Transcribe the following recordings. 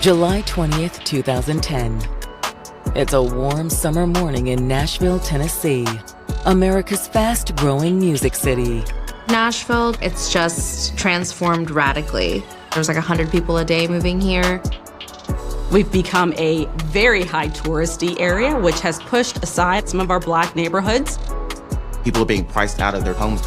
July 20th, 2010. It's a warm summer morning in Nashville, Tennessee, America's fast-growing music city. Nashville, it's just transformed radically. There's like 100 people a day moving here. We've become a very high touristy area, which has pushed aside some of our Black neighborhoods. People are being priced out of their homes.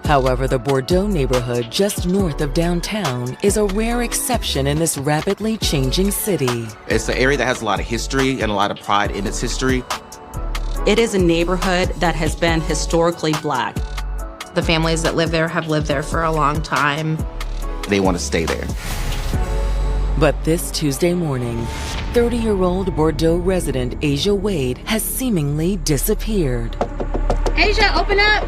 However, the Bordeaux neighborhood just north of downtown is a rare exception in this rapidly changing city. It's an area that has a lot of history and a lot of pride in its history. It is a neighborhood that has been historically Black. The families that live there have lived there for a long time. They want to stay there. But this Tuesday morning, 30-year-old Bordeaux resident Asia Wade has seemingly disappeared. Asia, open up!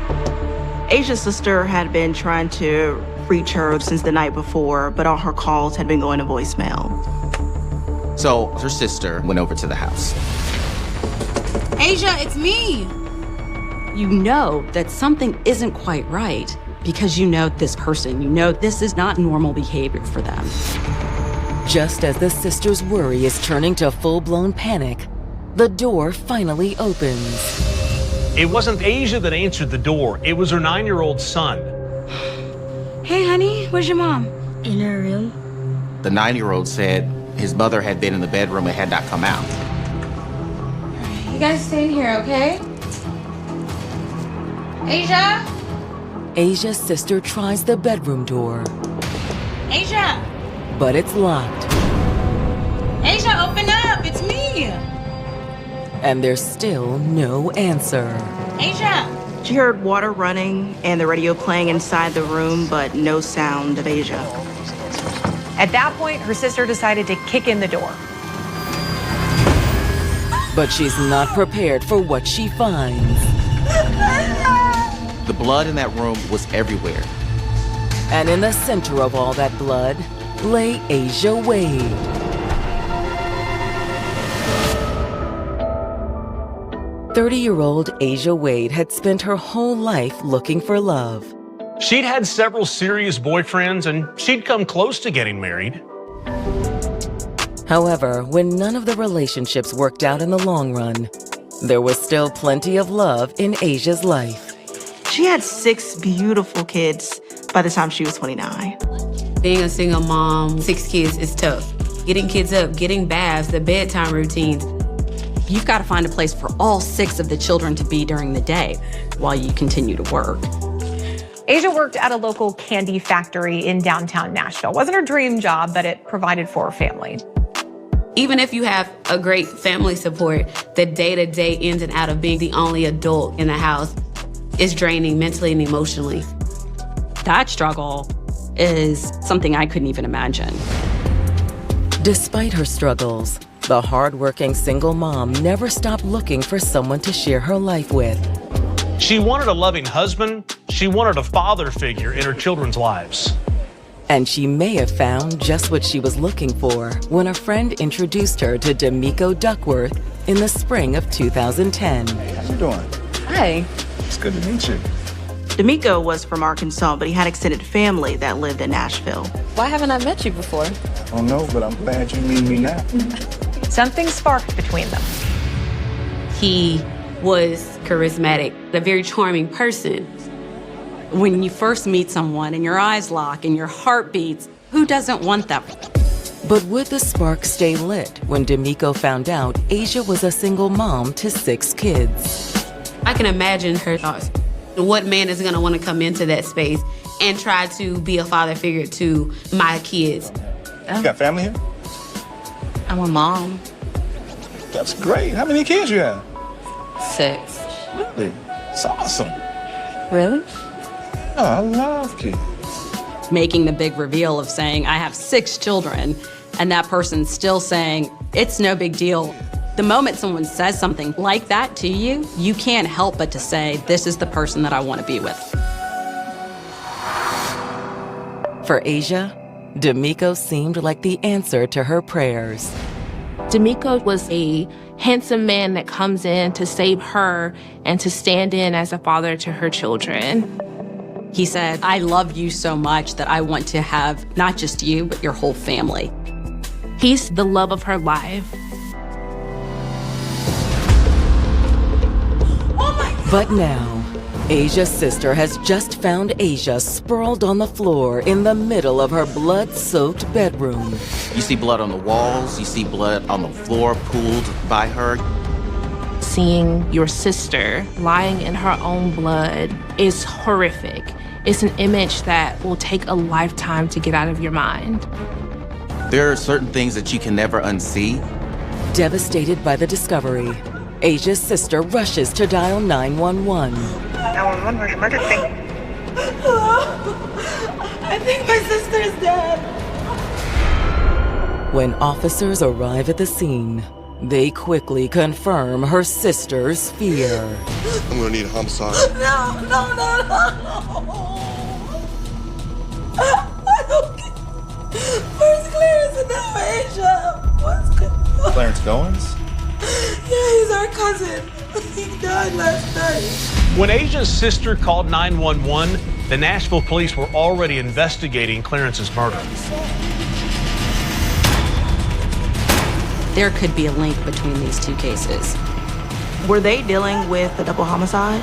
Asia's sister had been trying to reach her since the night before, but all her calls had been going to voicemail. So her sister went over to the house. Asia, it's me! You know that something isn't quite right because you know this person. You know this is not normal behavior for them. Just as the sister's worry is turning to full-blown panic, the door finally opens. It wasn't Asia that answered the door. It was her 9-year-old son. Hey, honey, where's your mom? In her room. The 9-year-old said his mother had been in the bedroom and had not come out. You guys stay in here, okay? Asia? Asia's sister tries the bedroom door, Asia! but it's locked. Asia, open up! It's me! And there's still no answer. Asia! She heard water running and the radio playing inside the room, but no sound of Asia. At that point, her sister decided to kick in the door. But she's not prepared for what she finds. The blood in that room was everywhere. And in the center of all that blood lay Asia Wade. "30-year-old Asia Wade had spent her whole life looking for love. She'd had several serious boyfriends, and she'd come close to getting married. However, when none of the relationships worked out in the long run, there was still plenty of love in Asia's life. She had 6 beautiful kids by the time she was 29. Being a single mom, 6 kids is tough. Getting kids up, getting baths, the bedtime routines. You've got to find a place for all 6 of the children to be during the day while you continue to work. Asia worked at a local candy factory in downtown Nashville. Wasn't her dream job, but it provided for her family. Even if you have a great family support, the day-to-day ins and out of being the only adult in the house is draining mentally and emotionally. That struggle is something I couldn't even imagine. Despite her struggles, the hard-working single mom never stopped looking for someone to share her life with. She wanted a loving husband. She wanted a father figure in her children's lives. And she may have found just what she was looking for when a friend introduced her to D'Amico Duckworth in the spring of 2010. Hey, how you doing? Hi. It's good to meet you. D'Amico was from Arkansas, but he had extended family that lived in Nashville. Why haven't I met you before? I don't know, but I'm glad you meet me now. Something sparked between them. He was charismatic, a very charming person. When you first meet someone and your eyes lock and your heart beats, who doesn't want them? But would the spark stay lit when D'Amico found out Asia was a single mom to 6 kids? I can imagine her thoughts. What man is gonna wanna come into that space and try to be a father figure to my kids? You got family here? I'm a mom. That's great. How many kids you have? 6. Really? It's awesome. Really? Oh, I love kids. Making the big reveal of saying, I have 6 children, and that person's still saying, it's no big deal. The moment someone says something like that to you, you can't help but to say, this is the person that I want to be with. For Asia, D'Amico seemed like the answer to her prayers. D'Amico was a handsome man that comes in to save her and to stand in as a father to her children. He said, I love you so much that I want to have not just you, but your whole family. He's the love of her life. But now, Asia's sister has just found Asia sprawled on the floor in the middle of her blood-soaked bedroom. You see blood on the walls, you see blood on the floor pooled by her. Seeing your sister lying in her own blood is horrific. It's an image that will take a lifetime to get out of your mind. There are certain things that you can never unsee. Devastated by the discovery, Asia's sister rushes to dial 911. 911, where's emergency? I think my sister's dead. When officers arrive at the scene, they quickly confirm her sister's fear. I'm gonna need a homicide. No. I don't get... Where's Clarence and now Asia? What's going on? Clarence Goins? Yeah, he's our cousin. He died last night. When Asia's sister called 911, the Nashville police were already investigating Clarence's murder. There could be a link between these two cases. Were they dealing with a double homicide?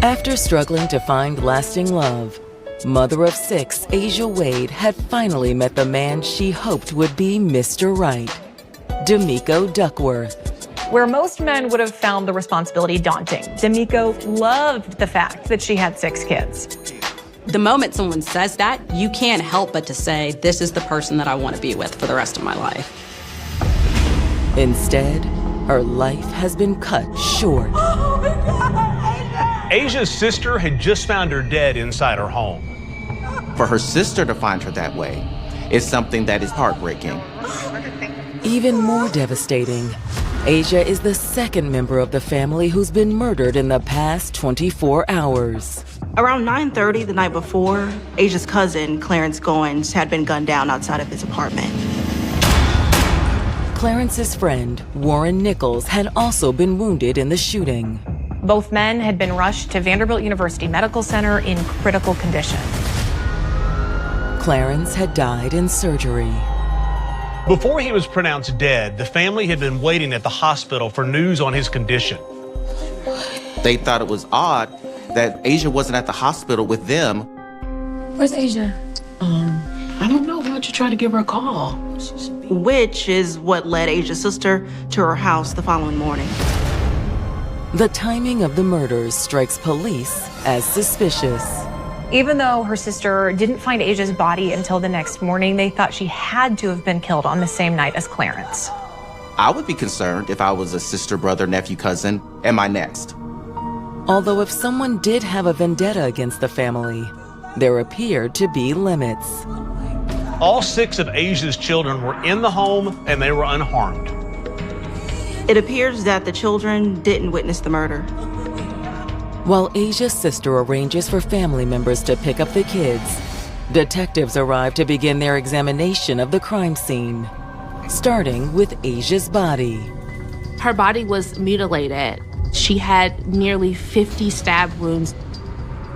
After struggling to find lasting love, mother of 6 Asia Wade had finally met the man she hoped would be Mr. Right, D'Amico Duckworth. Where most men would have found the responsibility daunting, D'Amico loved the fact that she had 6 kids. The moment someone says that, you can't help but to say, this is the person that I want to be with for the rest of my life. Instead, her life has been cut short. Oh my God! Asia's sister had just found her dead inside her home. For her sister to find her that way is something that is heartbreaking. Even more devastating, Asia is the second member of the family who's been murdered in the past 24 hours. Around 9:30 the night before, Asia's cousin, Clarence Goins, had been gunned down outside of his apartment. Clarence's friend, Warren Nichols, had also been wounded in the shooting. Both men had been rushed to Vanderbilt University Medical Center in critical condition. Clarence had died in surgery. Before he was pronounced dead, the family had been waiting at the hospital for news on his condition. They thought it was odd that Asia wasn't at the hospital with them. Where's Asia? I don't know. Why don't you try to give her a call? Which is what led Asia's sister to her house the following morning. The timing of the murders strikes police as suspicious. Even though her sister didn't find Asia's body until the next morning, they thought she had to have been killed on the same night as Clarence. I would be concerned if I was a sister, brother, nephew, cousin. Am I next? Although if someone did have a vendetta against the family, there appeared to be limits. All 6 of Asia's children were in the home and they were unharmed. It appears that the children didn't witness the murder. While Asia's sister arranges for family members to pick up the kids, detectives arrive to begin their examination of the crime scene, starting with Asia's body. Her body was mutilated. She had nearly 50 stab wounds.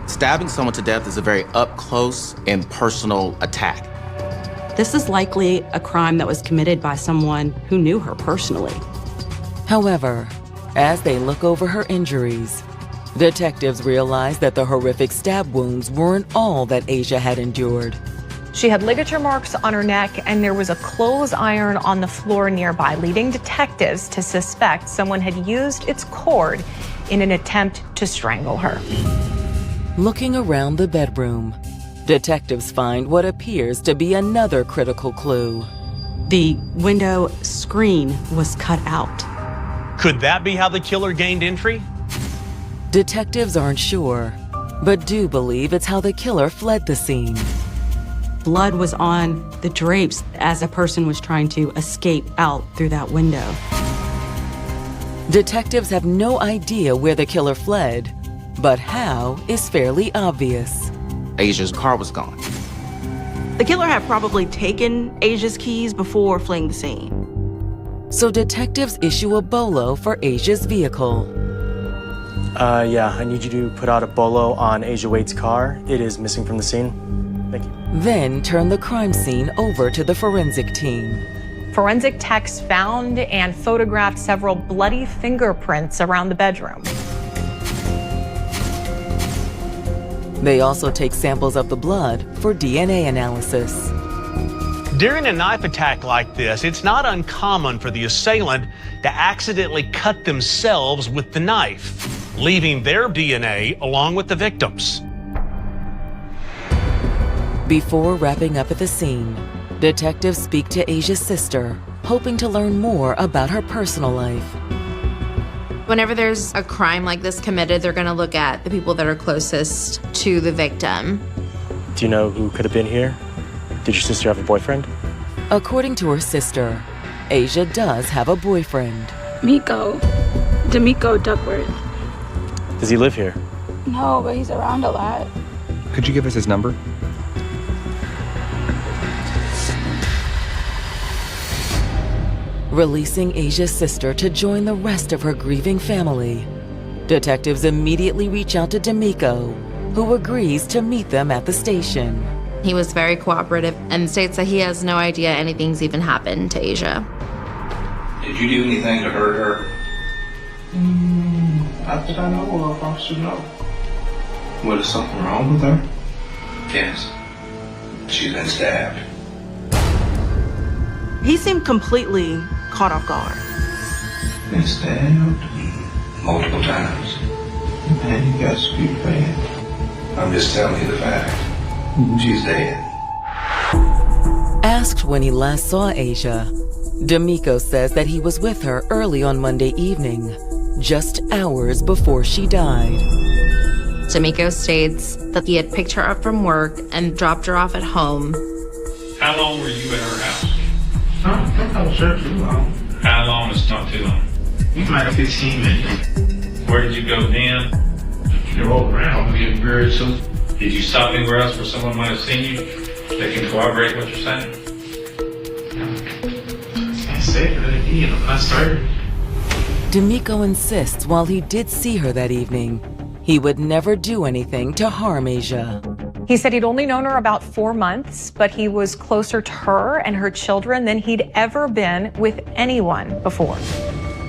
Stabbing someone to death is a very up-close and personal attack. This is likely a crime that was committed by someone who knew her personally. However, as they look over her injuries, detectives realize that the horrific stab wounds weren't all that Asia had endured. She had ligature marks on her neck, and there was a clothes iron on the floor nearby, leading detectives to suspect someone had used its cord in an attempt to strangle her. Looking around the bedroom, detectives find what appears to be another critical clue. The window screen was cut out. Could that be how the killer gained entry? Detectives aren't sure, but do believe it's how the killer fled the scene. Blood was on the drapes as a person was trying to escape out through that window. Detectives have no idea where the killer fled, but how is fairly obvious. Asia's car was gone. The killer had probably taken Asia's keys before fleeing the scene. So detectives issue a bolo for Asia's vehicle. Yeah, I need you to put out a bolo on Asia Wade's car. It is missing from the scene. Thank you. Then turn the crime scene over to the forensic team. Forensic techs found and photographed several bloody fingerprints around the bedroom. They also take samples of the blood for DNA analysis. During a knife attack like this, it's not uncommon for the assailant to accidentally cut themselves with the knife, leaving their DNA along with the victims. Before wrapping up at the scene, detectives speak to Asia's sister, hoping to learn more about her personal life. Whenever there's a crime like this committed, they're going to look at the people that are closest to the victim. Do you know who could have been here? Did your sister have a boyfriend? According to her sister, Asia does have a boyfriend. D'Amico Duckworth. Does he live here? No, but he's around a lot. Could you give us his number? Releasing Asia's sister to join the rest of her grieving family, detectives immediately reach out to D'Amico, who agrees to meet them at the station. He was very cooperative and states that he has no idea anything's even happened to Asia. Did you do anything to hurt her? Not that I know of, Officer, no. What, is something wrong with her? Yes. She's been stabbed. He seemed completely caught off guard. Been stabbed? Multiple times. Man, you got to be bad. I'm just telling you the fact. She's dead. Asked when he last saw Asia, D'Amico says that he was with her early on Monday evening, just hours before she died. D'Amico states that he had picked her up from work and dropped her off at home. How long were you at her house? I don't think I was there too long. How long is not too long? You might have 15 minutes. Where did you go then? You rolled around, I'm getting buried soon. Did you stop anywhere else where someone might have seen you that can corroborate what you're saying? Can't say that again, I'm not certain. D'Amico insists while he did see her that evening, he would never do anything to harm Asia. He said he'd only known her about 4 months, but he was closer to her and her children than he'd ever been with anyone before.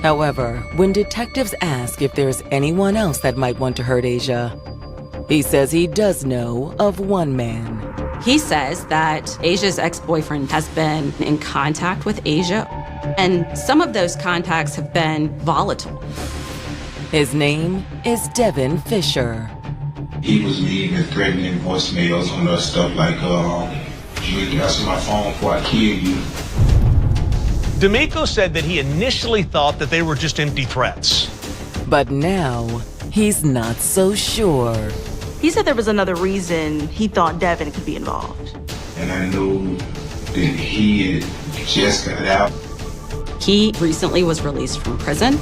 However, when detectives ask if there's anyone else that might want to hurt Asia, he says he does know of one man. He says that Asia's ex-boyfriend has been in contact with Asia, and some of those contacts have been volatile. His name is Devin Fisher. He was leaving threatening voicemails on us, stuff like, you can answer my phone before I kill you. D'Amico said that he initially thought that they were just empty threats. But now, he's not so sure. He said there was another reason he thought Devin could be involved. And I knew that he had just got out. He recently was released from prison.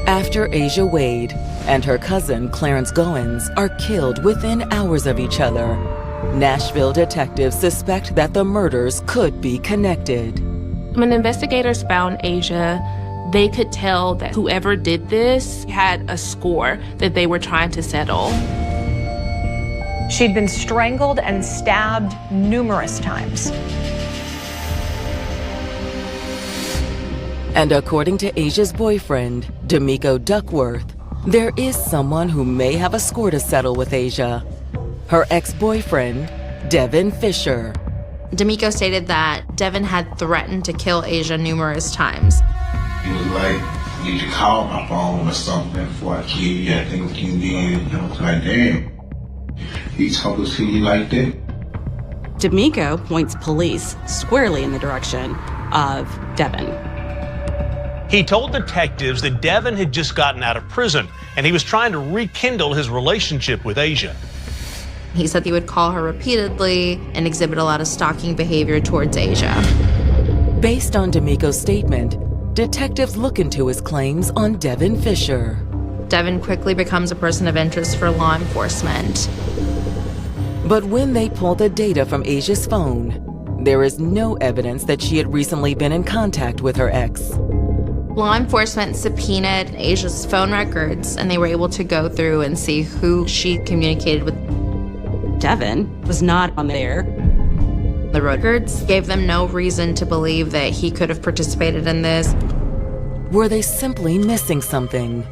After Asia Wade and her cousin Clarence Goins are killed within hours of each other, Nashville detectives suspect that the murders could be connected. When investigators found Asia, they could tell that whoever did this had a score that they were trying to settle. She'd been strangled and stabbed numerous times. And according to Asia's boyfriend, D'Amico Duckworth, there is someone who may have a score to settle with Asia. Her ex-boyfriend, Devin Fisher. D'Amico stated that Devin had threatened to kill Asia numerous times. He was like, you need to call my phone or something before I kill you. I think you did. I was like, damn. He talking to you like that? D'Amico points police squarely in the direction of Devin. He told detectives that Devin had just gotten out of prison and he was trying to rekindle his relationship with Asia. He said he would call her repeatedly and exhibit a lot of stalking behavior towards Asia. Based on D'Amico's statement, detectives look into his claims on Devin Fisher. Devin quickly becomes a person of interest for law enforcement. But when they pull the data from Asia's phone, there is no evidence that she had recently been in contact with her ex. Law enforcement subpoenaed Asia's phone records, and they were able to go through and see who she communicated with. Devin was not on there. The records gave them no reason to believe that he could have participated in this. Were they simply missing something?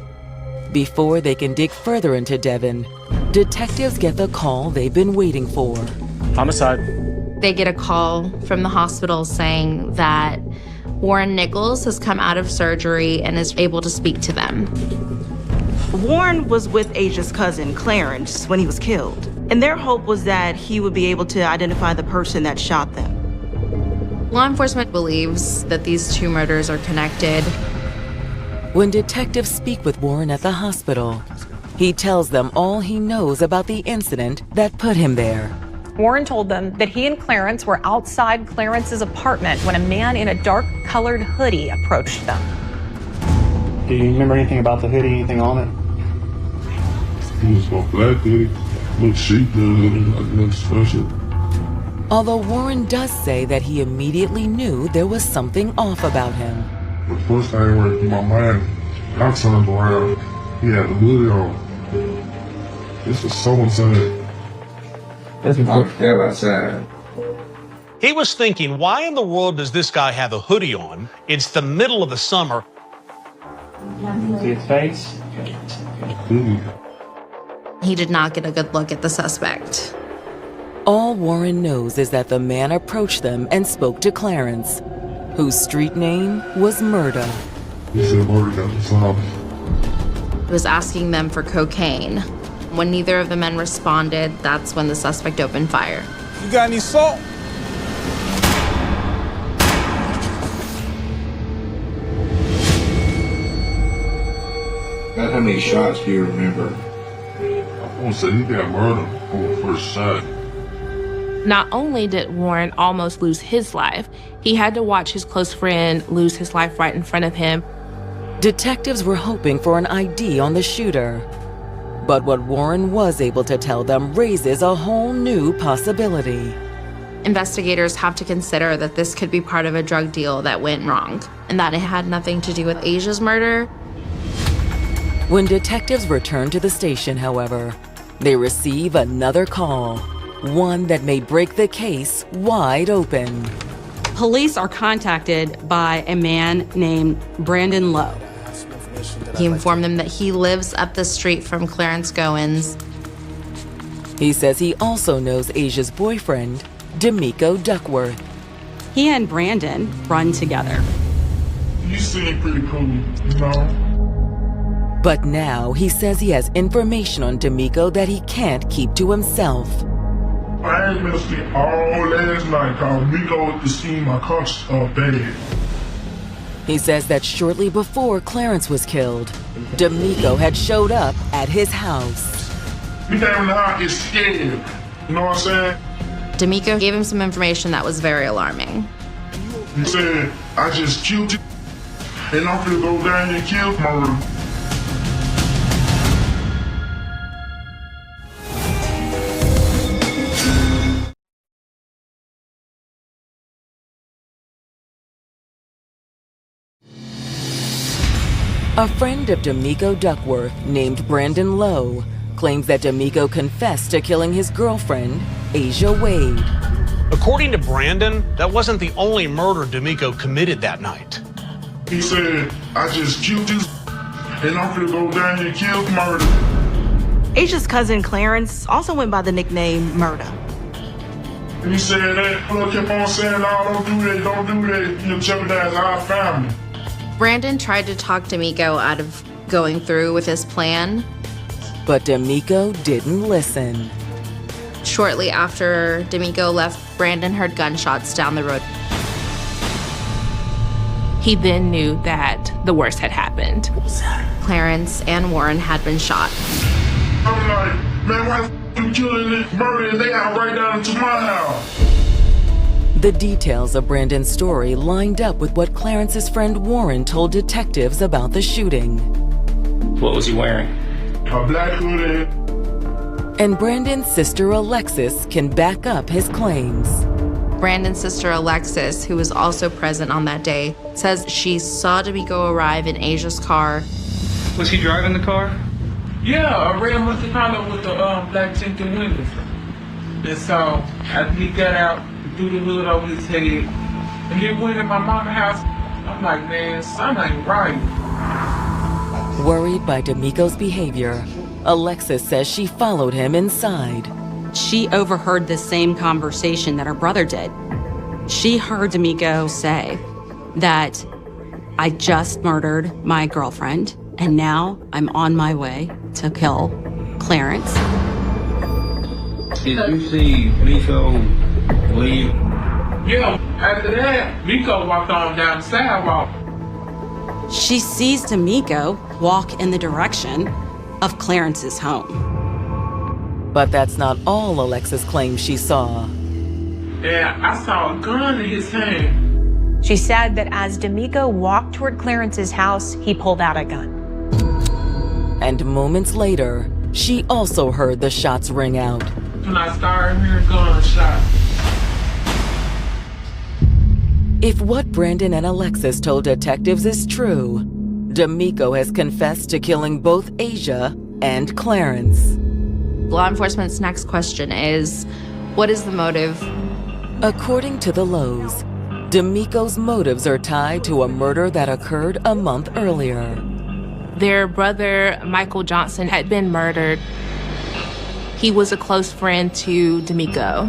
Before they can dig further into Devin, detectives get the call they've been waiting for. Homicide. They get a call from the hospital saying that Warren Nichols has come out of surgery and is able to speak to them. Warren was with Asia's cousin, Clarence, when he was killed. And their hope was that he would be able to identify the person that shot them. Law enforcement believes that these two murders are connected. When detectives speak with Warren at the hospital, he tells them all he knows about the incident that put him there. Warren told them that he and Clarence were outside Clarence's apartment when a man in a dark-colored hoodie approached them. Do you remember anything about the hoodie, anything on it? It was a black hoodie. Look cheap, nothing special. Although Warren does say that he immediately knew there was something off about him. The first thing that went through my mind, I turned around, he had the hoodie on. This was so insane. outside. He was thinking, why in the world does this guy have a hoodie on? It's the middle of the summer. See his face? He did not get a good look at the suspect. All Warren knows is that the man approached them and spoke to Clarence, whose street name was Murda. He said Murda got the job. He was asking them for cocaine. When neither of the men responded, that's when the suspect opened fire. You got any salt? About how many shots do you remember? I want to say he got murdered on the first shot. Not only did Warren almost lose his life, he had to watch his close friend lose his life right in front of him. Detectives were hoping for an ID on the shooter. But what Warren was able to tell them raises a whole new possibility. Investigators have to consider that this could be part of a drug deal that went wrong, and that it had nothing to do with Asia's murder. When detectives return to the station, however, they receive another call, one that may break the case wide open. Police are contacted by a man named Brandon Lowe. He informed them that he lives up the street from Clarence Goins. He says he also knows Asia's boyfriend, D'Amico Duckworth. He and Brandon run together. You seem pretty cool, you know? But now he says he has information on D'Amico that he can't keep to himself. I ain't been asleep all last night cause Miko to see my cups bad. He says that shortly before Clarence was killed, D'Amico had showed up at his house. He came in the house, is scared. You know what I'm saying? D'Amico gave him some information that was very alarming. He said, I just killed you, and I'm gonna go down and kill Murda. A friend of D'Amico Duckworth, named Brandon Lowe, claims that D'Amico confessed to killing his girlfriend, Asia Wade. According to Brandon, that wasn't the only murder D'Amico committed that night. He said, I just killed you, and I'm gonna go down and kill Murda. Asia's cousin, Clarence, also went by the nickname Murda. And he said that, I kept on saying, no, don't do that, you'll jeopardize our family. Brandon tried to talk D'Amico out of going through with his plan. But D'Amico didn't listen. Shortly after D'Amico left, Brandon heard gunshots down the road. He then knew that the worst had happened. Clarence and Warren had been shot. I'm like, man, why you killing this murder and they got right down into my house? The details of Brandon's story lined up with what Clarence's friend Warren told detectives about the shooting. What was he wearing? A black hoodie. And Brandon's sister Alexis can back up his claims. Brandon's sister Alexis, who was also present on that day, says she saw D'Amico arrive in Asia's car. Was he driving the car? Yeah, I ran with the car with the black tinted windows. And so after he got out, threw the hood over his head, and he went in my mama's house. I'm like, man, something ain't right. Worried by D'Amico's behavior, Alexis says she followed him inside. She overheard the same conversation that her brother did. She heard D'Amico say that I just murdered my girlfriend, and now I'm on my way to kill Clarence. Did you see Miko leave? Yeah, after that, Miko walked on down the sidewalk. She sees D'Amico walk in the direction of Clarence's home. But that's not all Alexis claims she saw. Yeah, I saw a gun in his hand. She said that as D'Amico walked toward Clarence's house, he pulled out a gun. And moments later, she also heard the shots ring out. When I started hearing gunshots. If what Brandon and Alexis told detectives is true, D'Amico has confessed to killing both Asia and Clarence. Law enforcement's next question is, what is the motive? According to the Lowe's, D'Amico's motives are tied to a murder that occurred a month earlier. Their brother, Michael Johnson, had been murdered. He was a close friend to D'Amico.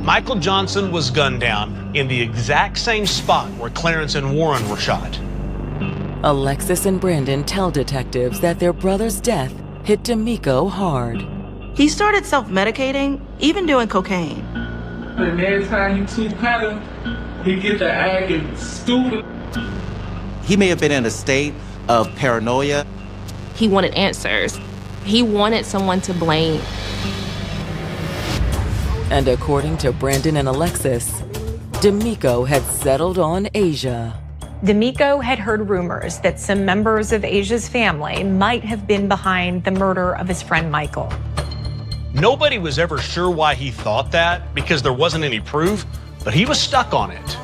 Michael Johnson was gunned down in the exact same spot where Clarence and Warren were shot. Alexis and Brandon tell detectives that their brother's death hit D'Amico hard. He started self-medicating, even doing cocaine. And every time he took powder, he get to acting stupid. He may have been in a state of paranoia. He wanted answers. He wanted someone to blame. And according to Brandon and Alexis, D'Amico had settled on Asia. D'Amico had heard rumors that some members of Asia's family might have been behind the murder of his friend Michael. Nobody was ever sure why he thought that because there wasn't any proof, but he was stuck on it.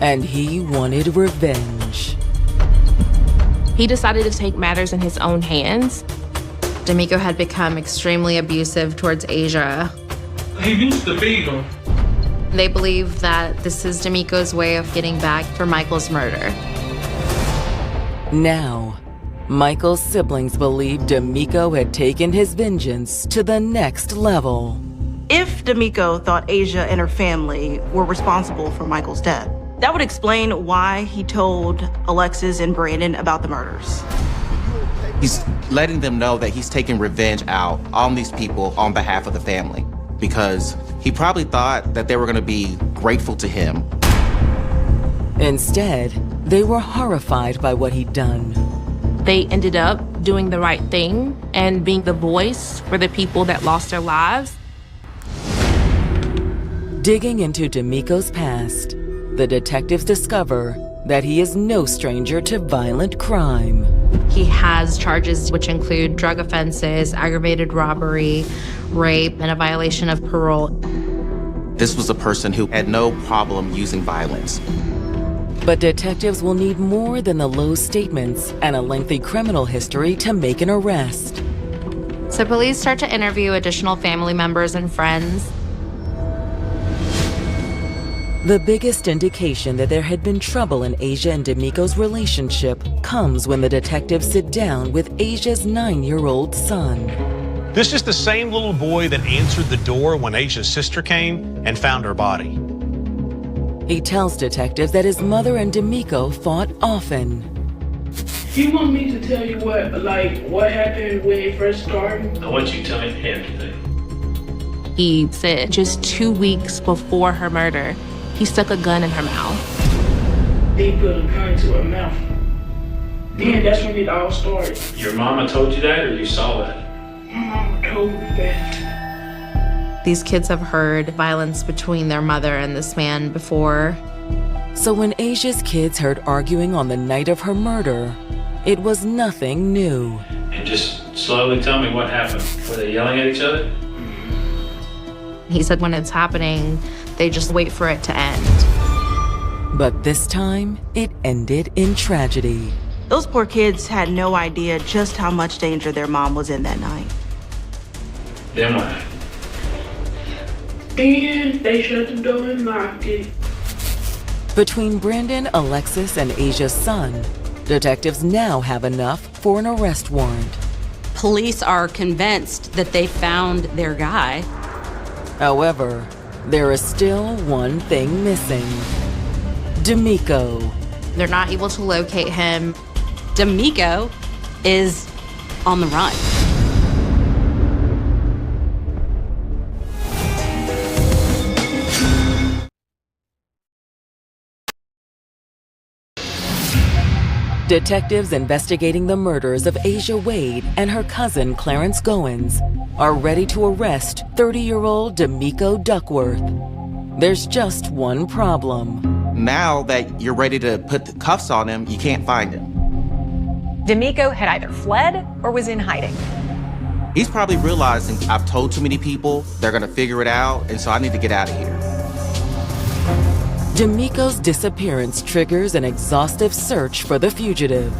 And he wanted revenge. He decided to take matters in his own hands. D'Amico had become extremely abusive towards Asia. He used to beat him. They believe that this is D'Amico's way of getting back for Michael's murder. Now, Michael's siblings believe D'Amico had taken his vengeance to the next level. If D'Amico thought Asia and her family were responsible for Michael's death, that would explain why he told Alexis and Brandon about the murders. He's letting them know that he's taking revenge out on these people on behalf of the family because he probably thought that they were going to be grateful to him. Instead, they were horrified by what he'd done. They ended up doing the right thing and being the voice for the people that lost their lives. Digging into D'Amico's past, the detectives discover that he is no stranger to violent crime. He has charges which include drug offenses, aggravated robbery, rape, and a violation of parole. This was a person who had no problem using violence. But detectives will need more than the Lowe's statements and a lengthy criminal history to make an arrest. So police start to interview additional family members and friends. The biggest indication that there had been trouble in Asia and D'Amico's relationship comes when the detectives sit down with Asia's 9-year-old son. This is the same little boy that answered the door when Asia's sister came and found her body. He tells detectives that his mother and D'Amico fought often. You want me to tell you what happened when it first started? I want you telling him today. He said just 2 weeks before her murder, he stuck a gun in her mouth. They put a gun to her mouth. Then that's when it all started. Your mama told you that or you saw that? My mama told me that. These kids have heard violence between their mother and this man before. So when Asia's kids heard arguing on the night of her murder, it was nothing new. And just slowly tell me what happened. Were they yelling at each other? He said when it's happening, they just wait for it to end. But this time, it ended in tragedy. Those poor kids had no idea just how much danger their mom was in that night. Then what? Then they shut the door and locked it. Between Brandon, Alexis, and Asia's son, detectives now have enough for an arrest warrant. Police are convinced that they found their guy. However, there is still one thing missing. D'Amico. They're not able to locate him. D'Amico is on the run. Detectives investigating the murders of Asia Wade and her cousin Clarence Goins are ready to arrest 30-year-old D'Amico Duckworth. There's just one problem. Now that you're ready to put the cuffs on him, you can't find him. D'Amico had either fled or was in hiding. He's probably realizing I've told too many people, they're gonna figure it out, and so I need to get out of here. D'Amico's disappearance triggers an exhaustive search for the fugitive.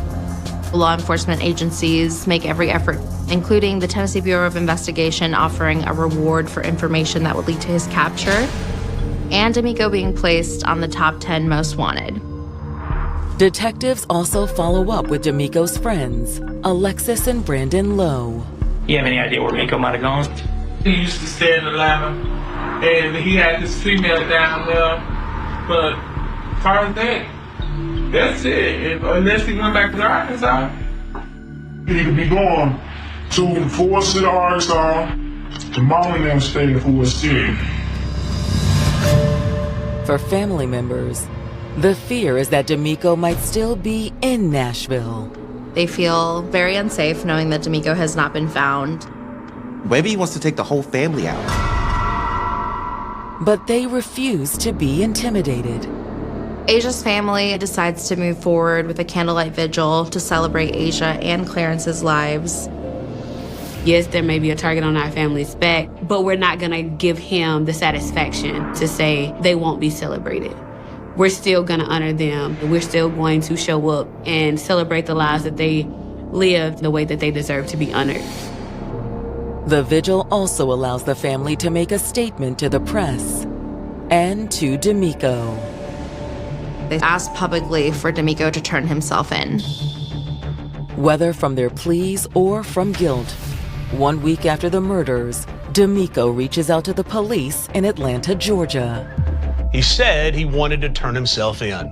Law enforcement agencies make every effort, including the Tennessee Bureau of Investigation offering a reward for information that would lead to his capture, and D'Amico being placed on the top 10 most wanted. Detectives also follow up with D'Amico's friends, Alexis and Brandon Lowe. You have any idea where Miko might have gone? He used to stay in Atlanta, and he had this female down there. But as far as that, that's it. Unless he went back to Arkansas. He need to be going to Forest City, Arkansas. The mom and them stay in Forest City. For family members, the fear is that D'Amico might still be in Nashville. They feel very unsafe knowing that D'Amico has not been found. Maybe he wants to take the whole family out. But they refuse to be intimidated. Asia's family decides to move forward with a candlelight vigil to celebrate Asia and Clarence's lives. Yes, there may be a target on our family's back, but we're not gonna give him the satisfaction to say they won't be celebrated. We're still gonna honor them. We're still going to show up and celebrate the lives that they lived the way that they deserve to be honored. The vigil also allows the family to make a statement to the press and to D'Amico. They asked publicly for D'Amico to turn himself in. Whether from their pleas or from guilt, 1 week after the murders, D'Amico reaches out to the police in Atlanta, Georgia. He said he wanted to turn himself in.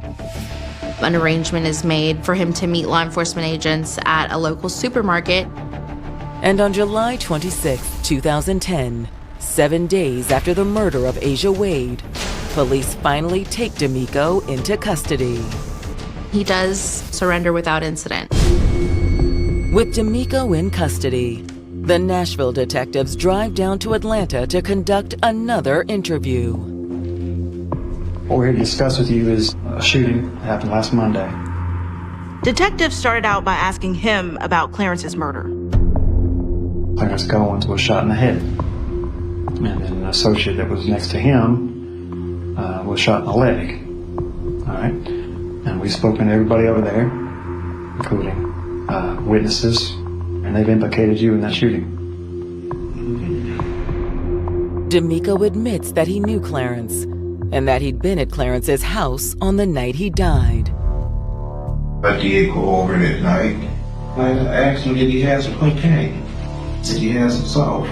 An arrangement is made for him to meet law enforcement agents at a local supermarket. And on July 26, 2010, 7 days after the murder of Asia Wade, police finally take D'Amico into custody. He does surrender without incident. With D'Amico in custody, the Nashville detectives drive down to Atlanta to conduct another interview. What we're here to discuss with you is a shooting that happened last Monday. Detectives started out by asking him about Clarence's murder. Clarence Goins was shot in the head. And then an associate that was next to him was shot in the leg. All right? And we've spoken to everybody over there, including witnesses, and they've implicated you in that shooting. D'Amico admits that he knew Clarence and that he'd been at Clarence's house on the night he died. I did go over that night. I asked him, did he have some cocaine? Did he have some salt?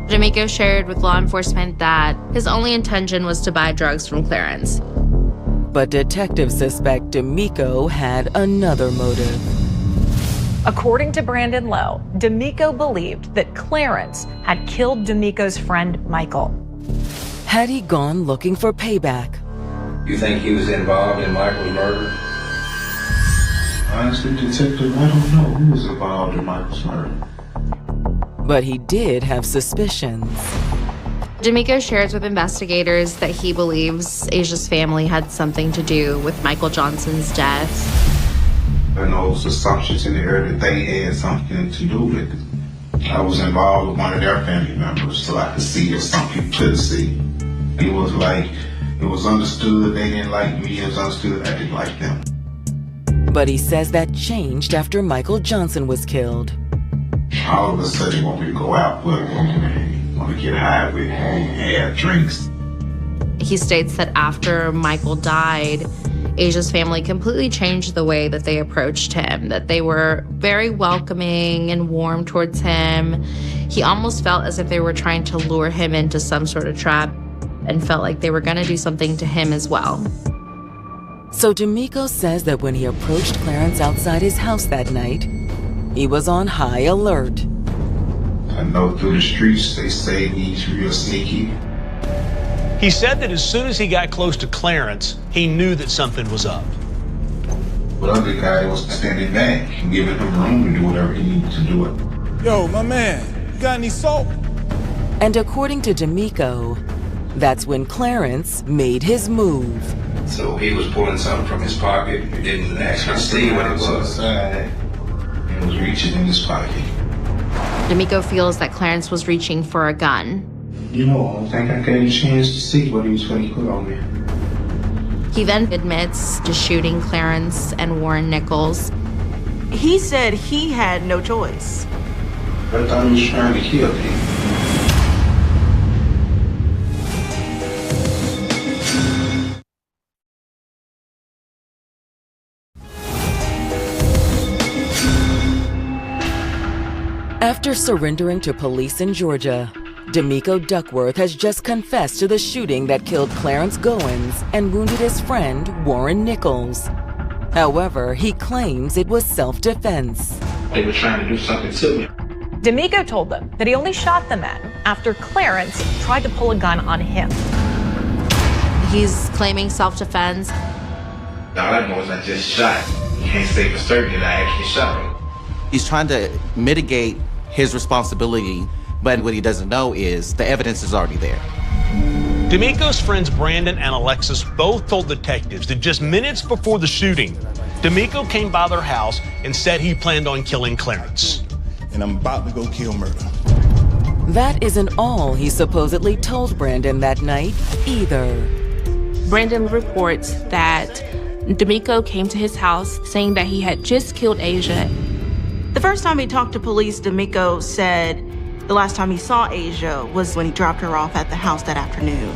D'Amico shared with law enforcement that his only intention was to buy drugs from Clarence. But detectives suspect D'Amico had another motive. According to Brandon Lowe, D'Amico believed that Clarence had killed D'Amico's friend, Michael. Had he gone looking for payback? You think he was involved in Michael's murder? Honestly, Detective, I don't know who was involved in Michael's murder. But he did have suspicions. D'Amico shares with investigators that he believes Asia's family had something to do with Michael Johnson's death. I know it was assumptions in the air that they had something to do with it. I was involved with one of their family members, so I could see if some people couldn't see. It was like, it was understood they didn't like me, it was understood I didn't like them. But he says that changed after Michael Johnson was killed. All of a sudden, they want me to go out with them, want to get high with them, have drinks. He states that after Michael died, Asia's family completely changed the way that they approached him, that they were very welcoming and warm towards him. He almost felt as if they were trying to lure him into some sort of trap and felt like they were going to do something to him as well. So D'Amico says that when he approached Clarence outside his house that night, he was on high alert. I know through the streets they say he's real sneaky. He said that as soon as he got close to Clarence, he knew that something was up. But other guy was standing back and giving him room to do whatever he needed to do it. Yo, my man, you got any salt? And according to D'Amico, that's when Clarence made his move. So he was pulling something from his pocket. He didn't actually see what it was. And was reaching in his pocket. D'Amico feels that Clarence was reaching for a gun. You know, I don't think I got a chance to see what he was going to put on me. He then admits to shooting Clarence and Warren Nichols. He said he had no choice. I thought he was trying to kill me. After surrendering to police in Georgia, D'Amico Duckworth has just confessed to the shooting that killed Clarence Goins and wounded his friend, Warren Nichols. However, he claims it was self-defense. They were trying to do something to me. D'Amico told them that he only shot the men after Clarence tried to pull a gun on him. He's claiming self-defense. All I know is I just shot. You can't say for certain that I actually shot him. He's trying to mitigate his responsibility, but what he doesn't know is the evidence is already there. D'Amico's friends Brandon and Alexis both told detectives that just minutes before the shooting, D'Amico came by their house and said he planned on killing Clarence. And I'm about to go kill murder. That isn't all he supposedly told Brandon that night, either. Brandon reports that D'Amico came to his house saying that he had just killed Asia. The first time he talked to police, D'Amico said the last time he saw Asia was when he dropped her off at the house that afternoon.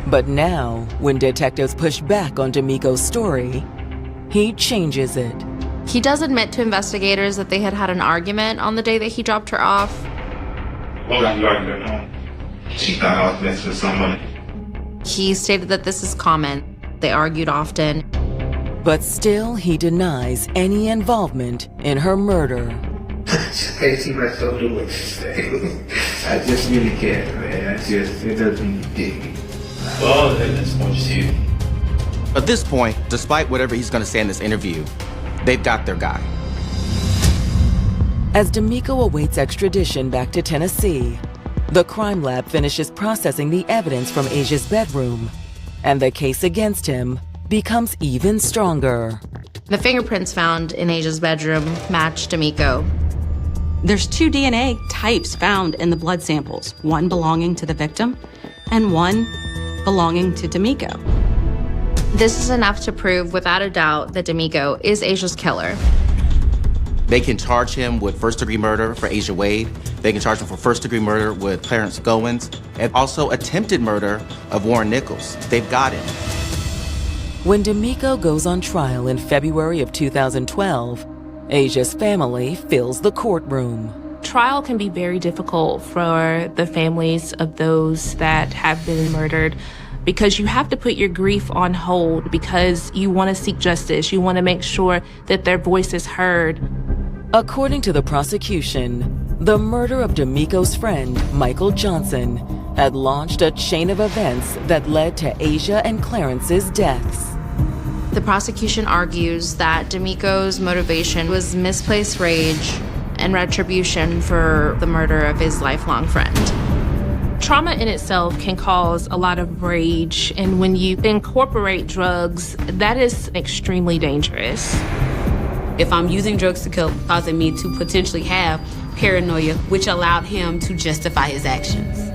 But now, when detectives push back on D'Amico's story, he changes it. He does admit to investigators that they had had an argument on the day that he dropped her off. What was the argument on? She thought I was messing with someone. He stated that this is common. They argued often. But still, he denies any involvement in her murder. I can't see myself doing what you say. I just really can't, man. It doesn't dig me. All the evidence points to you. At this point, despite whatever he's going to say in this interview, they've got their guy. As D'Amico awaits extradition back to Tennessee, the crime lab finishes processing the evidence from Asia's bedroom, and the case against him becomes even stronger. The fingerprints found in Asia's bedroom match D'Amico. There's 2 DNA types found in the blood samples, one belonging to the victim and one belonging to D'Amico. This is enough to prove without a doubt that D'Amico is Asia's killer. They can charge him with first-degree murder for Asia Wade. They can charge him for first-degree murder with Clarence Goins, and also attempted murder of Warren Nichols. They've got him. When D'Amico goes on trial in February of 2012, Asia's family fills the courtroom. Trial can be very difficult for the families of those that have been murdered because you have to put your grief on hold because you want to seek justice. You want to make sure that their voice is heard. According to the prosecution, the murder of D'Amico's friend, Michael Johnson, had launched a chain of events that led to Asia and Clarence's deaths. The prosecution argues that D'Amico's motivation was misplaced rage and retribution for the murder of his lifelong friend. Trauma in itself can cause a lot of rage, and when you incorporate drugs, that is extremely dangerous. If I'm using drugs to kill, causing me to potentially have paranoia, which allowed him to justify his actions.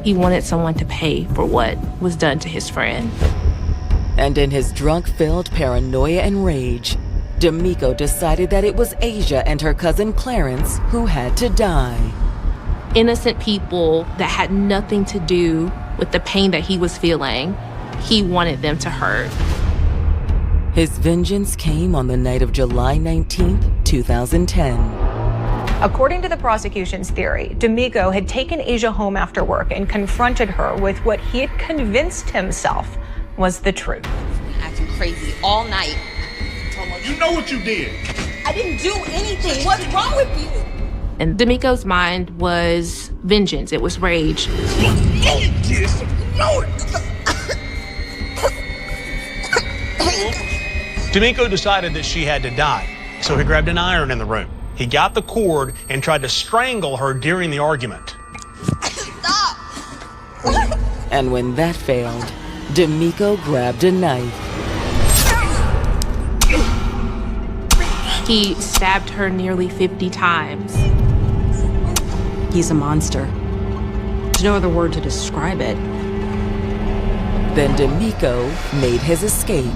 He wanted someone to pay for what was done to his friend. And in his drunk-filled paranoia and rage, D'Amico decided that it was Asia and her cousin Clarence who had to die. Innocent people that had nothing to do with the pain that he was feeling, he wanted them to hurt. His vengeance came on the night of July 19, 2010. According to the prosecution's theory, D'Amico had taken Asia home after work and confronted her with what he had convinced himself was the truth. Acting crazy all night. You know what you did. I didn't do anything. What's wrong with you? And D'Amico's mind was vengeance. It was rage. D'Amico decided that she had to die, so he grabbed an iron in the room. He got the cord and tried to strangle her during the argument. Stop! And when that failed, D'Amico grabbed a knife. He stabbed her nearly 50 times. He's a monster. There's no other word to describe it. Then D'Amico made his escape.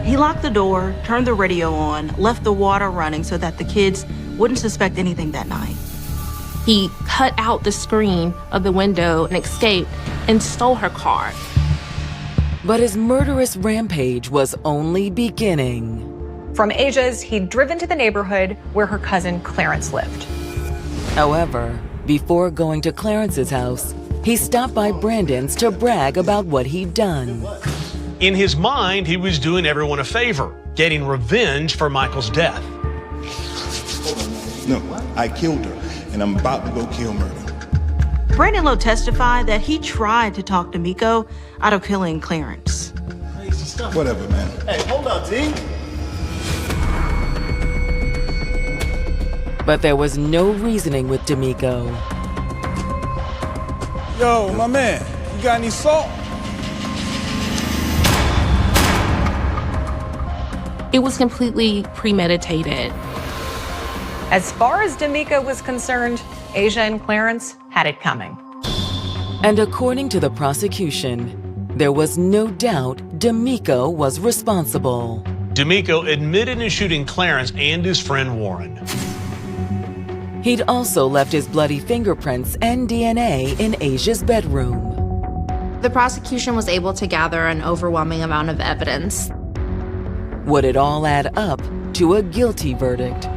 He locked the door, turned the radio on, left the water running so that the kids wouldn't suspect anything that night. He cut out the screen of the window and escaped and stole her car. But his murderous rampage was only beginning. From Asia's, he'd driven to the neighborhood where her cousin Clarence lived. However, before going to Clarence's house, he stopped by Brandon's to brag about what he'd done. In his mind, he was doing everyone a favor, getting revenge for Michael's death. No, I killed her, and I'm about to go kill Murder. Brandon Lowe testified that he tried to talk D'Amico out of killing Clarence. Crazy stuff. Whatever, man. Hey, hold up, T. But there was no reasoning with D'Amico. Yo, my man, you got any salt? It was completely premeditated. As far as D'Amico was concerned, Asia and Clarence had it coming. And according to the prosecution, there was no doubt D'Amico was responsible. D'Amico admitted to shooting Clarence and his friend Warren. He'd also left his bloody fingerprints and DNA in Asia's bedroom. The prosecution was able to gather an overwhelming amount of evidence. Would it all add up to a guilty verdict?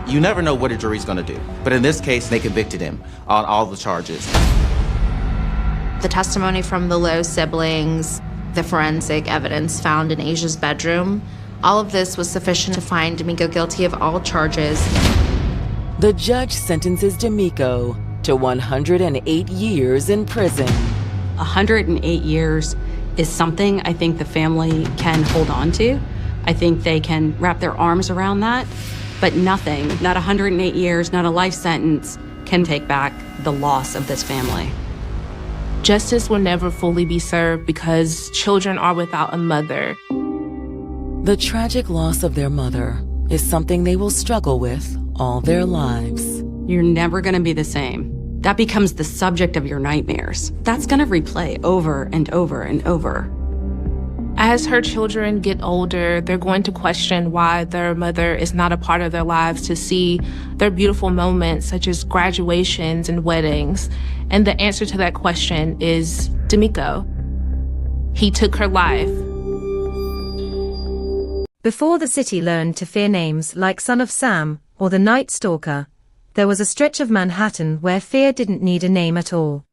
You never know what a jury's gonna do. But in this case, they convicted him on all the charges. The testimony from the Lowe siblings, the forensic evidence found in Asia's bedroom, all of this was sufficient to find D'Amico guilty of all charges. The judge sentences D'Amico to 108 years in prison. 108 years is something I think the family can hold on to. I think they can wrap their arms around that. But nothing, not 108 years, not a life sentence, can take back the loss of this family. Justice will never fully be served because children are without a mother. The tragic loss of their mother is something they will struggle with all their lives. You're never gonna be the same. That becomes the subject of your nightmares. That's gonna replay over and over and over. As her children get older, they're going to question why their mother is not a part of their lives to see their beautiful moments, such as graduations and weddings. And the answer to that question is D'Amico. He took her life. Before the city learned to fear names like Son of Sam or the Night Stalker, there was a stretch of Manhattan where fear didn't need a name at all.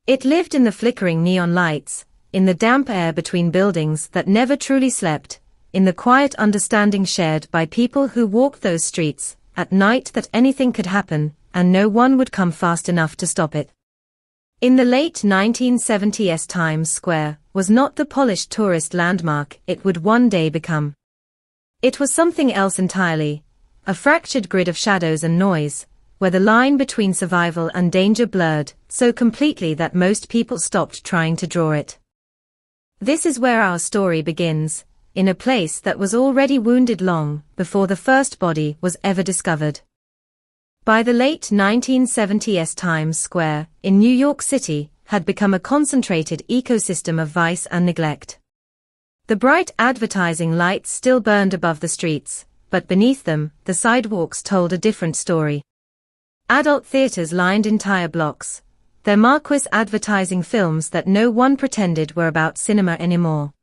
It lived in the flickering neon lights, in the damp air between buildings that never truly slept, in the quiet understanding shared by people who walked those streets at night that anything could happen and no one would come fast enough to stop it. In the late 1970s, Times Square was not the polished tourist landmark it would one day become. It was something else entirely, a fractured grid of shadows and noise, where the line between survival and danger blurred so completely that most people stopped trying to draw it. This is where our story begins, in a place that was already wounded long before the first body was ever discovered. By the late 1970s, Times Square, in New York City, had become a concentrated ecosystem of vice and neglect. The bright advertising lights still burned above the streets, but beneath them, the sidewalks told a different story. Adult theaters lined entire blocks, their marquis advertising films that no one pretended were about cinema anymore.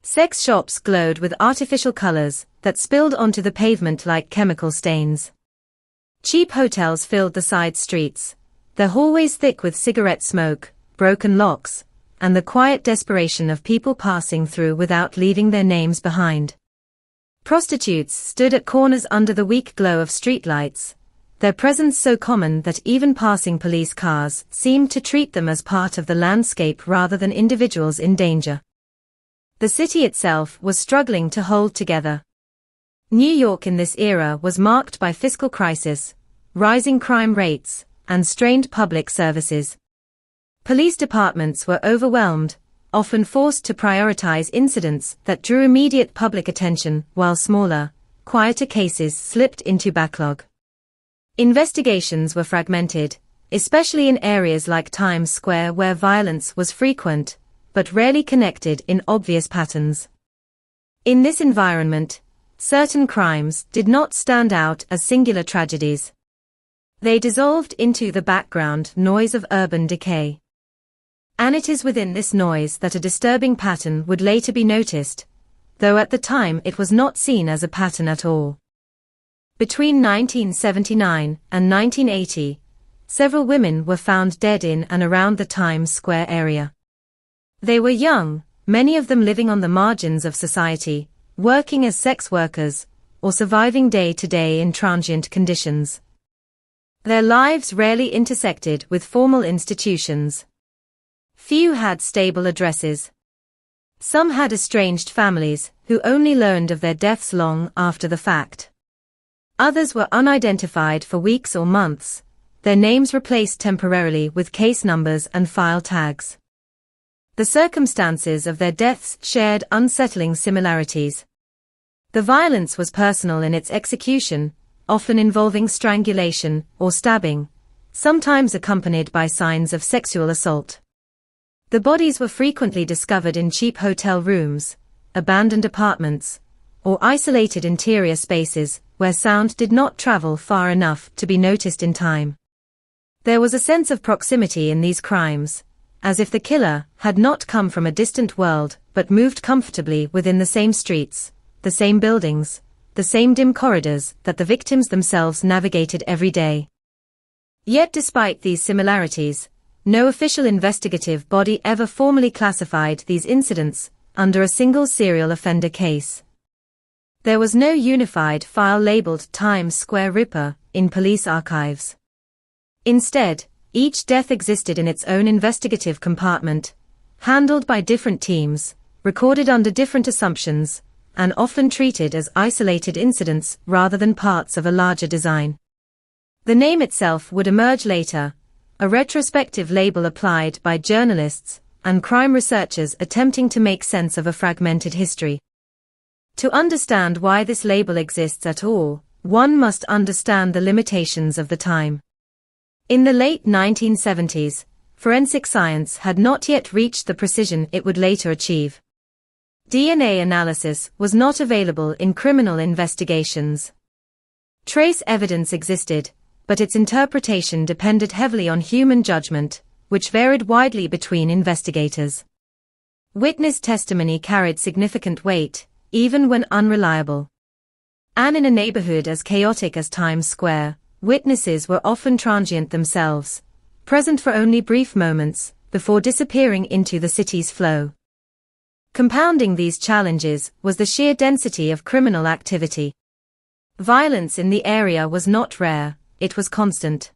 Sex shops glowed with artificial colors that spilled onto the pavement like chemical stains. Cheap hotels filled the side streets, their hallways thick with cigarette smoke, broken locks, and the quiet desperation of people passing through without leaving their names behind. Prostitutes stood at corners under the weak glow of streetlights, their presence so common that even passing police cars seemed to treat them as part of the landscape rather than individuals in danger. The city itself was struggling to hold together. New York in this era was marked by fiscal crisis, rising crime rates, and strained public services. Police departments were overwhelmed, often forced to prioritize incidents that drew immediate public attention, while smaller, quieter cases slipped into backlog. Investigations were fragmented, especially in areas like Times Square where violence was frequent, but rarely connected in obvious patterns. In this environment, certain crimes did not stand out as singular tragedies. They dissolved into the background noise of urban decay. And it is within this noise that a disturbing pattern would later be noticed, though at the time it was not seen as a pattern at all. Between 1979 and 1980, several women were found dead in and around the Times Square area. They were young, many of them living on the margins of society, working as sex workers, or surviving day-to-day in transient conditions. Their lives rarely intersected with formal institutions. Few had stable addresses. Some had estranged families, who only learned of their deaths long after the fact. Others were unidentified for weeks or months, their names replaced temporarily with case numbers and file tags. The circumstances of their deaths shared unsettling similarities. The violence was personal in its execution, often involving strangulation or stabbing, sometimes accompanied by signs of sexual assault. The bodies were frequently discovered in cheap hotel rooms, abandoned apartments, or isolated interior spaces where sound did not travel far enough to be noticed in time. There was a sense of proximity in these crimes, as if the killer had not come from a distant world but moved comfortably within the same streets, the same buildings, the same dim corridors that the victims themselves navigated every day. Yet despite these similarities, no official investigative body ever formally classified these incidents under a single serial offender case. There was no unified file labeled Times Square Ripper in police archives. Instead, each death existed in its own investigative compartment, handled by different teams, recorded under different assumptions, and often treated as isolated incidents rather than parts of a larger design. The name itself would emerge later, a retrospective label applied by journalists and crime researchers attempting to make sense of a fragmented history. To understand why this label exists at all, one must understand the limitations of the time. In the late 1970s, forensic science had not yet reached the precision it would later achieve. DNA analysis was not available in criminal investigations. Trace evidence existed, but its interpretation depended heavily on human judgment, which varied widely between investigators. Witness testimony carried significant weight, even when unreliable. And in a neighborhood as chaotic as Times Square, witnesses were often transient themselves, present for only brief moments, before disappearing into the city's flow. Compounding these challenges was the sheer density of criminal activity. Violence in the area was not rare, it was constant.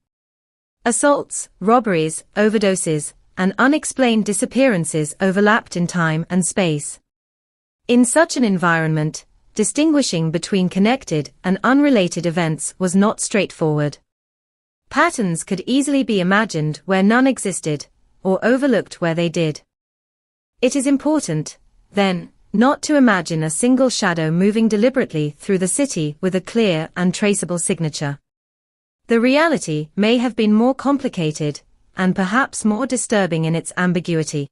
Assaults, robberies, overdoses, and unexplained disappearances overlapped in time and space. In such an environment, distinguishing between connected and unrelated events was not straightforward. Patterns could easily be imagined where none existed, or overlooked where they did. It is important, then, not to imagine a single shadow moving deliberately through the city with a clear and traceable signature. The reality may have been more complicated, and perhaps more disturbing in its ambiguity.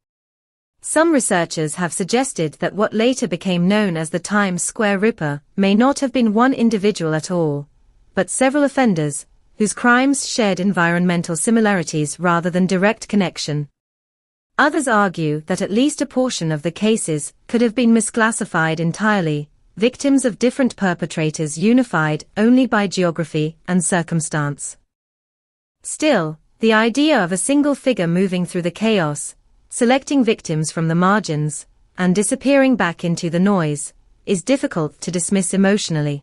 Some researchers have suggested that what later became known as the Times Square Ripper may not have been one individual at all, but several offenders, whose crimes shared environmental similarities rather than direct connection. Others argue that at least a portion of the cases could have been misclassified entirely, victims of different perpetrators unified only by geography and circumstance. Still, the idea of a single figure moving through the chaos, selecting victims from the margins, and disappearing back into the noise, is difficult to dismiss emotionally.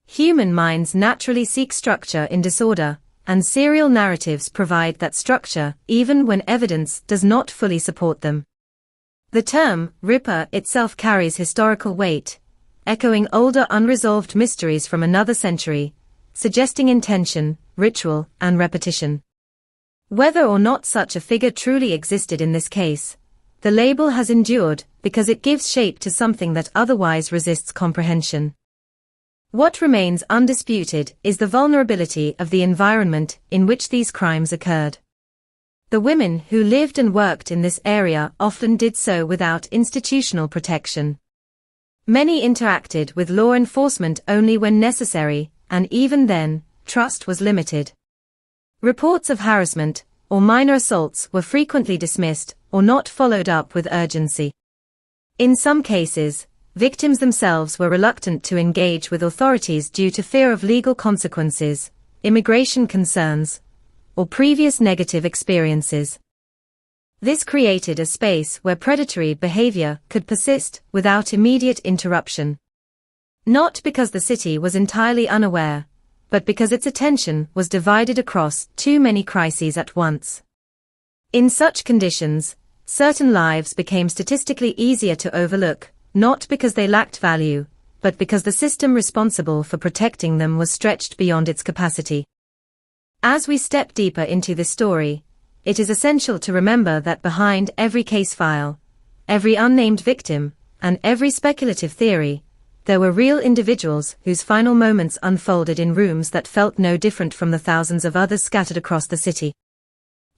Human minds naturally seek structure in disorder, and serial narratives provide that structure even when evidence does not fully support them. The term Ripper itself carries historical weight, echoing older unresolved mysteries from another century, suggesting intention, ritual, and repetition. Whether or not such a figure truly existed in this case, the label has endured because it gives shape to something that otherwise resists comprehension. What remains undisputed is the vulnerability of the environment in which these crimes occurred. The women who lived and worked in this area often did so without institutional protection. Many interacted with law enforcement only when necessary, and even then, trust was limited. Reports of harassment or minor assaults were frequently dismissed or not followed up with urgency. In some cases, victims themselves were reluctant to engage with authorities due to fear of legal consequences, immigration concerns, or previous negative experiences. This created a space where predatory behavior could persist without immediate interruption. Not because the city was entirely unaware, but because its attention was divided across too many crises at once. In such conditions, certain lives became statistically easier to overlook, not because they lacked value, but because the system responsible for protecting them was stretched beyond its capacity. As we step deeper into this story, it is essential to remember that behind every case file, every unnamed victim, and every speculative theory, there were real individuals whose final moments unfolded in rooms that felt no different from the thousands of others scattered across the city.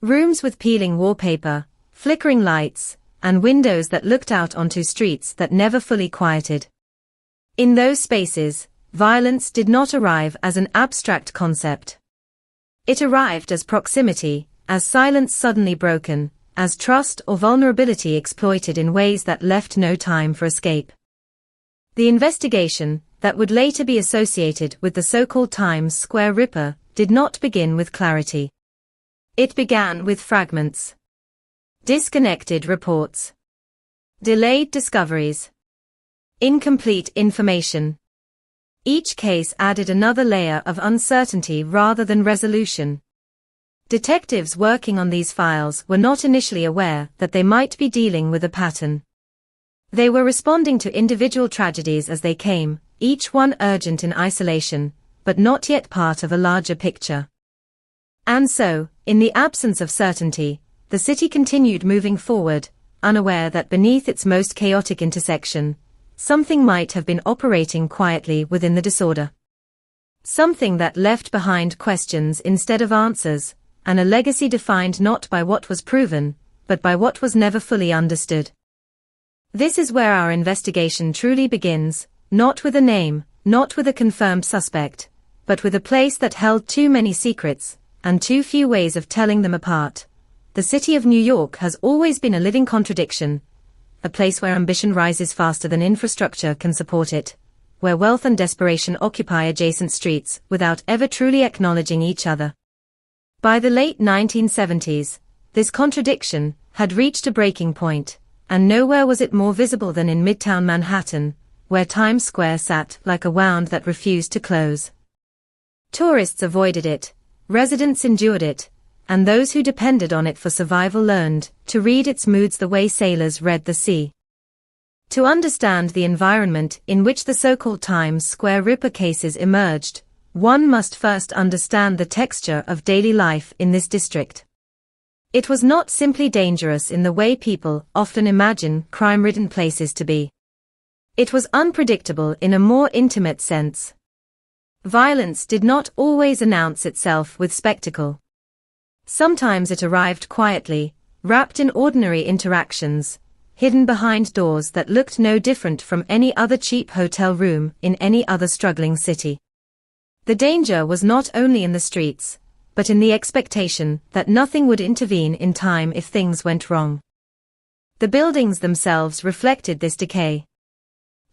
Rooms with peeling wallpaper, flickering lights, and windows that looked out onto streets that never fully quieted. In those spaces, violence did not arrive as an abstract concept. It arrived as proximity, as silence suddenly broken, as trust or vulnerability exploited in ways that left no time for escape. The investigation, that would later be associated with the so-called Times Square Ripper, did not begin with clarity. It began with fragments. Disconnected reports. Delayed discoveries. Incomplete information. Each case added another layer of uncertainty rather than resolution. Detectives working on these files were not initially aware that they might be dealing with a pattern. They were responding to individual tragedies as they came, each one urgent in isolation, but not yet part of a larger picture. And so, in the absence of certainty, the city continued moving forward, unaware that beneath its most chaotic intersection, something might have been operating quietly within the disorder. Something that left behind questions instead of answers, and a legacy defined not by what was proven, but by what was never fully understood. This is where our investigation truly begins, not with a name, not with a confirmed suspect, but with a place that held too many secrets, and too few ways of telling them apart. The city of New York has always been a living contradiction, a place where ambition rises faster than infrastructure can support it, where wealth and desperation occupy adjacent streets without ever truly acknowledging each other. By the late 1970s, this contradiction had reached a breaking point, and nowhere was it more visible than in Midtown Manhattan, where Times Square sat like a wound that refused to close. Tourists avoided it, residents endured it, and those who depended on it for survival learned to read its moods the way sailors read the sea. To understand the environment in which the so-called Times Square Ripper cases emerged, one must first understand the texture of daily life in this district. It was not simply dangerous in the way people often imagine crime-ridden places to be. It was unpredictable in a more intimate sense. Violence did not always announce itself with spectacle. Sometimes it arrived quietly, wrapped in ordinary interactions, hidden behind doors that looked no different from any other cheap hotel room in any other struggling city. The danger was not only in the streets, but in the expectation that nothing would intervene in time if things went wrong. The buildings themselves reflected this decay.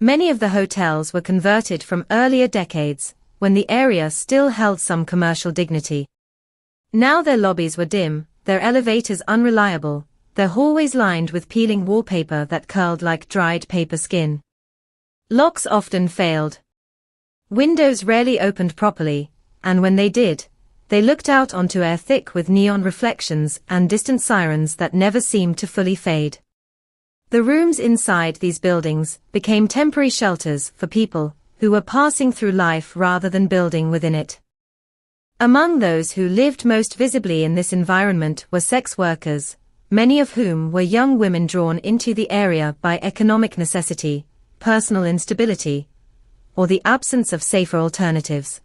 Many of the hotels were converted from earlier decades, when the area still held some commercial dignity. Now their lobbies were dim, their elevators unreliable, their hallways lined with peeling wallpaper that curled like dried paper skin. Locks often failed. Windows rarely opened properly, and when they did, they looked out onto air thick with neon reflections and distant sirens that never seemed to fully fade. The rooms inside these buildings became temporary shelters for people who were passing through life rather than building within it. Among those who lived most visibly in this environment were sex workers, many of whom were young women drawn into the area by economic necessity, personal instability, or the absence of safer alternatives.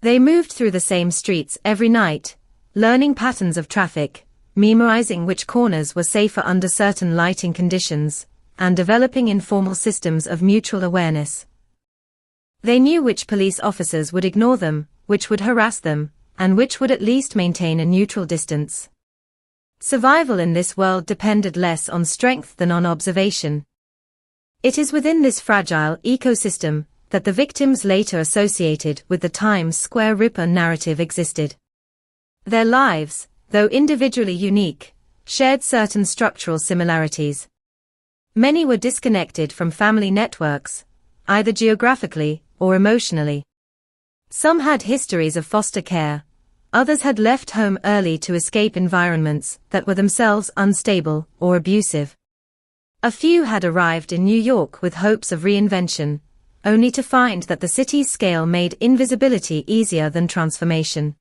They moved through the same streets every night, learning patterns of traffic, memorizing which corners were safer under certain lighting conditions, and developing informal systems of mutual awareness. They knew which police officers would ignore them, which would harass them, and which would at least maintain a neutral distance. Survival in this world depended less on strength than on observation. It is within this fragile ecosystem that the victims later associated with the Times Square Ripper narrative existed. Their lives, though individually unique, shared certain structural similarities. Many were disconnected from family networks, either geographically or emotionally. Some had histories of foster care, others had left home early to escape environments that were themselves unstable or abusive. A few had arrived in New York with hopes of reinvention, only to find that the city's scale made invisibility easier than transformation.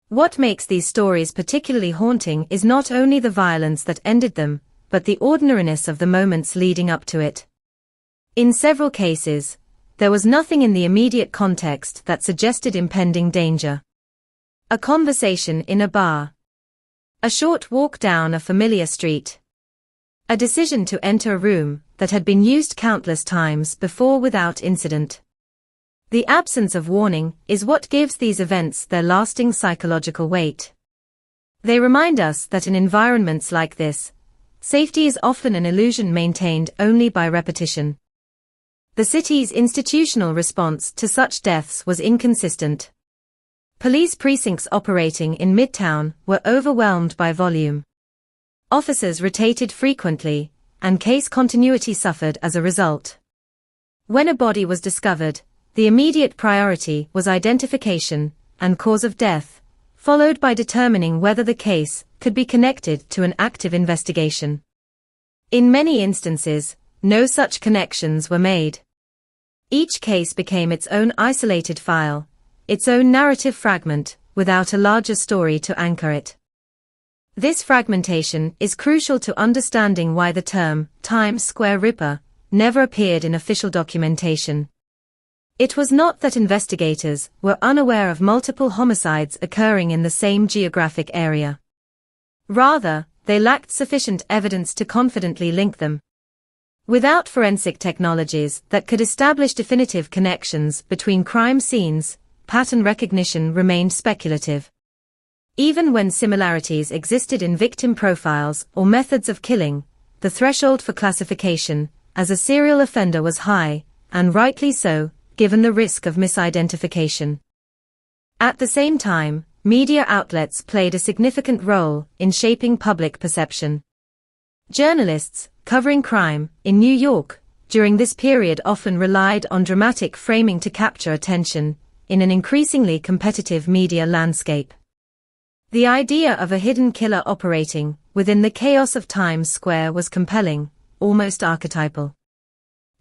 What makes these stories particularly haunting is not only the violence that ended them, but the ordinariness of the moments leading up to it. In several cases, there was nothing in the immediate context that suggested impending danger. A conversation in a bar. A short walk down a familiar street. A decision to enter a room that had been used countless times before without incident. The absence of warning is what gives these events their lasting psychological weight. They remind us that in environments like this, safety is often an illusion maintained only by repetition. The city's institutional response to such deaths was inconsistent. Police precincts operating in Midtown were overwhelmed by volume. Officers rotated frequently, and case continuity suffered as a result. When a body was discovered, the immediate priority was identification and cause of death, followed by determining whether the case could be connected to an active investigation. In many instances, no such connections were made. Each case became its own isolated file, its own narrative fragment, without a larger story to anchor it. This fragmentation is crucial to understanding why the term Times Square Ripper never appeared in official documentation. It was not that investigators were unaware of multiple homicides occurring in the same geographic area. Rather, they lacked sufficient evidence to confidently link them. Without forensic technologies that could establish definitive connections between crime scenes, pattern recognition remained speculative. Even when similarities existed in victim profiles or methods of killing, the threshold for classification as a serial offender was high, and rightly so, given the risk of misidentification. At the same time, media outlets played a significant role in shaping public perception. Journalists, covering crime in New York, during this period often relied on dramatic framing to capture attention in an increasingly competitive media landscape. The idea of a hidden killer operating within the chaos of Times Square was compelling, almost archetypal.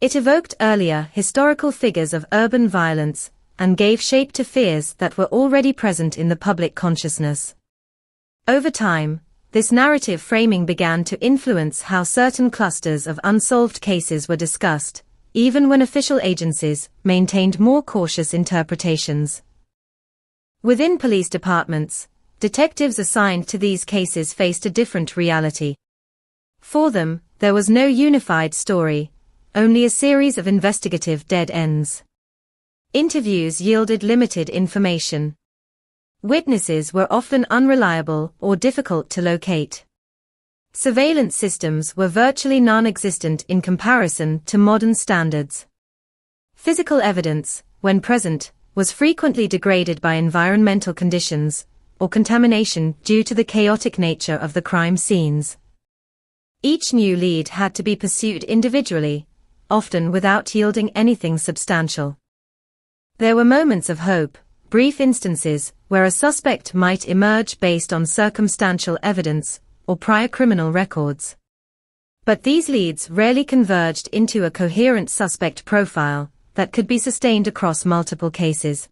It evoked earlier historical figures of urban violence and gave shape to fears that were already present in the public consciousness. Over time, this narrative framing began to influence how certain clusters of unsolved cases were discussed, even when official agencies maintained more cautious interpretations. Within police departments, detectives assigned to these cases faced a different reality. For them, there was no unified story, only a series of investigative dead ends. Interviews yielded limited information. Witnesses were often unreliable or difficult to locate. Surveillance systems were virtually non-existent in comparison to modern standards. Physical evidence, when present, was frequently degraded by environmental conditions or contamination due to the chaotic nature of the crime scenes. Each new lead had to be pursued individually, often without yielding anything substantial. There were moments of hope, brief instances where a suspect might emerge based on circumstantial evidence or prior criminal records. But these leads rarely converged into a coherent suspect profile that could be sustained across multiple cases.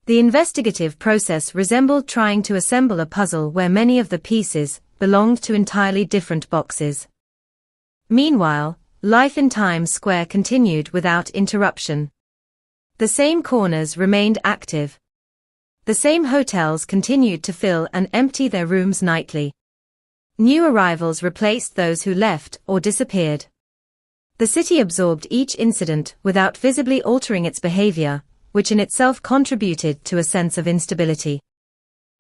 The investigative process resembled trying to assemble a puzzle where many of the pieces belonged to entirely different boxes. Meanwhile, life in Times Square continued without interruption. The same corners remained active. The same hotels continued to fill and empty their rooms nightly. New arrivals replaced those who left or disappeared. The city absorbed each incident without visibly altering its behavior, which in itself contributed to a sense of instability.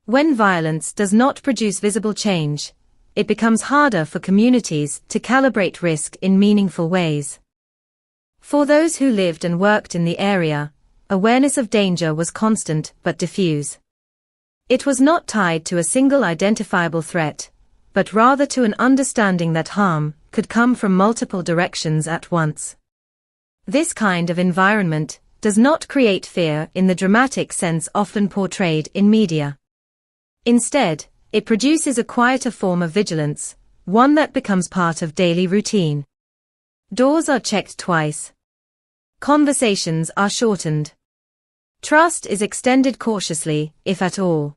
When violence does not produce visible change, it becomes harder for communities to calibrate risk in meaningful ways. For those who lived and worked in the area, awareness of danger was constant but diffuse. It was not tied to a single identifiable threat, but rather to an understanding that harm could come from multiple directions at once. This kind of environment does not create fear in the dramatic sense often portrayed in media. Instead, it produces a quieter form of vigilance, one that becomes part of daily routine. Doors are checked twice. Conversations are shortened. Trust is extended cautiously, if at all.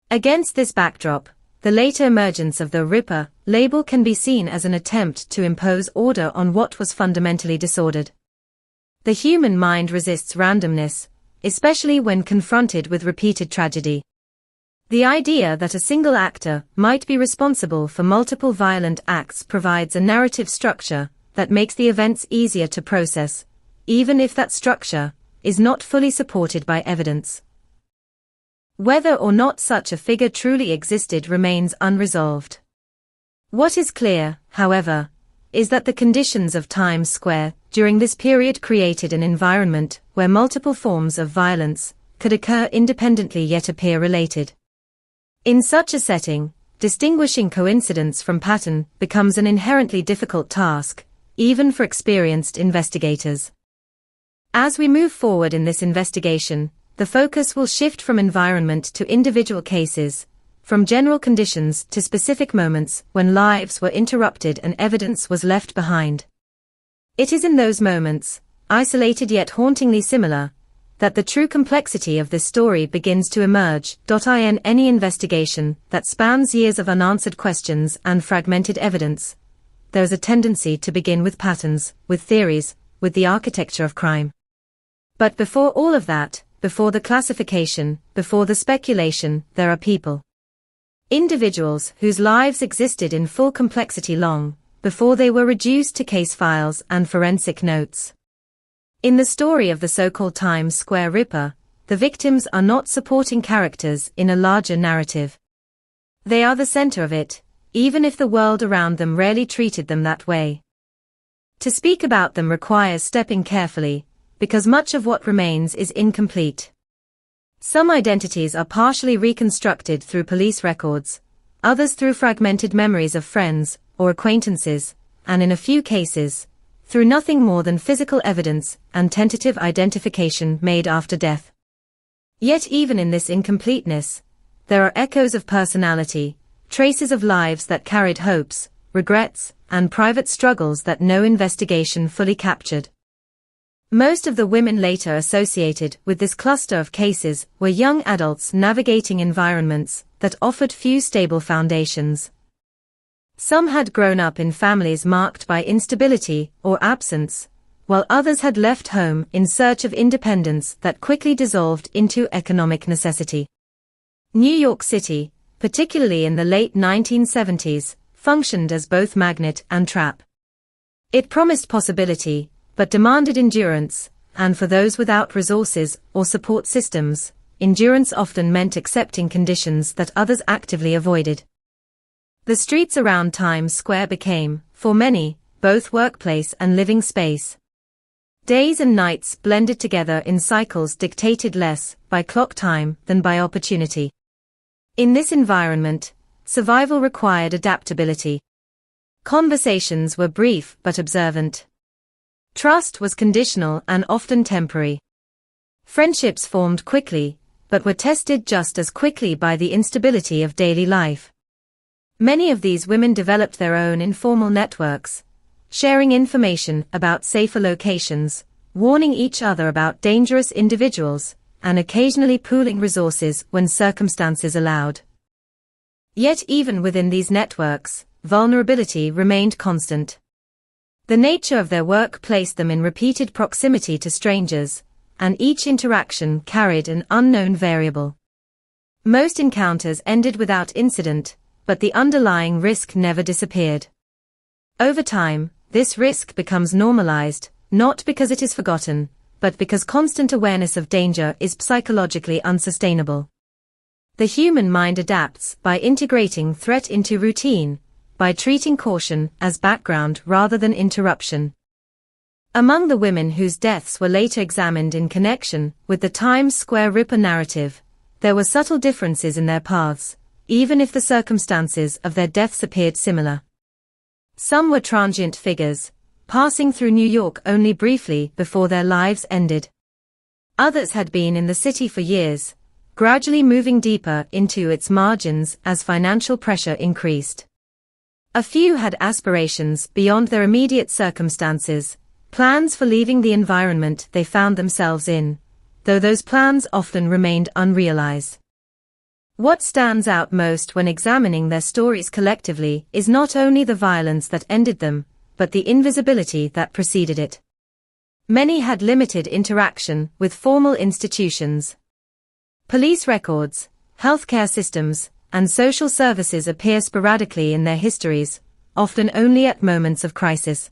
Against this backdrop, the later emergence of the Ripper label can be seen as an attempt to impose order on what was fundamentally disordered. The human mind resists randomness, especially when confronted with repeated tragedy. The idea that a single actor might be responsible for multiple violent acts provides a narrative structure that makes the events easier to process, even if that structure is not fully supported by evidence. Whether or not such a figure truly existed remains unresolved. What is clear, however, is that the conditions of Times Square during this period created an environment where multiple forms of violence could occur independently yet appear related. In such a setting, distinguishing coincidence from pattern becomes an inherently difficult task, even for experienced investigators. As we move forward in this investigation, the focus will shift from environment to individual cases, from general conditions to specific moments when lives were interrupted and evidence was left behind. It is in those moments, isolated yet hauntingly similar, that the true complexity of this story begins to emerge. In any investigation that spans years of unanswered questions and fragmented evidence, there is a tendency to begin with patterns, with theories, with the architecture of crime. But before all of that, before the classification, before the speculation, there are people. Individuals whose lives existed in full complexity long before they were reduced to case files and forensic notes. In the story of the so-called Times Square Ripper, the victims are not supporting characters in a larger narrative. They are the center of it, even if the world around them rarely treated them that way. To speak about them requires stepping carefully, because much of what remains is incomplete. Some identities are partially reconstructed through police records, others through fragmented memories of friends or acquaintances, and in a few cases, through nothing more than physical evidence and tentative identification made after death. Yet even in this incompleteness, there are echoes of personality, traces of lives that carried hopes, regrets, and private struggles that no investigation fully captured. Most of the women later associated with this cluster of cases were young adults navigating environments that offered few stable foundations. Some had grown up in families marked by instability or absence, while others had left home in search of independence that quickly dissolved into economic necessity. New York City, particularly in the late 1970s, functioned as both magnet and trap. It promised possibility, but demanded endurance, and for those without resources or support systems, endurance often meant accepting conditions that others actively avoided. The streets around Times Square became, for many, both workplace and living space. Days and nights blended together in cycles dictated less by clock time than by opportunity. In this environment, survival required adaptability. Conversations were brief but observant. Trust was conditional and often temporary. Friendships formed quickly, but were tested just as quickly by the instability of daily life. Many of these women developed their own informal networks, sharing information about safer locations, warning each other about dangerous individuals, and occasionally pooling resources when circumstances allowed. Yet even within these networks, vulnerability remained constant. The nature of their work placed them in repeated proximity to strangers, and each interaction carried an unknown variable. Most encounters ended without incident, but the underlying risk never disappeared. Over time, this risk becomes normalized, not because it is forgotten, but because constant awareness of danger is psychologically unsustainable. The human mind adapts by integrating threat into routine, by treating caution as background rather than interruption. Among the women whose deaths were later examined in connection with the Times Square Ripper narrative, there were subtle differences in their paths, even if the circumstances of their deaths appeared similar. Some were transient figures, passing through New York only briefly before their lives ended. Others had been in the city for years, gradually moving deeper into its margins as financial pressure increased. A few had aspirations beyond their immediate circumstances, plans for leaving the environment they found themselves in, though those plans often remained unrealized. What stands out most when examining their stories collectively is not only the violence that ended them, but the invisibility that preceded it. Many had limited interaction with formal institutions. Police records, healthcare systems, and social services appear sporadically in their histories, often only at moments of crisis.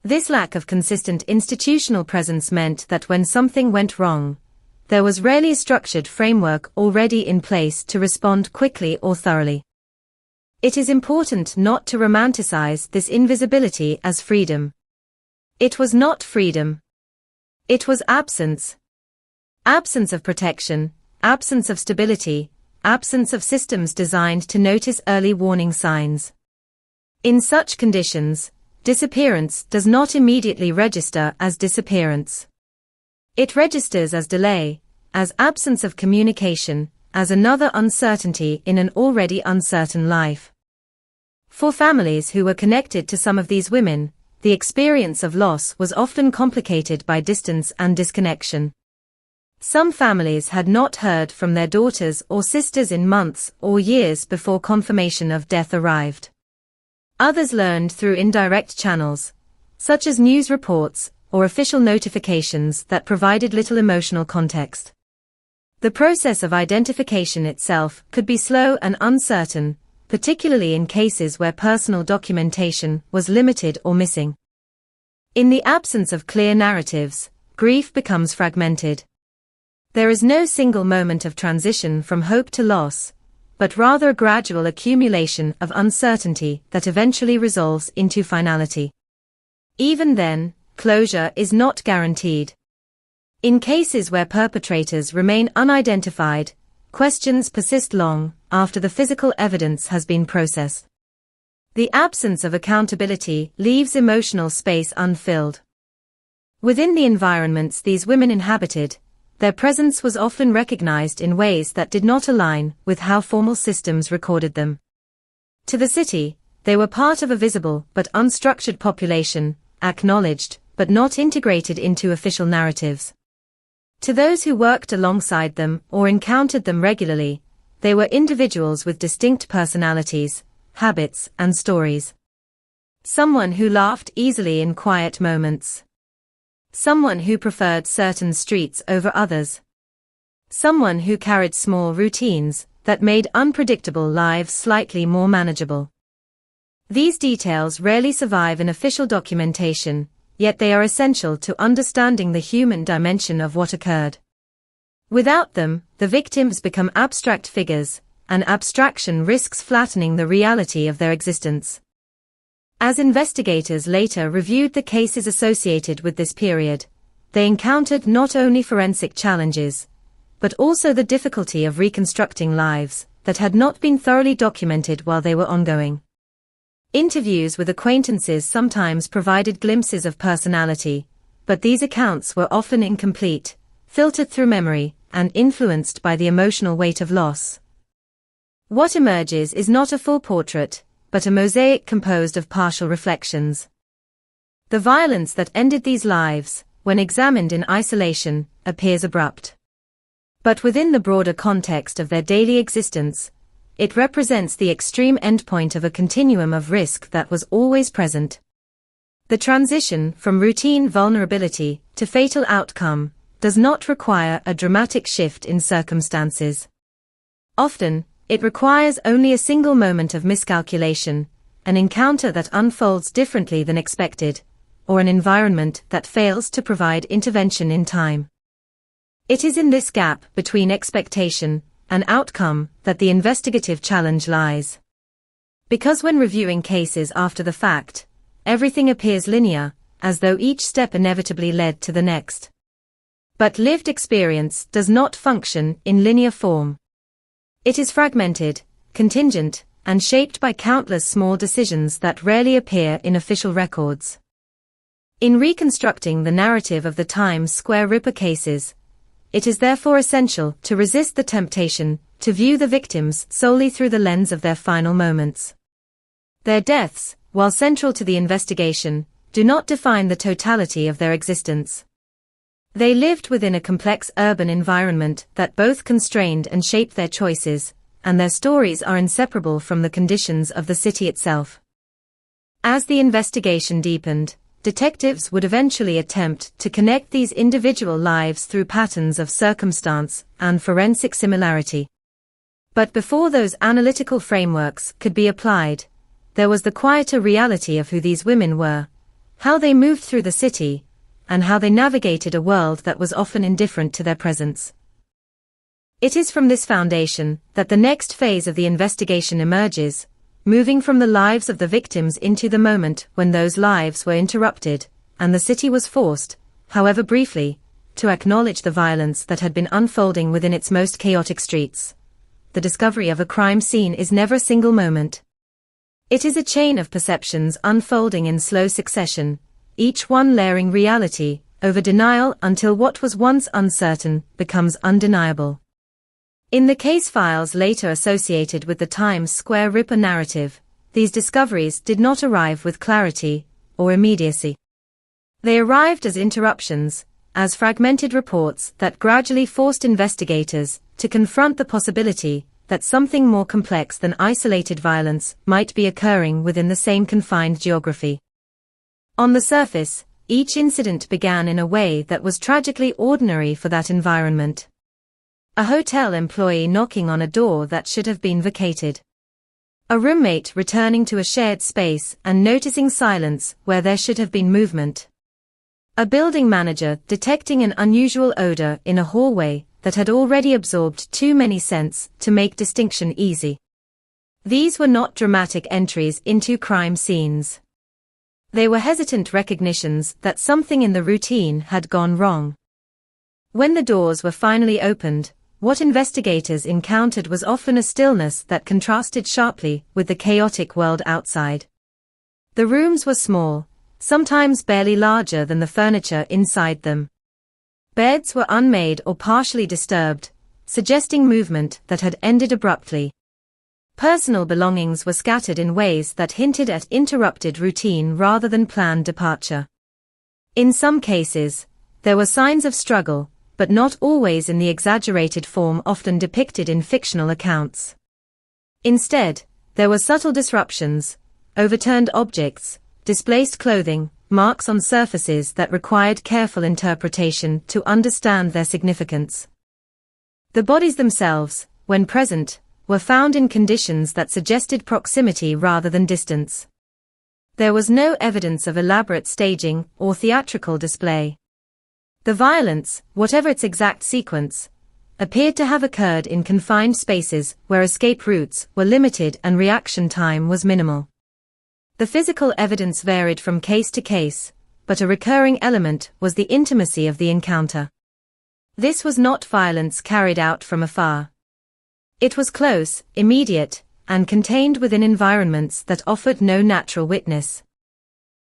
This lack of consistent institutional presence meant that when something went wrong, there was rarely a structured framework already in place to respond quickly or thoroughly. It is important not to romanticize this invisibility as freedom. It was not freedom. It was absence. Absence of protection, absence of stability, absence of systems designed to notice early warning signs. In such conditions, disappearance does not immediately register as disappearance. It registers as delay, as absence of communication, as another uncertainty in an already uncertain life. For families who were connected to some of these women, the experience of loss was often complicated by distance and disconnection. Some families had not heard from their daughters or sisters in months or years before confirmation of death arrived. Others learned through indirect channels, such as news reports or official notifications that provided little emotional context. The process of identification itself could be slow and uncertain, particularly in cases where personal documentation was limited or missing. In the absence of clear narratives, grief becomes fragmented. There is no single moment of transition from hope to loss, but rather a gradual accumulation of uncertainty that eventually resolves into finality. Even then, closure is not guaranteed. In cases where perpetrators remain unidentified, questions persist long after the physical evidence has been processed. The absence of accountability leaves emotional space unfilled. Within the environments these women inhabited, their presence was often recognized in ways that did not align with how formal systems recorded them. To the city, They were part of a visible but unstructured population, acknowledged but not integrated into official narratives. To those who worked alongside them or encountered them regularly, they were individuals with distinct personalities, habits, and stories. Someone who laughed easily in quiet moments. Someone who preferred certain streets over others. Someone who carried small routines that made unpredictable lives slightly more manageable. These details rarely survive in official documentation, yet they are essential to understanding the human dimension of what occurred. Without them, the victims become abstract figures, and abstraction risks flattening the reality of their existence. As investigators later reviewed the cases associated with this period, they encountered not only forensic challenges, but also the difficulty of reconstructing lives that had not been thoroughly documented while they were ongoing. Interviews with acquaintances sometimes provided glimpses of personality, but these accounts were often incomplete, filtered through memory, and influenced by the emotional weight of loss. What emerges is not a full portrait, but a mosaic composed of partial reflections. The violence that ended these lives, when examined in isolation, appears abrupt. But within the broader context of their daily existence, it represents the extreme endpoint of a continuum of risk that was always present. The transition from routine vulnerability to fatal outcome does not require a dramatic shift in circumstances. Often, it requires only a single moment of miscalculation, an encounter that unfolds differently than expected, or an environment that fails to provide intervention in time. It is in this gap between expectation and outcome that the investigative challenge lies. Because when reviewing cases after the fact, everything appears linear, as though each step inevitably led to the next. But lived experience does not function in linear form. It is fragmented, contingent, and shaped by countless small decisions that rarely appear in official records. In reconstructing the narrative of the Times Square Ripper cases, it is therefore essential to resist the temptation to view the victims solely through the lens of their final moments. Their deaths, while central to the investigation, do not define the totality of their existence. They lived within a complex urban environment that both constrained and shaped their choices, and their stories are inseparable from the conditions of the city itself. As the investigation deepened, detectives would eventually attempt to connect these individual lives through patterns of circumstance and forensic similarity. But before those analytical frameworks could be applied, there was the quieter reality of who these women were, how they moved through the city, and how they navigated a world that was often indifferent to their presence. It is from this foundation that the next phase of the investigation emerges, moving from the lives of the victims into the moment when those lives were interrupted, and the city was forced, however briefly, to acknowledge the violence that had been unfolding within its most chaotic streets. The discovery of a crime scene is never a single moment. It is a chain of perceptions unfolding in slow succession, each one layering reality over denial until what was once uncertain becomes undeniable. In the case files later associated with the Times Square Ripper narrative, these discoveries did not arrive with clarity or immediacy. They arrived as interruptions, as fragmented reports that gradually forced investigators to confront the possibility that something more complex than isolated violence might be occurring within the same confined geography. On the surface, each incident began in a way that was tragically ordinary for that environment. A hotel employee knocking on a door that should have been vacated. A roommate returning to a shared space and noticing silence where there should have been movement. A building manager detecting an unusual odor in a hallway that had already absorbed too many scents to make distinction easy. These were not dramatic entries into crime scenes. They were hesitant recognitions that something in the routine had gone wrong. When the doors were finally opened, what investigators encountered was often a stillness that contrasted sharply with the chaotic world outside. The rooms were small, sometimes barely larger than the furniture inside them. Beds were unmade or partially disturbed, suggesting movement that had ended abruptly. Personal belongings were scattered in ways that hinted at interrupted routine rather than planned departure. In some cases, there were signs of struggle, but not always in the exaggerated form often depicted in fictional accounts. Instead, there were subtle disruptions, overturned objects, displaced clothing, marks on surfaces that required careful interpretation to understand their significance. The bodies themselves, when present, were found in conditions that suggested proximity rather than distance. There was no evidence of elaborate staging or theatrical display. The violence, whatever its exact sequence, appeared to have occurred in confined spaces where escape routes were limited and reaction time was minimal. The physical evidence varied from case to case, but a recurring element was the intimacy of the encounter. This was not violence carried out from afar. It was close, immediate, and contained within environments that offered no natural witness.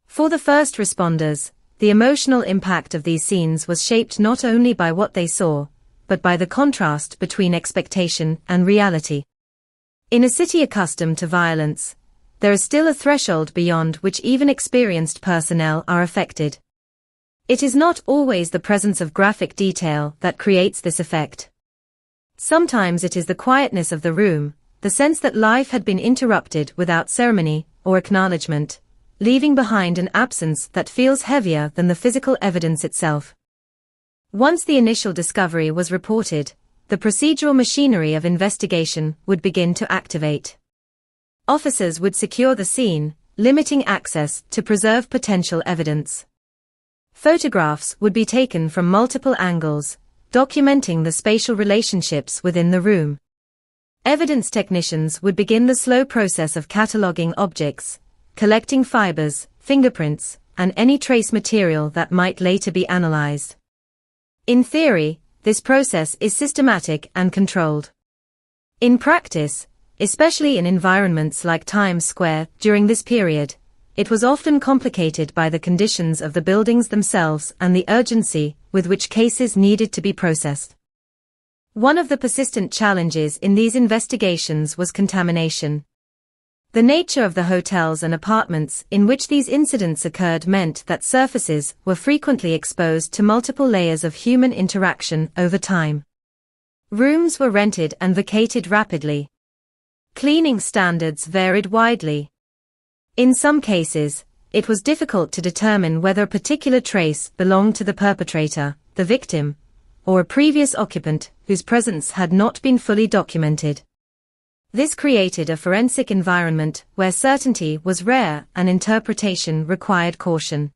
For the first responders, the emotional impact of these scenes was shaped not only by what they saw, but by the contrast between expectation and reality. In a city accustomed to violence, there is still a threshold beyond which even experienced personnel are affected. It is not always the presence of graphic detail that creates this effect. Sometimes it is the quietness of the room, the sense that life had been interrupted without ceremony or acknowledgement, leaving behind an absence that feels heavier than the physical evidence itself. Once the initial discovery was reported, the procedural machinery of investigation would begin to activate. Officers would secure the scene, limiting access to preserve potential evidence. Photographs would be taken from multiple angles, documenting the spatial relationships within the room. Evidence technicians would begin the slow process of cataloging objects, collecting fibers, fingerprints, and any trace material that might later be analyzed. In theory, this process is systematic and controlled. In practice, especially in environments like Times Square during this period, it was often complicated by the conditions of the buildings themselves and the urgency with which cases needed to be processed. One of the persistent challenges in these investigations was contamination. The nature of the hotels and apartments in which these incidents occurred meant that surfaces were frequently exposed to multiple layers of human interaction over time. Rooms were rented and vacated rapidly. Cleaning standards varied widely. In some cases, it was difficult to determine whether a particular trace belonged to the perpetrator, the victim, or a previous occupant whose presence had not been fully documented. This created a forensic environment where certainty was rare and interpretation required caution.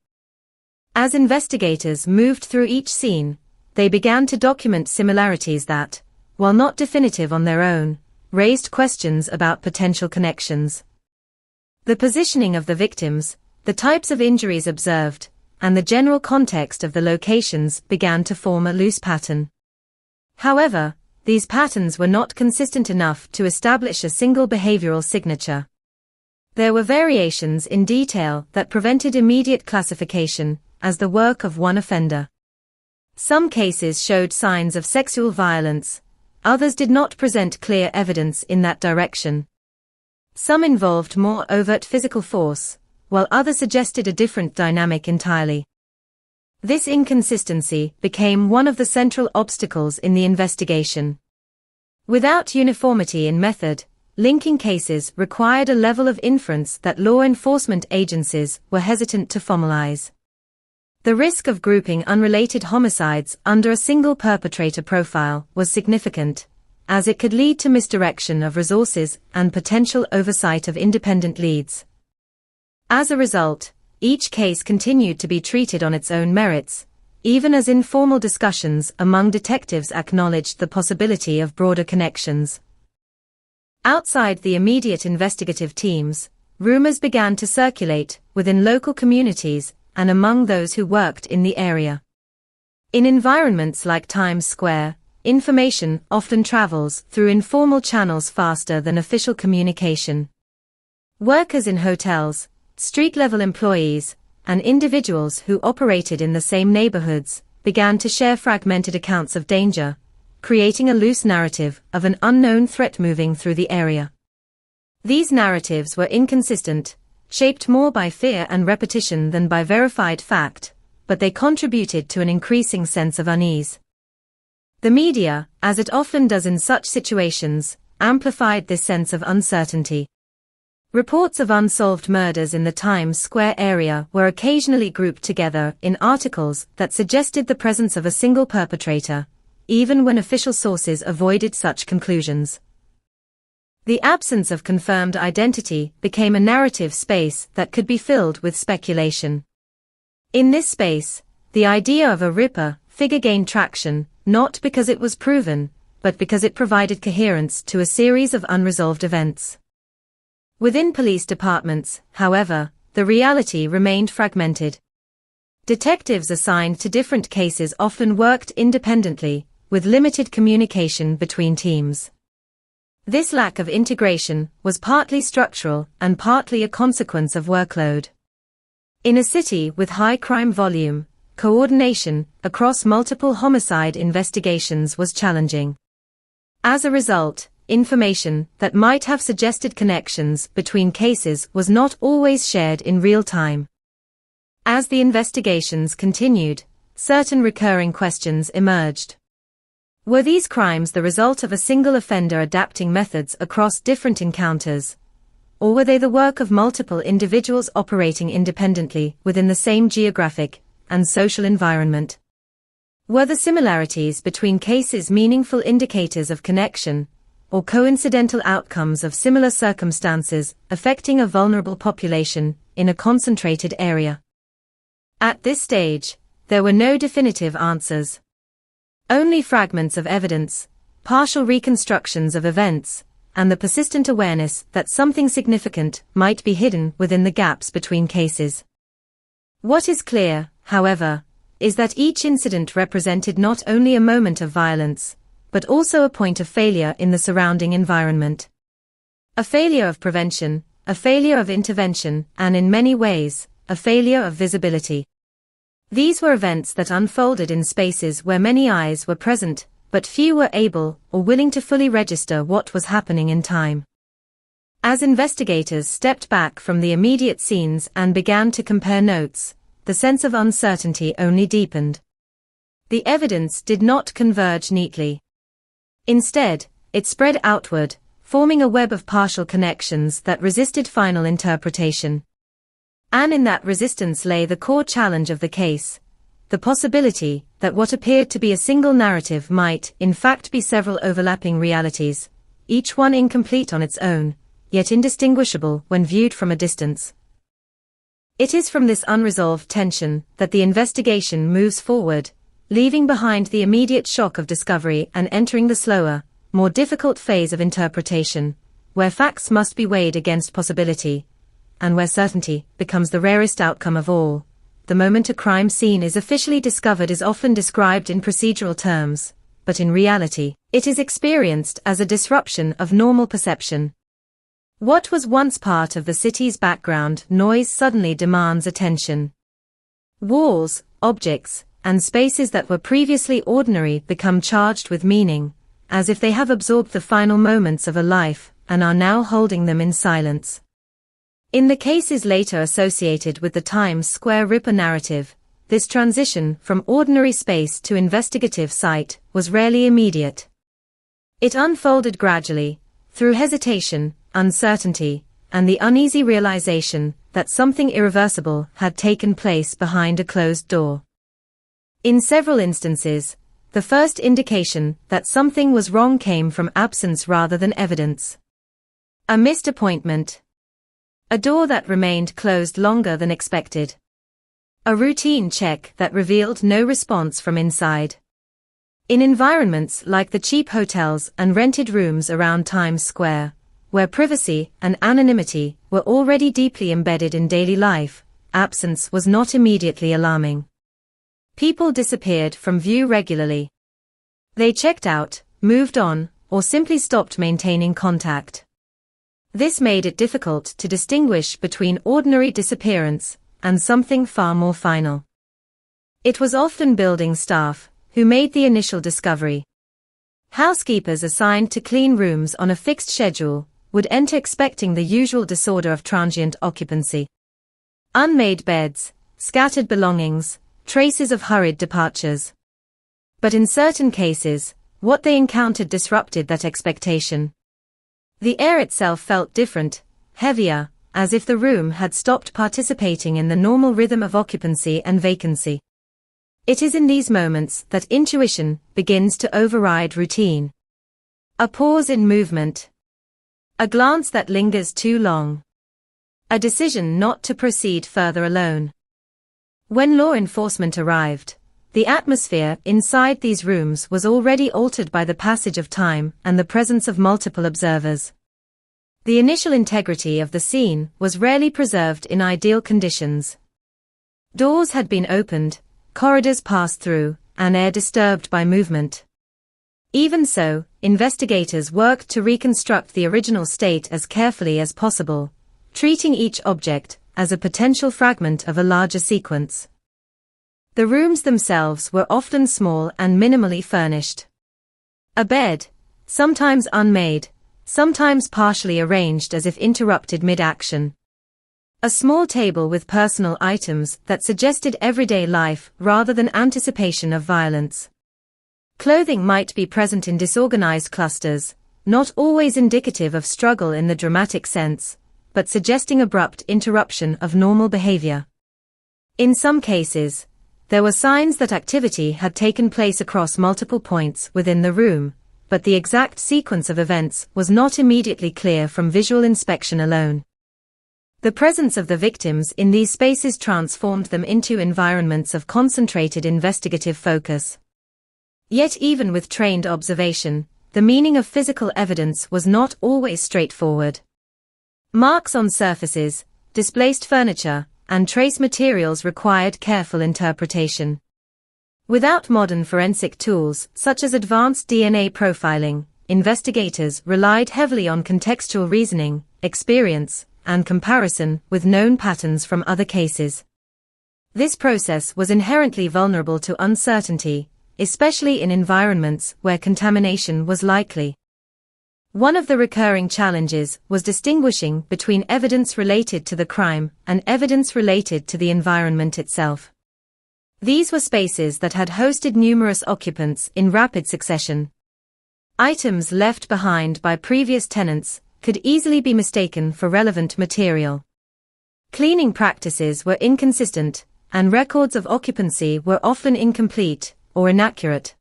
As investigators moved through each scene, they began to document similarities that, while not definitive on their own, raised questions about potential connections. The positioning of the victims, the types of injuries observed, and the general context of the locations began to form a loose pattern. However, these patterns were not consistent enough to establish a single behavioral signature. There were variations in detail that prevented immediate classification as the work of one offender. Some cases showed signs of sexual violence, others did not present clear evidence in that direction. Some involved more overt physical force, while others suggested a different dynamic entirely. This inconsistency became one of the central obstacles in the investigation. Without uniformity in method, linking cases required a level of inference that law enforcement agencies were hesitant to formalize. The risk of grouping unrelated homicides under a single perpetrator profile was significant, as it could lead to misdirection of resources and potential oversight of independent leads. As a result, each case continued to be treated on its own merits, even as informal discussions among detectives acknowledged the possibility of broader connections. Outside the immediate investigative teams, rumors began to circulate within local communities and among those who worked in the area. In environments like Times Square, information often travels through informal channels faster than official communication. Workers in hotels, street-level employees, and individuals who operated in the same neighborhoods began to share fragmented accounts of danger, creating a loose narrative of an unknown threat moving through the area. These narratives were inconsistent, shaped more by fear and repetition than by verified fact, but they contributed to an increasing sense of unease. The media, as it often does in such situations, amplified this sense of uncertainty. Reports of unsolved murders in the Times Square area were occasionally grouped together in articles that suggested the presence of a single perpetrator, even when official sources avoided such conclusions. The absence of confirmed identity became a narrative space that could be filled with speculation. In this space, the idea of a Ripper figure gained traction, not because it was proven, but because it provided coherence to a series of unresolved events. Within police departments, however, the reality remained fragmented. Detectives assigned to different cases often worked independently, with limited communication between teams. This lack of integration was partly structural and partly a consequence of workload. In a city with high crime volume, coordination across multiple homicide investigations was challenging. As a result, information that might have suggested connections between cases was not always shared in real time. As the investigations continued, certain recurring questions emerged. Were these crimes the result of a single offender adapting methods across different encounters? Or were they the work of multiple individuals operating independently within the same geographic and social environment? Were the similarities between cases meaningful indicators of connection, or coincidental outcomes of similar circumstances affecting a vulnerable population in a concentrated area? At this stage, there were no definitive answers. Only fragments of evidence, partial reconstructions of events, and the persistent awareness that something significant might be hidden within the gaps between cases. What is clear, however, is that each incident represented not only a moment of violence, but also a point of failure in the surrounding environment. A failure of prevention, a failure of intervention, and in many ways, a failure of visibility. These were events that unfolded in spaces where many eyes were present, but few were able or willing to fully register what was happening in time. As investigators stepped back from the immediate scenes and began to compare notes, the sense of uncertainty only deepened. The evidence did not converge neatly. Instead, it spread outward, forming a web of partial connections that resisted final interpretation. And in that resistance lay the core challenge of the case, the possibility that what appeared to be a single narrative might, in fact, be several overlapping realities, each one incomplete on its own, yet indistinguishable when viewed from a distance. It is from this unresolved tension that the investigation moves forward, leaving behind the immediate shock of discovery and entering the slower, more difficult phase of interpretation, where facts must be weighed against possibility, and where certainty becomes the rarest outcome of all. The moment a crime scene is officially discovered is often described in procedural terms, but in reality, it is experienced as a disruption of normal perception. What was once part of the city's background noise suddenly demands attention. Walls, objects, and spaces that were previously ordinary become charged with meaning, as if they have absorbed the final moments of a life and are now holding them in silence. In the cases later associated with the Times Square Ripper narrative, this transition from ordinary space to investigative site was rarely immediate. It unfolded gradually, through hesitation, uncertainty, and the uneasy realization that something irreversible had taken place behind a closed door. In several instances, the first indication that something was wrong came from absence rather than evidence. A missed appointment. A door that remained closed longer than expected. A routine check that revealed no response from inside. In environments like the cheap hotels and rented rooms around Times Square, where privacy and anonymity were already deeply embedded in daily life, absence was not immediately alarming. People disappeared from view regularly. They checked out, moved on, or simply stopped maintaining contact. This made it difficult to distinguish between ordinary disappearance and something far more final. It was often building staff who made the initial discovery. Housekeepers assigned to clean rooms on a fixed schedule, would enter expecting the usual disorder of transient occupancy. Unmade beds, scattered belongings, traces of hurried departures. But in certain cases, what they encountered disrupted that expectation. The air itself felt different, heavier, as if the room had stopped participating in the normal rhythm of occupancy and vacancy. It is in these moments that intuition begins to override routine. A pause in movement. A glance that lingers too long. A decision not to proceed further alone. When law enforcement arrived, the atmosphere inside these rooms was already altered by the passage of time and the presence of multiple observers. The initial integrity of the scene was rarely preserved in ideal conditions. Doors had been opened, corridors passed through, and air disturbed by movement. Even so, investigators worked to reconstruct the original state as carefully as possible, treating each object as a potential fragment of a larger sequence. The rooms themselves were often small and minimally furnished. A bed, sometimes unmade, sometimes partially arranged as if interrupted mid-action. A small table with personal items that suggested everyday life rather than anticipation of violence. Clothing might be present in disorganized clusters, not always indicative of struggle in the dramatic sense, but suggesting abrupt interruption of normal behavior. In some cases, there were signs that activity had taken place across multiple points within the room, but the exact sequence of events was not immediately clear from visual inspection alone. The presence of the victims in these spaces transformed them into environments of concentrated investigative focus. Yet even with trained observation, the meaning of physical evidence was not always straightforward. Marks on surfaces, displaced furniture, and trace materials required careful interpretation. Without modern forensic tools, such as advanced DNA profiling, investigators relied heavily on contextual reasoning, experience, and comparison with known patterns from other cases. This process was inherently vulnerable to uncertainty, especially in environments where contamination was likely. One of the recurring challenges was distinguishing between evidence related to the crime and evidence related to the environment itself. These were spaces that had hosted numerous occupants in rapid succession. Items left behind by previous tenants could easily be mistaken for relevant material. Cleaning practices were inconsistent, and records of occupancy were often incomplete or inaccurate.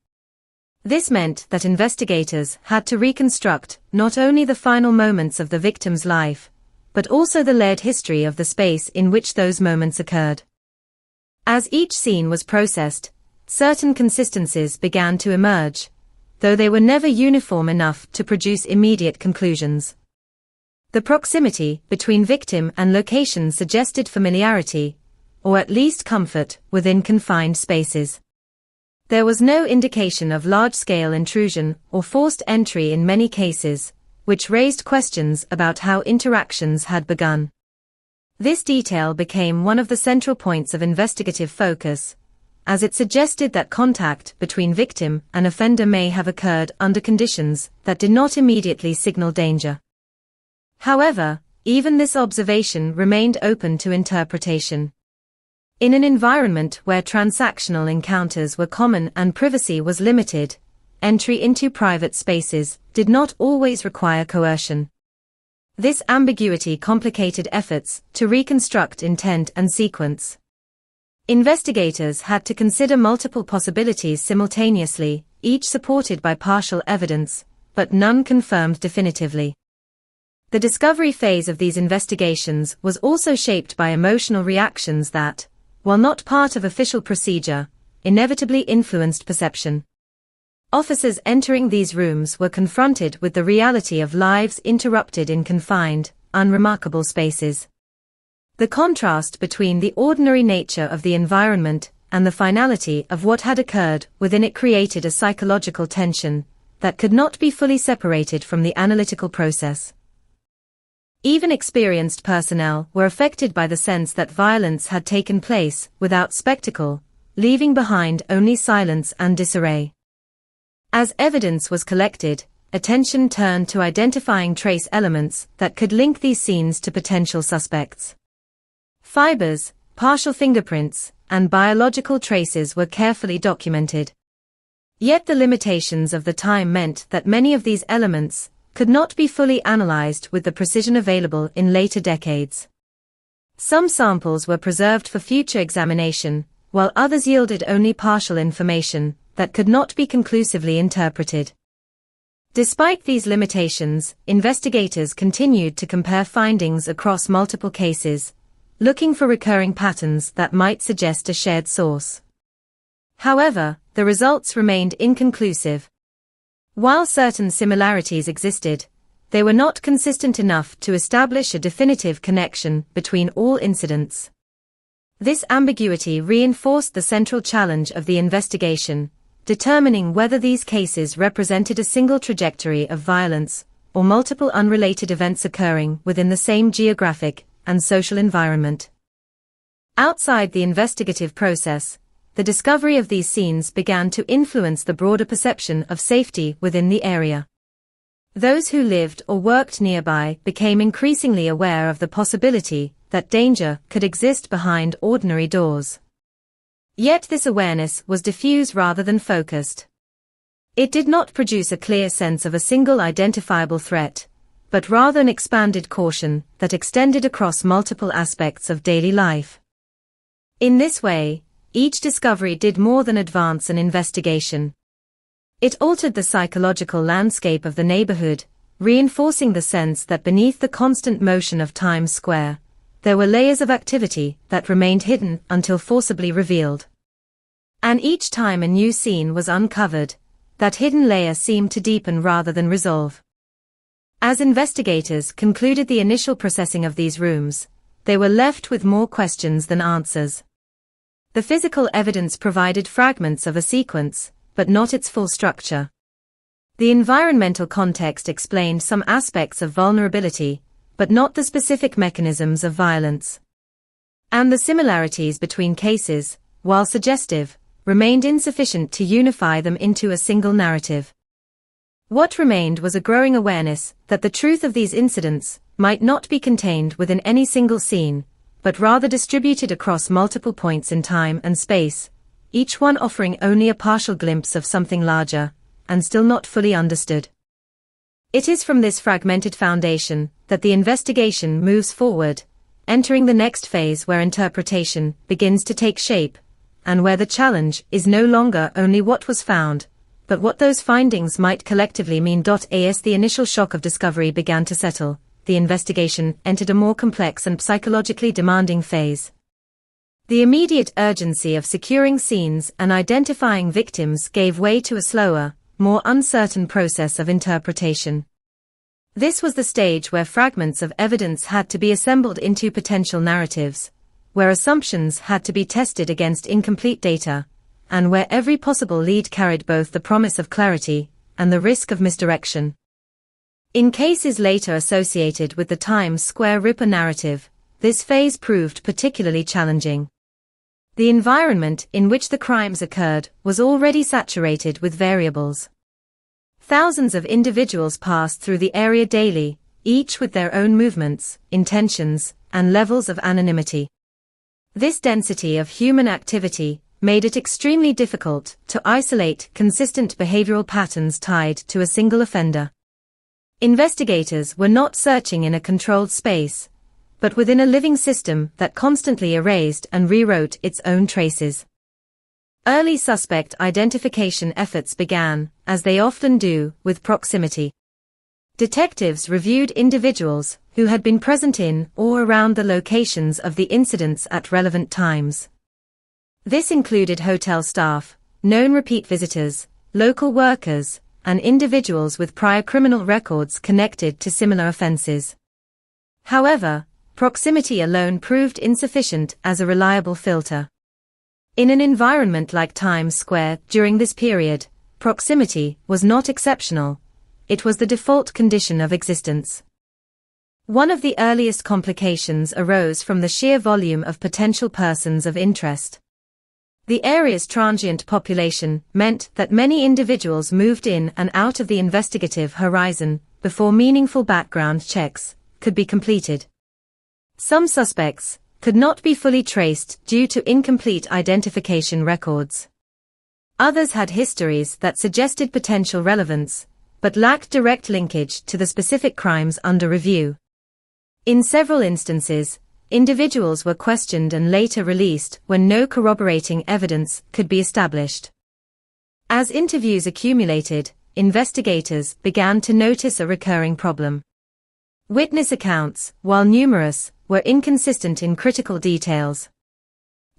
This meant that investigators had to reconstruct not only the final moments of the victim's life, but also the layered history of the space in which those moments occurred. As each scene was processed, certain consistencies began to emerge, though they were never uniform enough to produce immediate conclusions. The proximity between victim and location suggested familiarity, or at least comfort, within confined spaces. There was no indication of large-scale intrusion or forced entry in many cases, which raised questions about how interactions had begun. This detail became one of the central points of investigative focus, as it suggested that contact between victim and offender may have occurred under conditions that did not immediately signal danger. However, even this observation remained open to interpretation. In an environment where transactional encounters were common and privacy was limited, entry into private spaces did not always require coercion. This ambiguity complicated efforts to reconstruct intent and sequence. Investigators had to consider multiple possibilities simultaneously, each supported by partial evidence, but none confirmed definitively. The discovery phase of these investigations was also shaped by emotional reactions that, while not part of official procedure, inevitably influenced perception. Officers entering these rooms were confronted with the reality of lives interrupted in confined, unremarkable spaces. The contrast between the ordinary nature of the environment and the finality of what had occurred within it created a psychological tension that could not be fully separated from the analytical process. Even experienced personnel were affected by the sense that violence had taken place without spectacle, leaving behind only silence and disarray. As evidence was collected, attention turned to identifying trace elements that could link these scenes to potential suspects. Fibers, partial fingerprints, and biological traces were carefully documented. Yet the limitations of the time meant that many of these elements could not be fully analyzed with the precision available in later decades. Some samples were preserved for future examination, while others yielded only partial information that could not be conclusively interpreted. Despite these limitations, investigators continued to compare findings across multiple cases, looking for recurring patterns that might suggest a shared source. However, the results remained inconclusive. While certain similarities existed, they were not consistent enough to establish a definitive connection between all incidents. This ambiguity reinforced the central challenge of the investigation, determining whether these cases represented a single trajectory of violence or multiple unrelated events occurring within the same geographic and social environment. Outside the investigative process, the discovery of these scenes began to influence the broader perception of safety within the area. Those who lived or worked nearby became increasingly aware of the possibility that danger could exist behind ordinary doors. Yet this awareness was diffuse rather than focused. It did not produce a clear sense of a single identifiable threat, but rather an expanded caution that extended across multiple aspects of daily life. In this way, each discovery did more than advance an investigation. It altered the psychological landscape of the neighborhood, reinforcing the sense that beneath the constant motion of Times Square, there were layers of activity that remained hidden until forcibly revealed. And each time a new scene was uncovered, that hidden layer seemed to deepen rather than resolve. As investigators concluded the initial processing of these rooms, they were left with more questions than answers. The physical evidence provided fragments of a sequence, but not its full structure. The environmental context explained some aspects of vulnerability, but not the specific mechanisms of violence. And the similarities between cases, while suggestive, remained insufficient to unify them into a single narrative. What remained was a growing awareness that the truth of these incidents might not be contained within any single scene, but rather distributed across multiple points in time and space, each one offering only a partial glimpse of something larger, and still not fully understood. It is from this fragmented foundation that the investigation moves forward, entering the next phase where interpretation begins to take shape, and where the challenge is no longer only what was found, but what those findings might collectively mean. As the initial shock of discovery began to settle, the investigation entered a more complex and psychologically demanding phase. The immediate urgency of securing scenes and identifying victims gave way to a slower, more uncertain process of interpretation. This was the stage where fragments of evidence had to be assembled into potential narratives, where assumptions had to be tested against incomplete data, and where every possible lead carried both the promise of clarity and the risk of misdirection. In cases later associated with the Times Square Ripper narrative, this phase proved particularly challenging. The environment in which the crimes occurred was already saturated with variables. Thousands of individuals passed through the area daily, each with their own movements, intentions, and levels of anonymity. This density of human activity made it extremely difficult to isolate consistent behavioral patterns tied to a single offender. Investigators were not searching in a controlled space, but within a living system that constantly erased and rewrote its own traces. Early suspect identification efforts began, as they often do, with proximity. Detectives reviewed individuals who had been present in or around the locations of the incidents at relevant times. This included hotel staff, known repeat visitors, local workers, and individuals with prior criminal records connected to similar offenses. However, proximity alone proved insufficient as a reliable filter. In an environment like Times Square during this period, proximity was not exceptional, it was the default condition of existence. One of the earliest complications arose from the sheer volume of potential persons of interest. The area's transient population meant that many individuals moved in and out of the investigative horizon before meaningful background checks could be completed. Some suspects could not be fully traced due to incomplete identification records. Others had histories that suggested potential relevance, but lacked direct linkage to the specific crimes under review. In several instances, individuals were questioned and later released when no corroborating evidence could be established. As interviews accumulated, investigators began to notice a recurring problem. Witness accounts, while numerous, were inconsistent in critical details.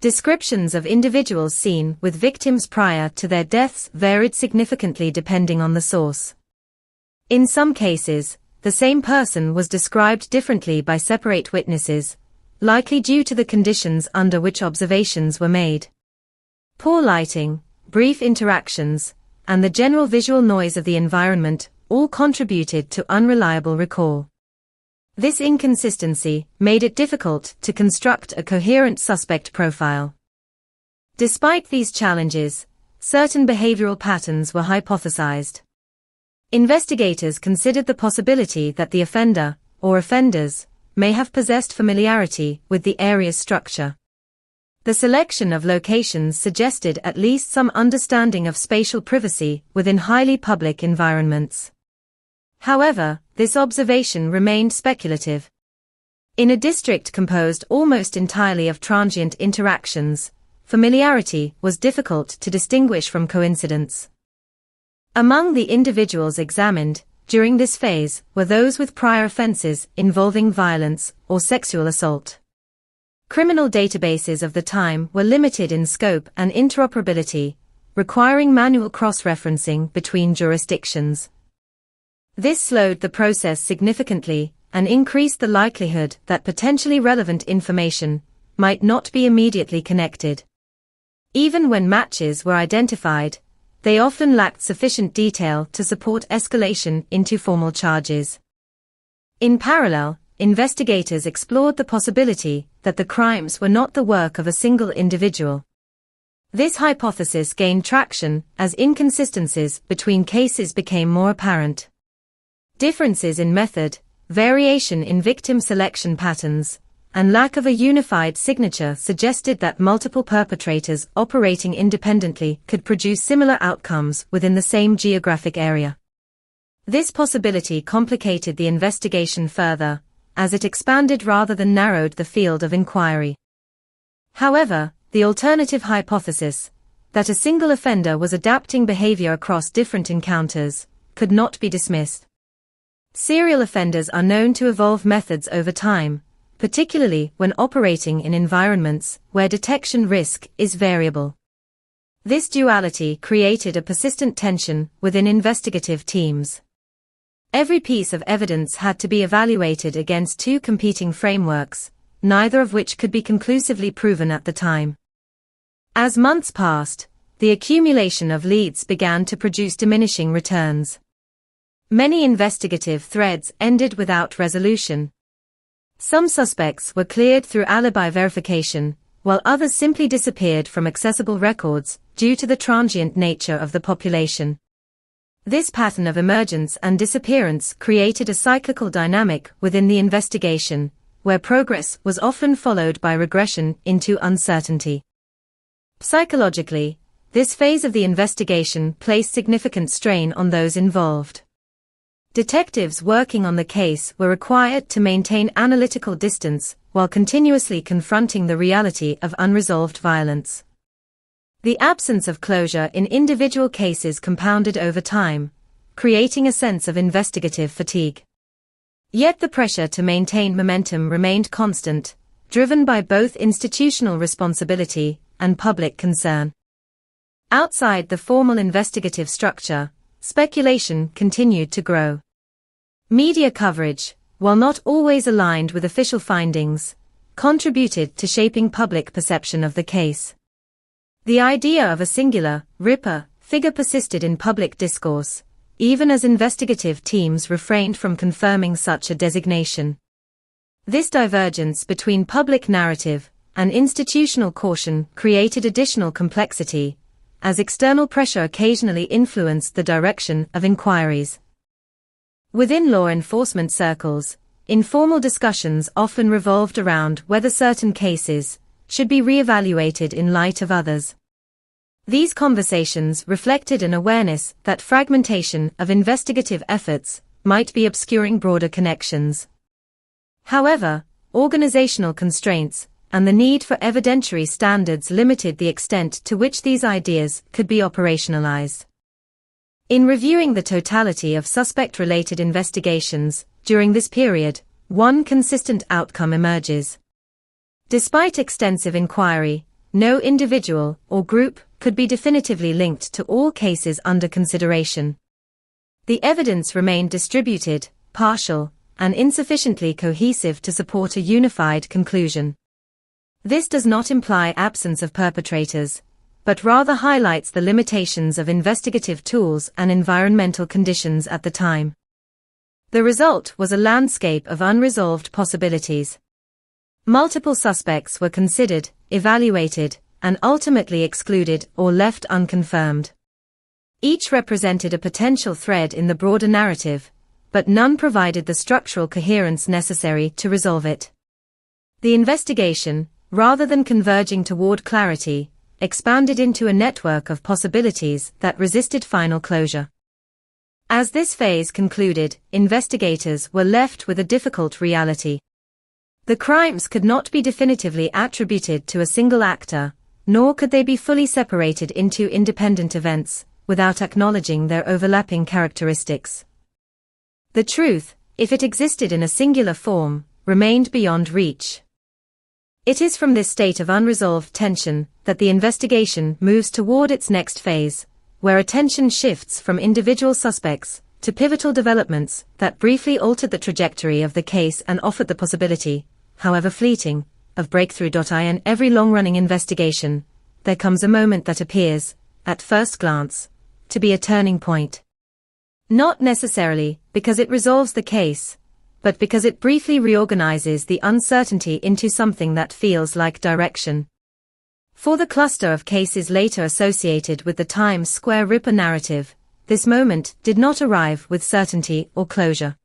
Descriptions of individuals seen with victims prior to their deaths varied significantly depending on the source. In some cases, the same person was described differently by separate witnesses, likely due to the conditions under which observations were made. Poor lighting, brief interactions, and the general visual noise of the environment all contributed to unreliable recall. This inconsistency made it difficult to construct a coherent suspect profile. Despite these challenges, certain behavioral patterns were hypothesized. Investigators considered the possibility that the offender, or offenders, may have possessed familiarity with the area's structure. The selection of locations suggested at least some understanding of spatial privacy within highly public environments. However, this observation remained speculative. In a district composed almost entirely of transient interactions, familiarity was difficult to distinguish from coincidence. Among the individuals examined during this phase were those with prior offenses involving violence or sexual assault. Criminal databases of the time were limited in scope and interoperability, requiring manual cross-referencing between jurisdictions. This slowed the process significantly and increased the likelihood that potentially relevant information might not be immediately connected. Even when matches were identified, they often lacked sufficient detail to support escalation into formal charges. In parallel, investigators explored the possibility that the crimes were not the work of a single individual. This hypothesis gained traction as inconsistencies between cases became more apparent. Differences in method, variation in victim selection patterns, and lack of a unified signature suggested that multiple perpetrators operating independently could produce similar outcomes within the same geographic area. This possibility complicated the investigation further, as it expanded rather than narrowed the field of inquiry. However, the alternative hypothesis, that a single offender was adapting behavior across different encounters, could not be dismissed. Serial offenders are known to evolve methods over time, particularly when operating in environments where detection risk is variable. This duality created a persistent tension within investigative teams. Every piece of evidence had to be evaluated against two competing frameworks, neither of which could be conclusively proven at the time. As months passed, the accumulation of leads began to produce diminishing returns. Many investigative threads ended without resolution. Some suspects were cleared through alibi verification, while others simply disappeared from accessible records due to the transient nature of the population. This pattern of emergence and disappearance created a cyclical dynamic within the investigation, where progress was often followed by regression into uncertainty. Psychologically, this phase of the investigation placed significant strain on those involved. Detectives working on the case were required to maintain analytical distance while continuously confronting the reality of unresolved violence. The absence of closure in individual cases compounded over time, creating a sense of investigative fatigue. Yet the pressure to maintain momentum remained constant, driven by both institutional responsibility and public concern. Outside the formal investigative structure, speculation continued to grow. Media coverage, while not always aligned with official findings, contributed to shaping public perception of the case. The idea of a singular, Ripper, figure persisted in public discourse, even as investigative teams refrained from confirming such a designation. This divergence between public narrative and institutional caution created additional complexity, as external pressure occasionally influenced the direction of inquiries. Within law enforcement circles, informal discussions often revolved around whether certain cases should be re-evaluated in light of others. These conversations reflected an awareness that fragmentation of investigative efforts might be obscuring broader connections. However, organizational constraints and the need for evidentiary standards limited the extent to which these ideas could be operationalized. In reviewing the totality of suspect-related investigations during this period, one consistent outcome emerges. Despite extensive inquiry, no individual or group could be definitively linked to all cases under consideration. The evidence remained distributed, partial, and insufficiently cohesive to support a unified conclusion. This does not imply absence of perpetrators, but rather highlights the limitations of investigative tools and environmental conditions at the time. The result was a landscape of unresolved possibilities. Multiple suspects were considered, evaluated, and ultimately excluded or left unconfirmed. Each represented a potential thread in the broader narrative, but none provided the structural coherence necessary to resolve it. The investigation, rather than converging toward clarity, expanded into a network of possibilities that resisted final closure. As this phase concluded, investigators were left with a difficult reality. The crimes could not be definitively attributed to a single actor, nor could they be fully separated into independent events, without acknowledging their overlapping characteristics. The truth, if it existed in a singular form, remained beyond reach. It is from this state of unresolved tension that the investigation moves toward its next phase, where attention shifts from individual suspects to pivotal developments that briefly altered the trajectory of the case and offered the possibility, however fleeting, of breakthrough. In every long-running investigation, there comes a moment that appears, at first glance, to be a turning point. Not necessarily because it resolves the case, but because it briefly reorganizes the uncertainty into something that feels like direction. For the cluster of cases later associated with the Times Square Ripper narrative, this moment did not arrive with certainty or closure.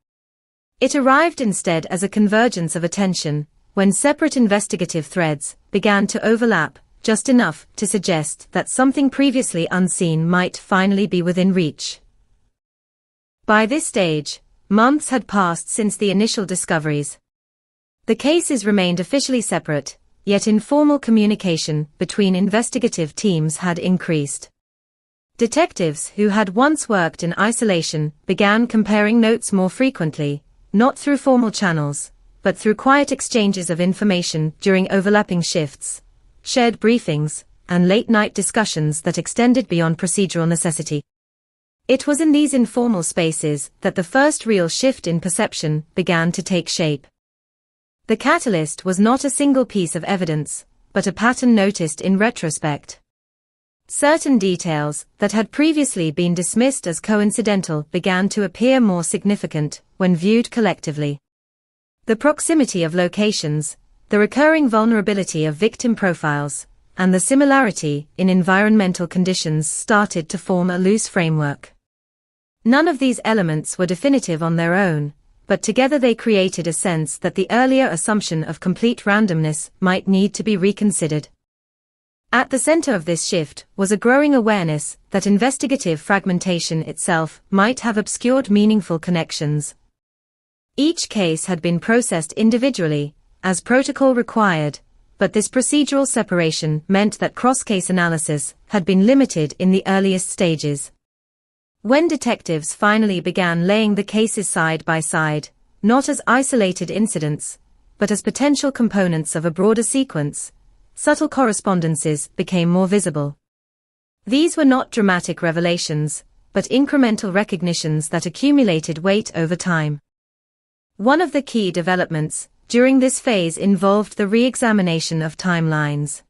It arrived instead as a convergence of attention, when separate investigative threads began to overlap just enough to suggest that something previously unseen might finally be within reach. By this stage, months had passed since the initial discoveries. The cases remained officially separate, yet informal communication between investigative teams had increased. Detectives who had once worked in isolation began comparing notes more frequently, not through formal channels, but through quiet exchanges of information during overlapping shifts, shared briefings, and late-night discussions that extended beyond procedural necessity. It was in these informal spaces that the first real shift in perception began to take shape. The catalyst was not a single piece of evidence, but a pattern noticed in retrospect. Certain details that had previously been dismissed as coincidental began to appear more significant when viewed collectively. The proximity of locations, the recurring vulnerability of victim profiles, and the similarity in environmental conditions started to form a loose framework. None of these elements were definitive on their own, but together they created a sense that the earlier assumption of complete randomness might need to be reconsidered. At the center of this shift was a growing awareness that investigative fragmentation itself might have obscured meaningful connections. Each case had been processed individually, as protocol required, but this procedural separation meant that cross-case analysis had been limited in the earliest stages. When detectives finally began laying the cases side by side, not as isolated incidents, but as potential components of a broader sequence, subtle correspondences became more visible. These were not dramatic revelations, but incremental recognitions that accumulated weight over time. One of the key developments during this phase involved the re-examination of timelines.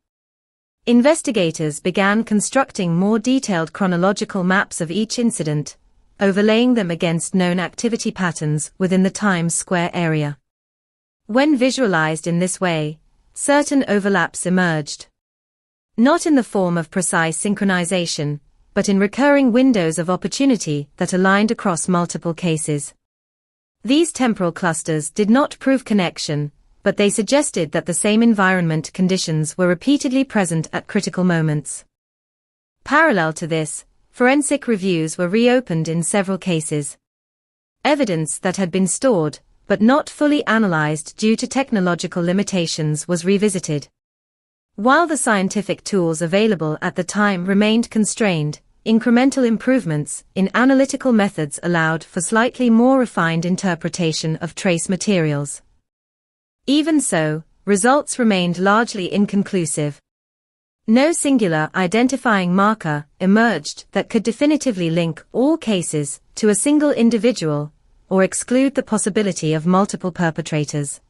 Investigators began constructing more detailed chronological maps of each incident, overlaying them against known activity patterns within the Times Square area. When visualized in this way, certain overlaps emerged. Not in the form of precise synchronization, but in recurring windows of opportunity that aligned across multiple cases. These temporal clusters did not prove connection, but they suggested that the same environment conditions were repeatedly present at critical moments. Parallel to this, forensic reviews were reopened in several cases. Evidence that had been stored, but not fully analyzed due to technological limitations, was revisited. While the scientific tools available at the time remained constrained, incremental improvements in analytical methods allowed for slightly more refined interpretation of trace materials. Even so, results remained largely inconclusive. No singular identifying marker emerged that could definitively link all cases to a single individual or exclude the possibility of multiple perpetrators.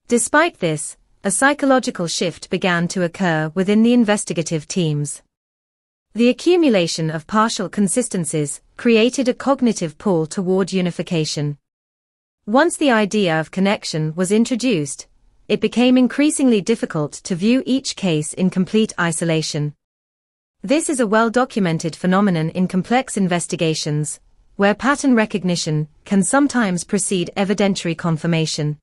Despite this, a psychological shift began to occur within the investigative teams. The accumulation of partial consistencies created a cognitive pull toward unification. Once the idea of connection was introduced, it became increasingly difficult to view each case in complete isolation. This is a well-documented phenomenon in complex investigations, where pattern recognition can sometimes precede evidentiary confirmation.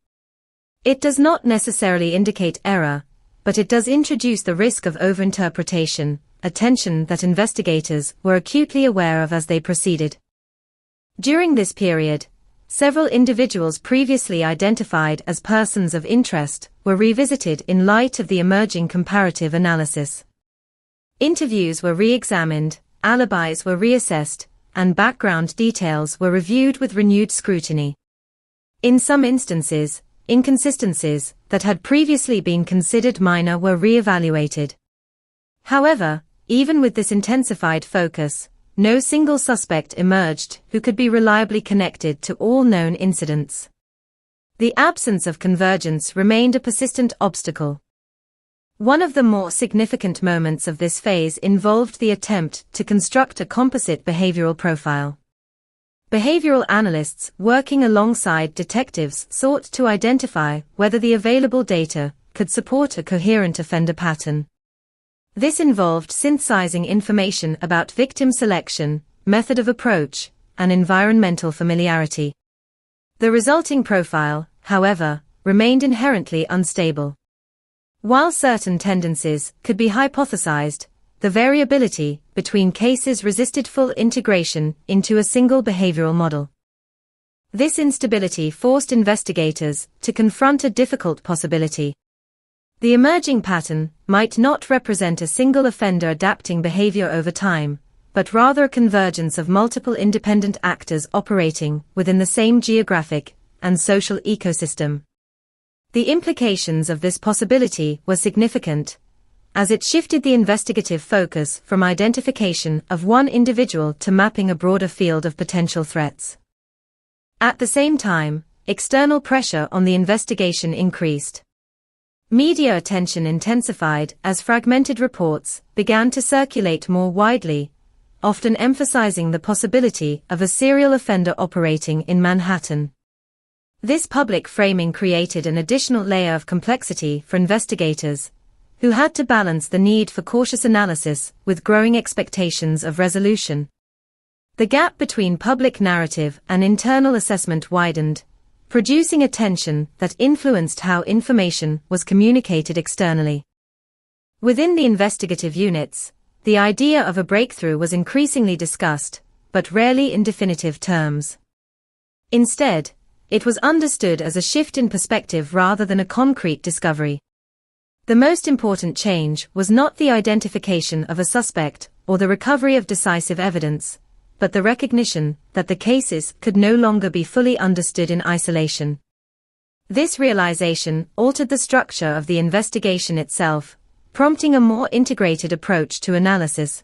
It does not necessarily indicate error, but it does introduce the risk of overinterpretation, a tension that investigators were acutely aware of as they proceeded. During this period, several individuals previously identified as persons of interest were revisited in light of the emerging comparative analysis. Interviews were re-examined, alibis were reassessed, and background details were reviewed with renewed scrutiny. In some instances, inconsistencies that had previously been considered minor were re-evaluated. However, even with this intensified focus, no single suspect emerged who could be reliably connected to all known incidents. The absence of convergence remained a persistent obstacle. One of the more significant moments of this phase involved the attempt to construct a composite behavioral profile. Behavioral analysts working alongside detectives sought to identify whether the available data could support a coherent offender pattern. This involved synthesizing information about victim selection, method of approach, and environmental familiarity. The resulting profile, however, remained inherently unstable. While certain tendencies could be hypothesized, the variability between cases resisted full integration into a single behavioral model. This instability forced investigators to confront a difficult possibility. The emerging pattern might not represent a single offender adapting behavior over time, but rather a convergence of multiple independent actors operating within the same geographic and social ecosystem. The implications of this possibility were significant, as it shifted the investigative focus from identification of one individual to mapping a broader field of potential threats. At the same time, external pressure on the investigation increased. Media attention intensified as fragmented reports began to circulate more widely, often emphasizing the possibility of a serial offender operating in Manhattan. This public framing created an additional layer of complexity for investigators, who had to balance the need for cautious analysis with growing expectations of resolution. The gap between public narrative and internal assessment widened, producing a tension that influenced how information was communicated externally. Within the investigative units, the idea of a breakthrough was increasingly discussed, but rarely in definitive terms. Instead, it was understood as a shift in perspective rather than a concrete discovery. The most important change was not the identification of a suspect or the recovery of decisive evidence, but the recognition that the cases could no longer be fully understood in isolation. This realization altered the structure of the investigation itself, prompting a more integrated approach to analysis.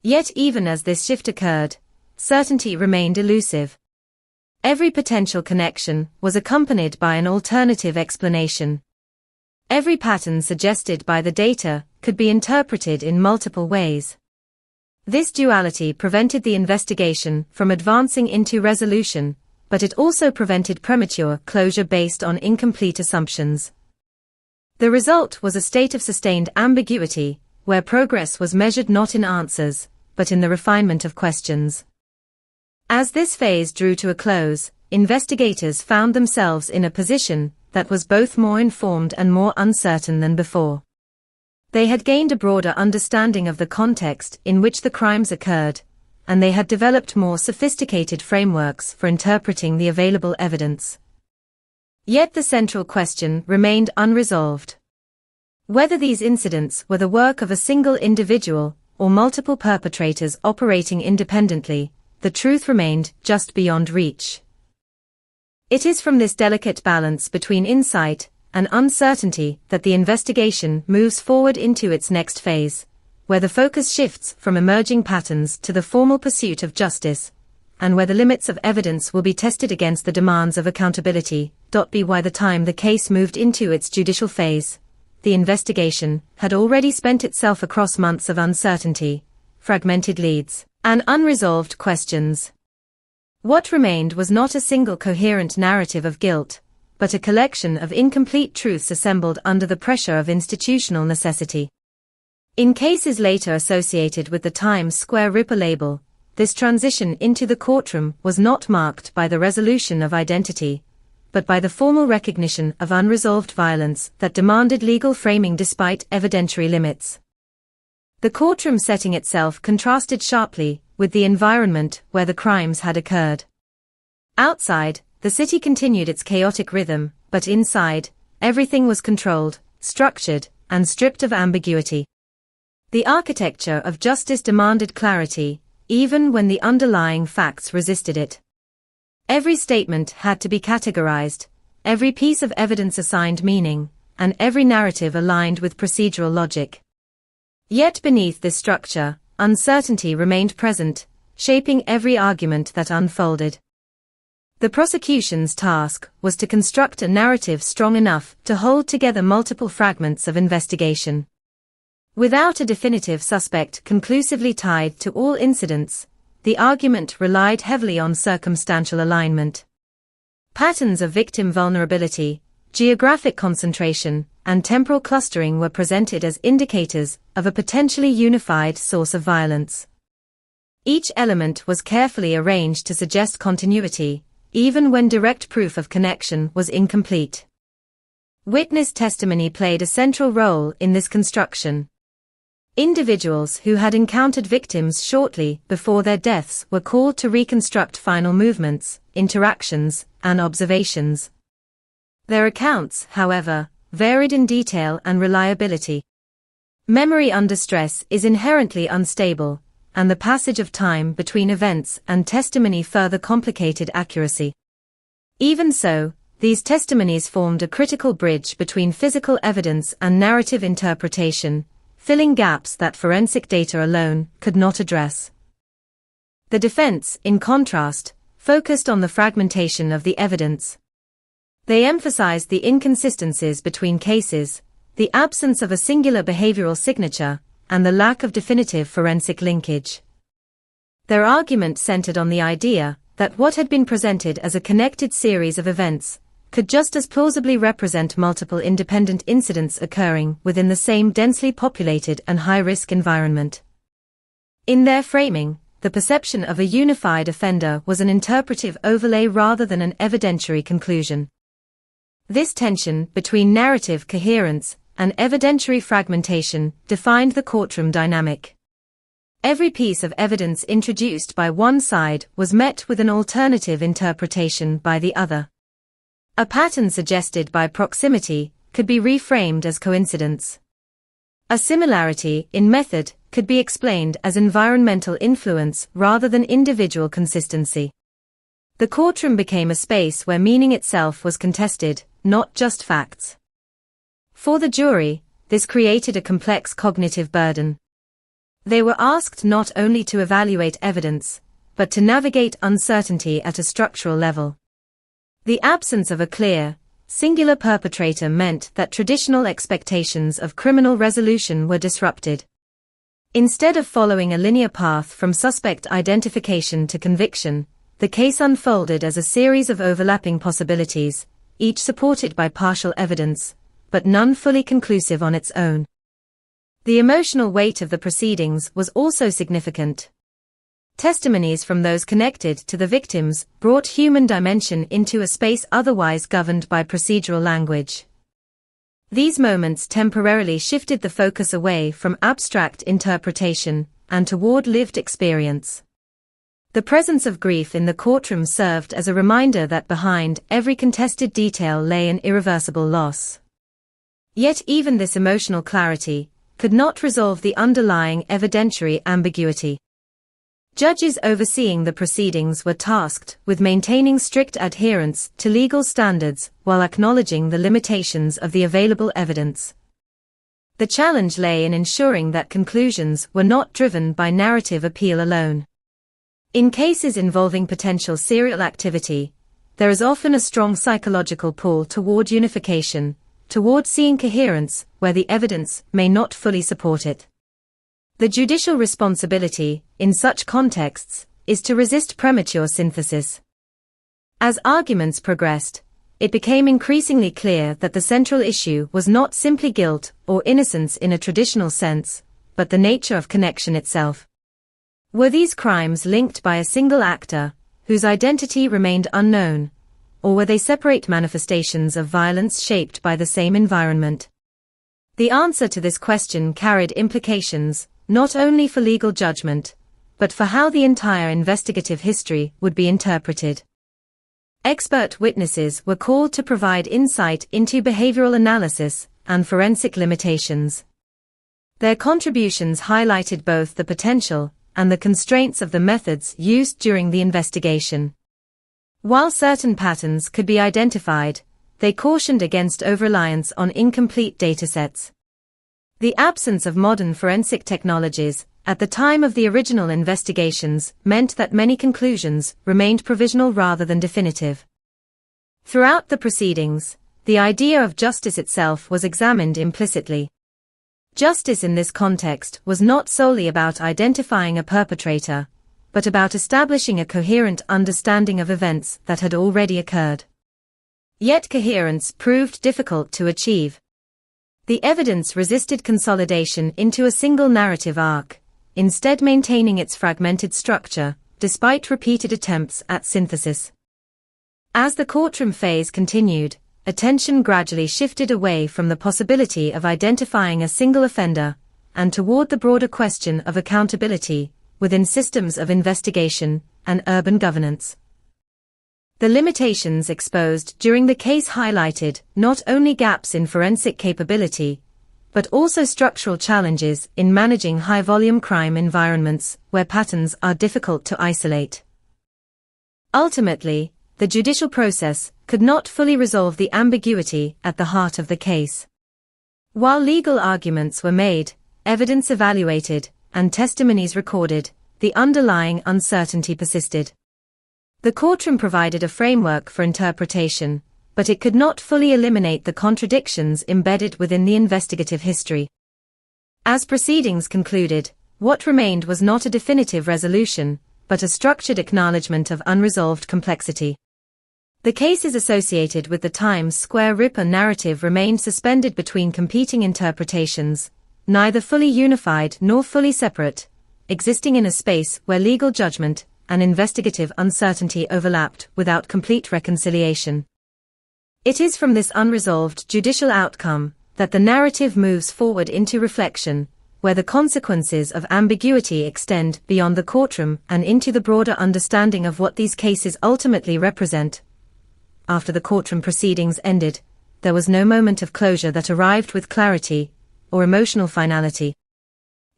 Yet even as this shift occurred, certainty remained elusive. Every potential connection was accompanied by an alternative explanation. Every pattern suggested by the data could be interpreted in multiple ways. This duality prevented the investigation from advancing into resolution, but it also prevented premature closure based on incomplete assumptions. The result was a state of sustained ambiguity, where progress was measured not in answers, but in the refinement of questions. As this phase drew to a close, investigators found themselves in a position that was both more informed and more uncertain than before. They had gained a broader understanding of the context in which the crimes occurred, and they had developed more sophisticated frameworks for interpreting the available evidence. Yet the central question remained unresolved. Whether these incidents were the work of a single individual or multiple perpetrators operating independently, the truth remained just beyond reach. It is from this delicate balance between insight and uncertainty that the investigation moves forward into its next phase, where the focus shifts from emerging patterns to the formal pursuit of justice, and where the limits of evidence will be tested against the demands of accountability. By the time the case moved into its judicial phase, the investigation had already spent itself across months of uncertainty, fragmented leads, and unresolved questions. What remained was not a single coherent narrative of guilt, but a collection of incomplete truths assembled under the pressure of institutional necessity. In cases later associated with the Times Square Ripper label, this transition into the courtroom was not marked by the resolution of identity, but by the formal recognition of unresolved violence that demanded legal framing despite evidentiary limits. The courtroom setting itself contrasted sharply with the environment where the crimes had occurred. Outside, the city continued its chaotic rhythm, but inside, everything was controlled, structured, and stripped of ambiguity. The architecture of justice demanded clarity, even when the underlying facts resisted it. Every statement had to be categorized, every piece of evidence assigned meaning, and every narrative aligned with procedural logic. Yet beneath this structure, uncertainty remained present, shaping every argument that unfolded. The prosecution's task was to construct a narrative strong enough to hold together multiple fragments of investigation. Without a definitive suspect conclusively tied to all incidents, the argument relied heavily on circumstantial alignment. Patterns of victim vulnerability, geographic concentration, and temporal clustering were presented as indicators of a potentially unified source of violence. Each element was carefully arranged to suggest continuity, even when direct proof of connection was incomplete. Witness testimony played a central role in this construction. Individuals who had encountered victims shortly before their deaths were called to reconstruct final movements, interactions, and observations. Their accounts, however, varied in detail and reliability. Memory under stress is inherently unstable, and the passage of time between events and testimony further complicated accuracy. Even so, these testimonies formed a critical bridge between physical evidence and narrative interpretation, filling gaps that forensic data alone could not address. The defense, in contrast, focused on the fragmentation of the evidence. They emphasized the inconsistencies between cases, the absence of a singular behavioral signature, and the lack of definitive forensic linkage. Their argument centered on the idea that what had been presented as a connected series of events could just as plausibly represent multiple independent incidents occurring within the same densely populated and high-risk environment. In their framing, the perception of a unified offender was an interpretive overlay rather than an evidentiary conclusion. This tension between narrative coherence and evidentiary fragmentation defined the courtroom dynamic. Every piece of evidence introduced by one side was met with an alternative interpretation by the other. A pattern suggested by proximity could be reframed as coincidence. A similarity in method could be explained as environmental influence rather than individual consistency. The courtroom became a space where meaning itself was contested, not just facts. For the jury, this created a complex cognitive burden. They were asked not only to evaluate evidence, but to navigate uncertainty at a structural level. The absence of a clear, singular perpetrator meant that traditional expectations of criminal resolution were disrupted. Instead of following a linear path from suspect identification to conviction, the case unfolded as a series of overlapping possibilities, each supported by partial evidence, but none fully conclusive on its own. The emotional weight of the proceedings was also significant. Testimonies from those connected to the victims brought human dimension into a space otherwise governed by procedural language. These moments temporarily shifted the focus away from abstract interpretation and toward lived experience. The presence of grief in the courtroom served as a reminder that behind every contested detail lay an irreversible loss. Yet even this emotional clarity could not resolve the underlying evidentiary ambiguity. Judges overseeing the proceedings were tasked with maintaining strict adherence to legal standards while acknowledging the limitations of the available evidence. The challenge lay in ensuring that conclusions were not driven by narrative appeal alone. In cases involving potential serial activity, there is often a strong psychological pull toward unification, toward seeing coherence where the evidence may not fully support it. The judicial responsibility, in such contexts, is to resist premature synthesis. As arguments progressed, it became increasingly clear that the central issue was not simply guilt or innocence in a traditional sense, but the nature of connection itself. Were these crimes linked by a single actor, whose identity remained unknown, or were they separate manifestations of violence shaped by the same environment? The answer to this question carried implications, not only for legal judgment, but for how the entire investigative history would be interpreted. Expert witnesses were called to provide insight into behavioral analysis and forensic limitations. Their contributions highlighted both the potential and the constraints of the methods used during the investigation. While certain patterns could be identified, they cautioned against over-reliance on incomplete datasets. The absence of modern forensic technologies at the time of the original investigations meant that many conclusions remained provisional rather than definitive. Throughout the proceedings, the idea of justice itself was examined implicitly. Justice in this context was not solely about identifying a perpetrator, but about establishing a coherent understanding of events that had already occurred. Yet coherence proved difficult to achieve. The evidence resisted consolidation into a single narrative arc, instead maintaining its fragmented structure, despite repeated attempts at synthesis. As the courtroom phase continued, attention gradually shifted away from the possibility of identifying a single offender, and toward the broader question of accountability, within systems of investigation and urban governance. The limitations exposed during the case highlighted not only gaps in forensic capability, but also structural challenges in managing high-volume crime environments where patterns are difficult to isolate. Ultimately, the judicial process could not fully resolve the ambiguity at the heart of the case. While legal arguments were made, evidence evaluated, and testimonies recorded, the underlying uncertainty persisted. The courtroom provided a framework for interpretation, but it could not fully eliminate the contradictions embedded within the investigative history. As proceedings concluded, what remained was not a definitive resolution, but a structured acknowledgement of unresolved complexity. The cases associated with the Times Square Ripper narrative remained suspended between competing interpretations, neither fully unified nor fully separate, existing in a space where legal judgment and investigative uncertainty overlapped without complete reconciliation. It is from this unresolved judicial outcome that the narrative moves forward into reflection, where the consequences of ambiguity extend beyond the courtroom and into the broader understanding of what these cases ultimately represent. After the courtroom proceedings ended, there was no moment of closure that arrived with clarity or emotional finality.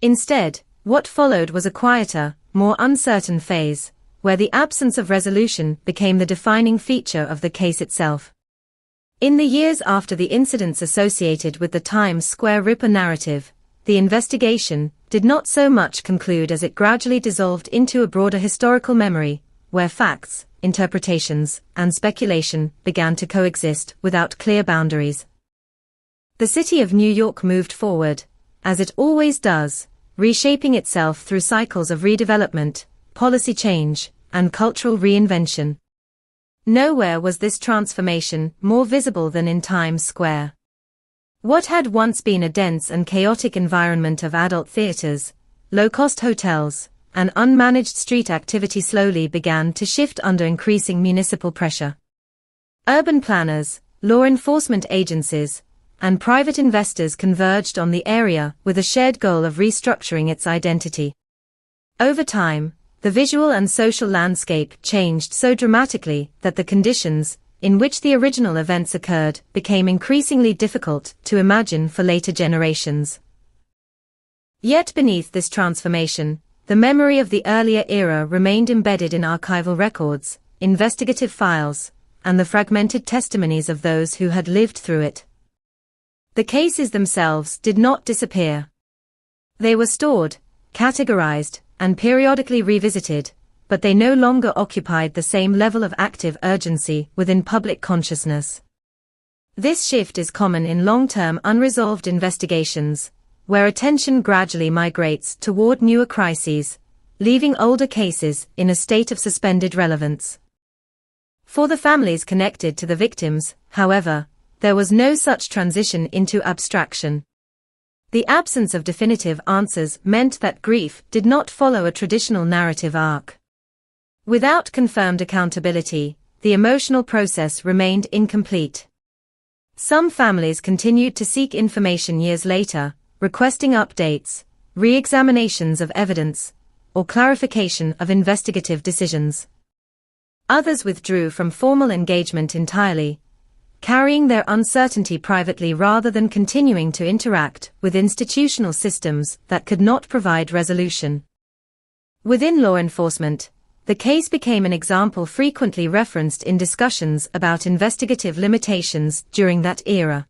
Instead, what followed was a quieter, more uncertain phase, where the absence of resolution became the defining feature of the case itself. In the years after the incidents associated with the Times Square Ripper narrative, the investigation did not so much conclude as it gradually dissolved into a broader historical memory, where facts, interpretations, and speculation began to coexist without clear boundaries. The city of New York moved forward, as it always does, reshaping itself through cycles of redevelopment, policy change, and cultural reinvention. Nowhere was this transformation more visible than in Times Square. What had once been a dense and chaotic environment of adult theaters, low-cost hotels, and unmanaged street activity slowly began to shift under increasing municipal pressure. Urban planners, law enforcement agencies, and private investors converged on the area with a shared goal of restructuring its identity. Over time, the visual and social landscape changed so dramatically that the conditions in which the original events occurred became increasingly difficult to imagine for later generations. Yet beneath this transformation, the memory of the earlier era remained embedded in archival records, investigative files, and the fragmented testimonies of those who had lived through it. The cases themselves did not disappear. They were stored, categorized, and periodically revisited, but they no longer occupied the same level of active urgency within public consciousness. This shift is common in long-term unresolved investigations, where attention gradually migrates toward newer crises, leaving older cases in a state of suspended relevance. For the families connected to the victims, however, there was no such transition into abstraction. The absence of definitive answers meant that grief did not follow a traditional narrative arc. Without confirmed accountability, the emotional process remained incomplete. Some families continued to seek information years later, requesting updates, re-examinations of evidence, or clarification of investigative decisions. Others withdrew from formal engagement entirely, carrying their uncertainty privately rather than continuing to interact with institutional systems that could not provide resolution. Within law enforcement, the case became an example frequently referenced in discussions about investigative limitations during that era.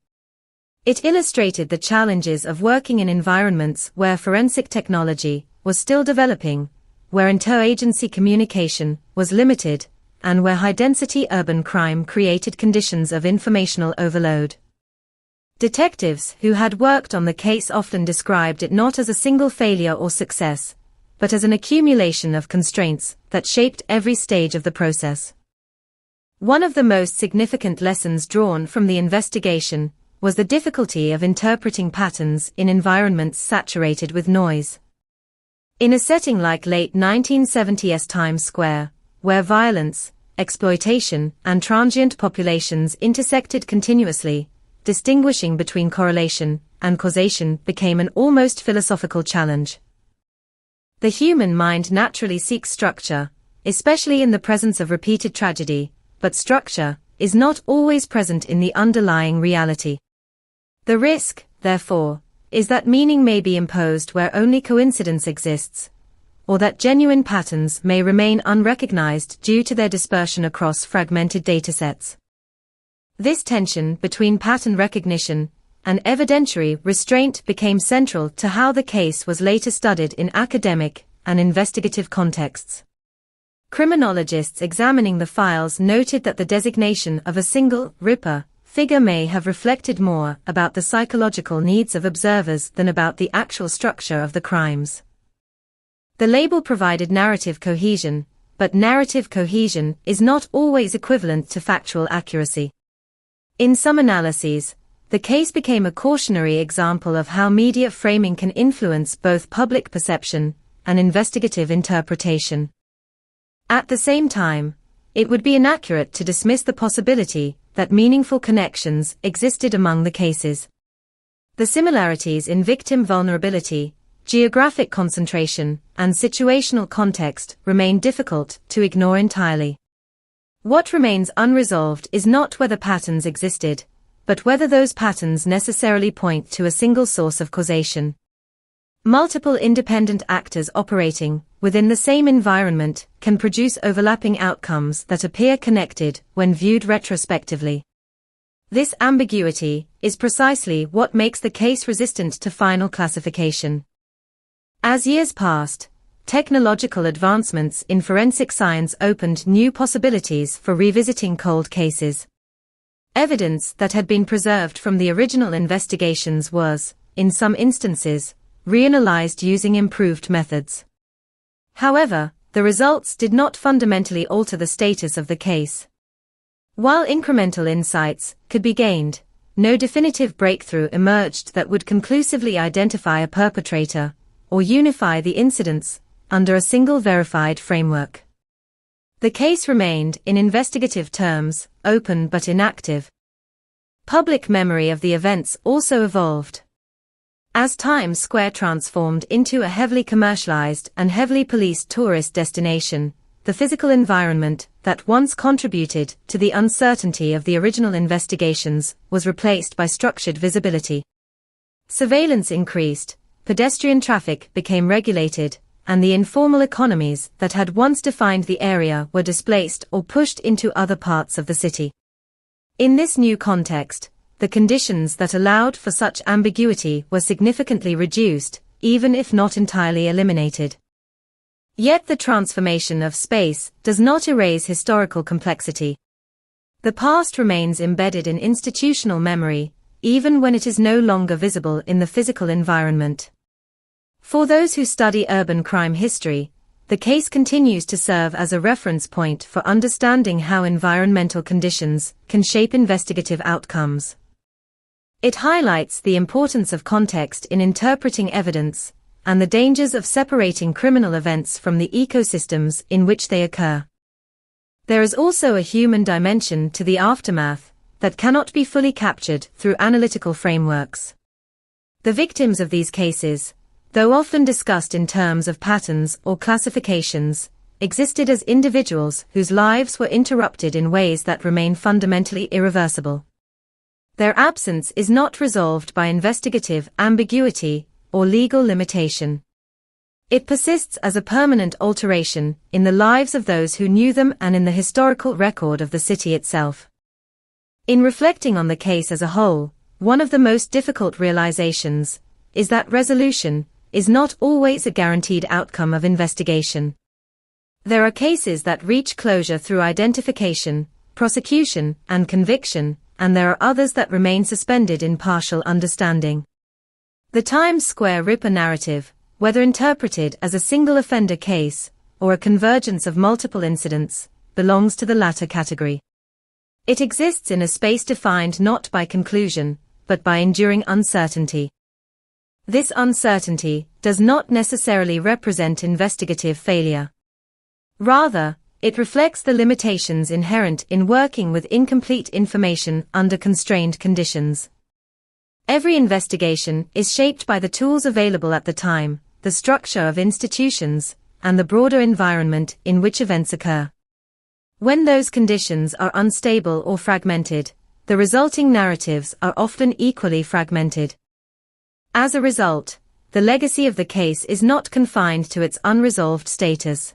It illustrated the challenges of working in environments where forensic technology was still developing, where interagency communication was limited, and where high-density urban crime created conditions of informational overload. Detectives who had worked on the case often described it not as a single failure or success, but as an accumulation of constraints that shaped every stage of the process. One of the most significant lessons drawn from the investigation was the difficulty of interpreting patterns in environments saturated with noise. In a setting like late 1970s Times Square, where violence, exploitation, and transient populations intersected continuously, distinguishing between correlation and causation became an almost philosophical challenge. The human mind naturally seeks structure, especially in the presence of repeated tragedy, but structure is not always present in the underlying reality. The risk, therefore, is that meaning may be imposed where only coincidence exists, or that genuine patterns may remain unrecognized due to their dispersion across fragmented datasets. This tension between pattern recognition and evidentiary restraint became central to how the case was later studied in academic and investigative contexts. Criminologists examining the files noted that the designation of a single Ripper figure may have reflected more about the psychological needs of observers than about the actual structure of the crimes. The label provided narrative cohesion, but narrative cohesion is not always equivalent to factual accuracy. In some analyses, the case became a cautionary example of how media framing can influence both public perception and investigative interpretation. At the same time, it would be inaccurate to dismiss the possibility that meaningful connections existed among the cases. The similarities in victim vulnerability, geographic concentration, and situational context remain difficult to ignore entirely. What remains unresolved is not whether patterns existed, but whether those patterns necessarily point to a single source of causation. Multiple independent actors operating within the same environment can produce overlapping outcomes that appear connected when viewed retrospectively. This ambiguity is precisely what makes the case resistant to final classification. As years passed, technological advancements in forensic science opened new possibilities for revisiting cold cases. Evidence that had been preserved from the original investigations was, in some instances, reanalyzed using improved methods. However, the results did not fundamentally alter the status of the case. While incremental insights could be gained, no definitive breakthrough emerged that would conclusively identify a perpetrator or unify the incidents under a single verified framework. The case remained, in investigative terms, open but inactive. Public memory of the events also evolved. As Times Square transformed into a heavily commercialized and heavily policed tourist destination, the physical environment that once contributed to the uncertainty of the original investigations was replaced by structured visibility. Surveillance increased, pedestrian traffic became regulated, and the informal economies that had once defined the area were displaced or pushed into other parts of the city. In this new context, the conditions that allowed for such ambiguity were significantly reduced, even if not entirely eliminated. Yet the transformation of space does not erase historical complexity. The past remains embedded in institutional memory, even when it is no longer visible in the physical environment. For those who study urban crime history, the case continues to serve as a reference point for understanding how environmental conditions can shape investigative outcomes. It highlights the importance of context in interpreting evidence, and the dangers of separating criminal events from the ecosystems in which they occur. There is also a human dimension to the aftermath that cannot be fully captured through analytical frameworks. The victims of these cases, though often discussed in terms of patterns or classifications, existed as individuals whose lives were interrupted in ways that remain fundamentally irreversible. Their absence is not resolved by investigative ambiguity or legal limitation. It persists as a permanent alteration in the lives of those who knew them and in the historical record of the city itself. In reflecting on the case as a whole, one of the most difficult realizations is that resolution is not always a guaranteed outcome of investigation. There are cases that reach closure through identification, prosecution, and conviction, and there are others that remain suspended in partial understanding. The Times Square Ripper narrative, whether interpreted as a single offender case or a convergence of multiple incidents, belongs to the latter category. It exists in a space defined not by conclusion, but by enduring uncertainty. This uncertainty does not necessarily represent investigative failure. Rather, it reflects the limitations inherent in working with incomplete information under constrained conditions. Every investigation is shaped by the tools available at the time, the structure of institutions, and the broader environment in which events occur. When those conditions are unstable or fragmented, the resulting narratives are often equally fragmented. As a result, the legacy of the case is not confined to its unresolved status.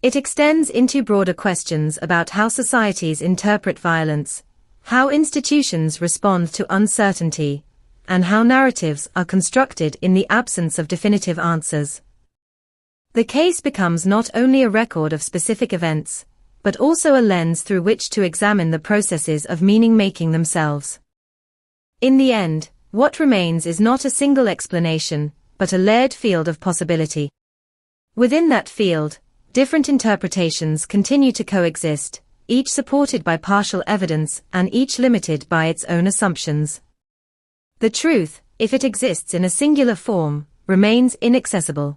It extends into broader questions about how societies interpret violence, how institutions respond to uncertainty, and how narratives are constructed in the absence of definitive answers. The case becomes not only a record of specific events, but also a lens through which to examine the processes of meaning-making themselves. In the end, what remains is not a single explanation, but a layered field of possibility. Within that field, different interpretations continue to coexist, each supported by partial evidence and each limited by its own assumptions. The truth, if it exists in a singular form, remains inaccessible.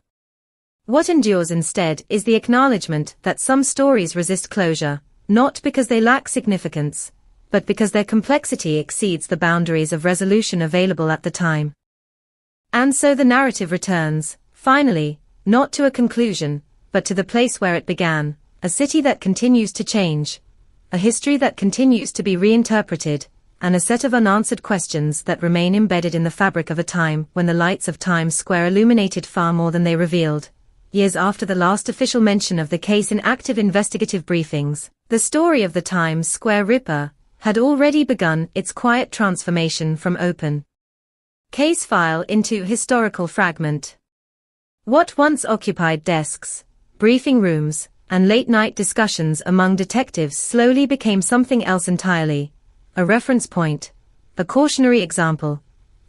What endures instead is the acknowledgement that some stories resist closure, not because they lack significance, but because their complexity exceeds the boundaries of resolution available at the time. And so the narrative returns, finally, not to a conclusion, but to the place where it began, a city that continues to change, a history that continues to be reinterpreted, and a set of unanswered questions that remain embedded in the fabric of a time when the lights of Times Square illuminated far more than they revealed. Years after the last official mention of the case in active investigative briefings, the story of the Times Square Ripper had already begun its quiet transformation from open case file into historical fragment. What once occupied desks, briefing rooms, and late-night discussions among detectives slowly became something else entirely, a reference point, a cautionary example,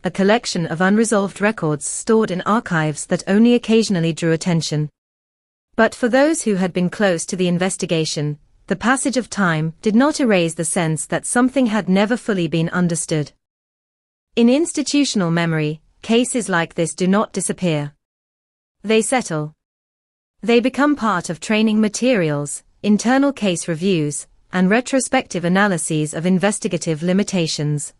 a collection of unresolved records stored in archives that only occasionally drew attention. But for those who had been close to the investigation, the passage of time did not erase the sense that something had never fully been understood. In institutional memory, cases like this do not disappear. They settle. They become part of training materials, internal case reviews, and retrospective analyses of investigative limitations.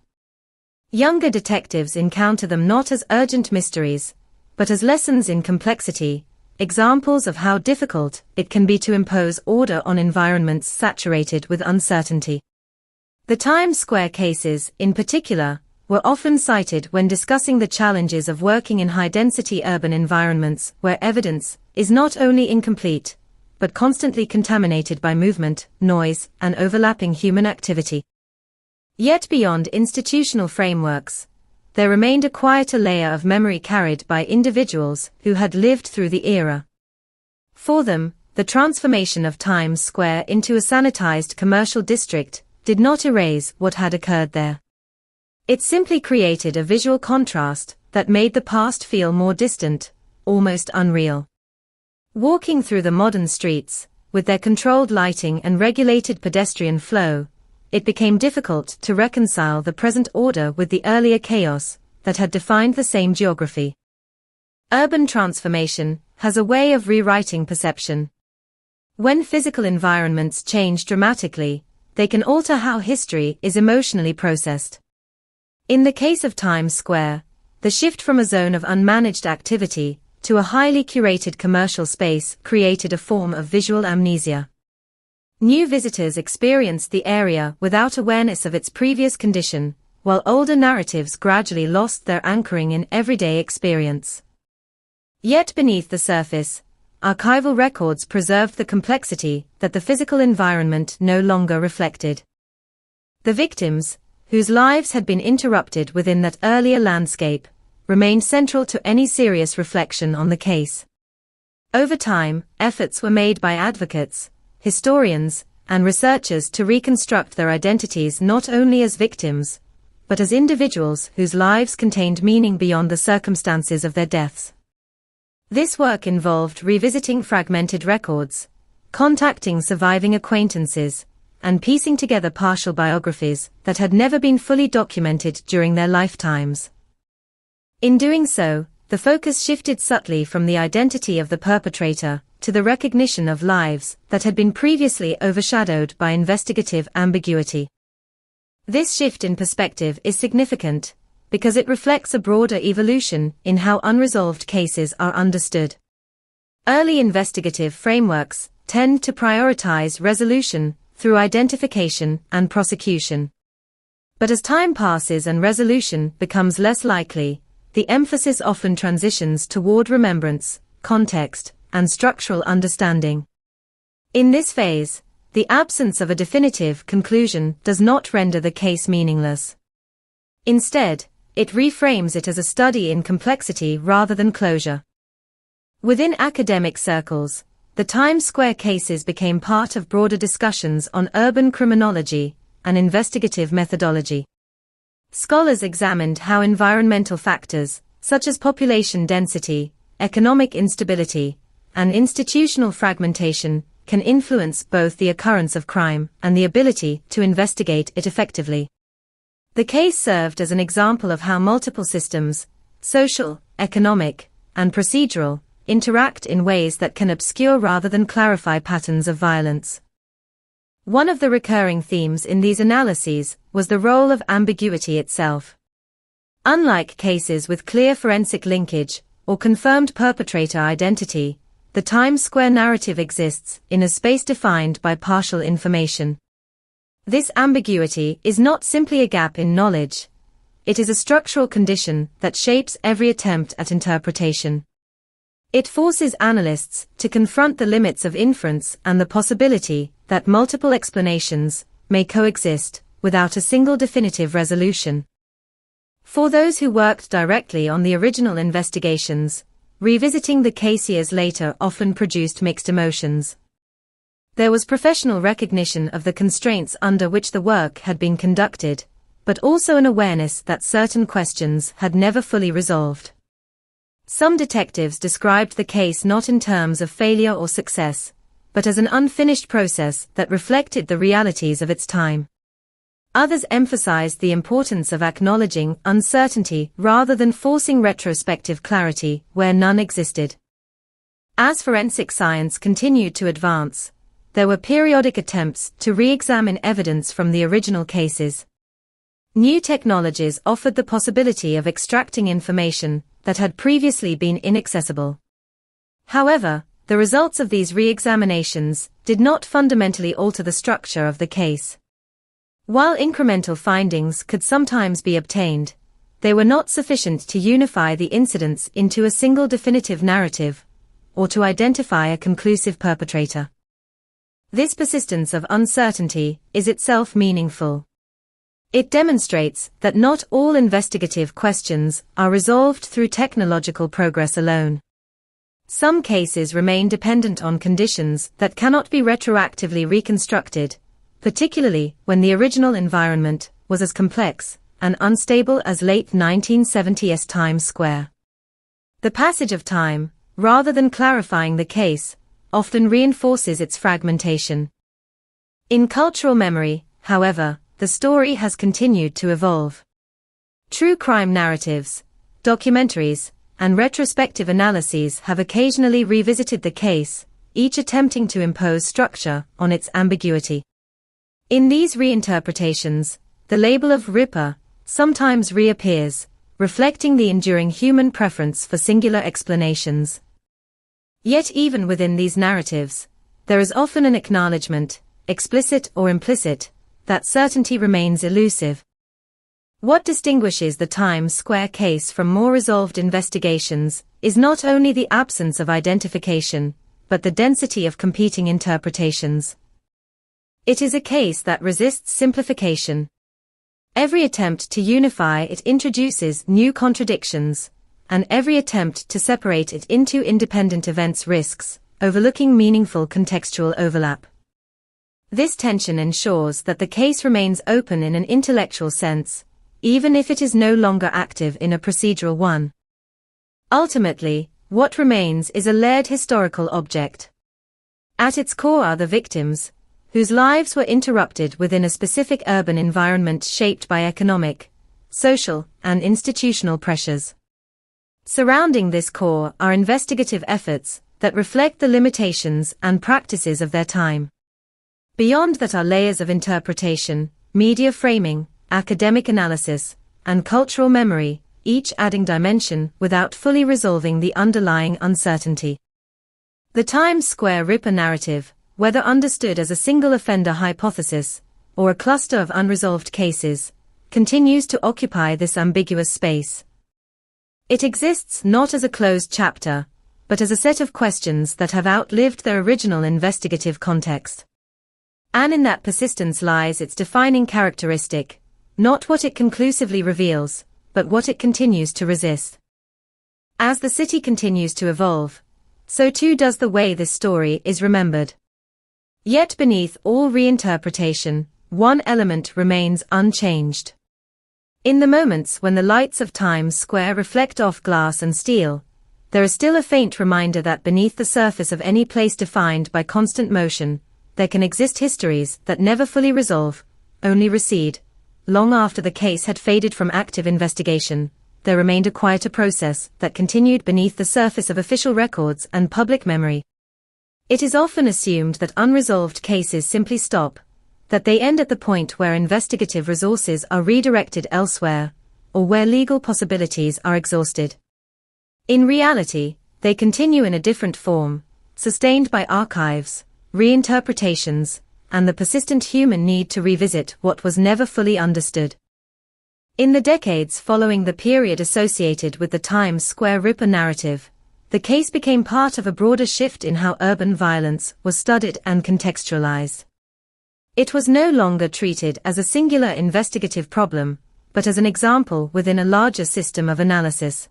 Younger detectives encounter them not as urgent mysteries, but as lessons in complexity, examples of how difficult it can be to impose order on environments saturated with uncertainty. The Times Square cases, in particular, were often cited when discussing the challenges of working in high-density urban environments where evidence is not only incomplete, but constantly contaminated by movement, noise, and overlapping human activity. Yet beyond institutional frameworks, there remained a quieter layer of memory carried by individuals who had lived through the era. For them, the transformation of Times Square into a sanitized commercial district did not erase what had occurred there. It simply created a visual contrast that made the past feel more distant, almost unreal. Walking through the modern streets, with their controlled lighting and regulated pedestrian flow, it became difficult to reconcile the present order with the earlier chaos that had defined the same geography. Urban transformation has a way of rewriting perception. When physical environments change dramatically, they can alter how history is emotionally processed. In the case of Times Square, the shift from a zone of unmanaged activity to a highly curated commercial space created a form of visual amnesia. New visitors experienced the area without awareness of its previous condition, while older narratives gradually lost their anchoring in everyday experience. Yet beneath the surface, archival records preserved the complexity that the physical environment no longer reflected. The victims, whose lives had been interrupted within that earlier landscape, remained central to any serious reflection on the case. Over time, efforts were made by advocates, historians, and researchers to reconstruct their identities not only as victims, but as individuals whose lives contained meaning beyond the circumstances of their deaths. This work involved revisiting fragmented records, contacting surviving acquaintances, and piecing together partial biographies that had never been fully documented during their lifetimes. In doing so, the focus shifted subtly from the identity of the perpetrator to the recognition of lives that had been previously overshadowed by investigative ambiguity. This shift in perspective is significant because it reflects a broader evolution in how unresolved cases are understood. Early investigative frameworks tend to prioritize resolution through identification and prosecution. But as time passes and resolution becomes less likely, the emphasis often transitions toward remembrance, context, and structural understanding. In this phase, the absence of a definitive conclusion does not render the case meaningless. Instead, it reframes it as a study in complexity rather than closure. Within academic circles, the Times Square cases became part of broader discussions on urban criminology and investigative methodology. Scholars examined how environmental factors, such as population density, economic instability, and institutional fragmentation, can influence both the occurrence of crime and the ability to investigate it effectively. The case served as an example of how multiple systems, social, economic, and procedural, interact in ways that can obscure rather than clarify patterns of violence. One of the recurring themes in these analyses was the role of ambiguity itself. Unlike cases with clear forensic linkage or confirmed perpetrator identity, the Times Square narrative exists in a space defined by partial information. This ambiguity is not simply a gap in knowledge, it is a structural condition that shapes every attempt at interpretation. It forces analysts to confront the limits of inference and the possibility that multiple explanations may coexist without a single definitive resolution. For those who worked directly on the original investigations, revisiting the case years later often produced mixed emotions. There was professional recognition of the constraints under which the work had been conducted, but also an awareness that certain questions had never fully resolved. Some detectives described the case not in terms of failure or success, but as an unfinished process that reflected the realities of its time. Others emphasized the importance of acknowledging uncertainty rather than forcing retrospective clarity where none existed. As forensic science continued to advance, there were periodic attempts to re-examine evidence from the original cases. New technologies offered the possibility of extracting information that had previously been inaccessible. However, the results of these re-examinations did not fundamentally alter the structure of the case. While incremental findings could sometimes be obtained, they were not sufficient to unify the incidents into a single definitive narrative, or to identify a conclusive perpetrator. This persistence of uncertainty is itself meaningful. It demonstrates that not all investigative questions are resolved through technological progress alone. Some cases remain dependent on conditions that cannot be retroactively reconstructed, particularly when the original environment was as complex and unstable as late 1970s Times Square. The passage of time, rather than clarifying the case, often reinforces its fragmentation. In cultural memory, however, the story has continued to evolve. True crime narratives, documentaries, and retrospective analyses have occasionally revisited the case, each attempting to impose structure on its ambiguity. In these reinterpretations, the label of Ripper sometimes reappears, reflecting the enduring human preference for singular explanations. Yet even within these narratives, there is often an acknowledgement, explicit or implicit, that certainty remains elusive. What distinguishes the Times Square case from more resolved investigations is not only the absence of identification, but the density of competing interpretations. It is a case that resists simplification. Every attempt to unify it introduces new contradictions, and every attempt to separate it into independent events risks overlooking meaningful contextual overlap. This tension ensures that the case remains open in an intellectual sense, even if it is no longer active in a procedural one. Ultimately, what remains is a layered historical object. At its core are the victims, whose lives were interrupted within a specific urban environment shaped by economic, social, and institutional pressures. Surrounding this core are investigative efforts that reflect the limitations and practices of their time. Beyond that are layers of interpretation, media framing, academic analysis, and cultural memory, each adding dimension without fully resolving the underlying uncertainty. The Times Square Ripper narrative, whether understood as a single offender hypothesis, or a cluster of unresolved cases, continues to occupy this ambiguous space. It exists not as a closed chapter, but as a set of questions that have outlived their original investigative context. And in that persistence lies its defining characteristic, not what it conclusively reveals, but what it continues to resist. As the city continues to evolve, so too does the way this story is remembered. Yet beneath all reinterpretation, one element remains unchanged. In the moments when the lights of Times Square reflect off glass and steel, there is still a faint reminder that beneath the surface of any place defined by constant motion, there can exist histories that never fully resolve, only recede. Long after the case had faded from active investigation, there remained a quieter process that continued beneath the surface of official records and public memory. It is often assumed that unresolved cases simply stop, that they end at the point where investigative resources are redirected elsewhere, or where legal possibilities are exhausted. In reality, they continue in a different form, sustained by archives, reinterpretations, and the persistent human need to revisit what was never fully understood. In the decades following the period associated with the Times Square Ripper narrative, the case became part of a broader shift in how urban violence was studied and contextualized. It was no longer treated as a singular investigative problem, but as an example within a larger system of analysis.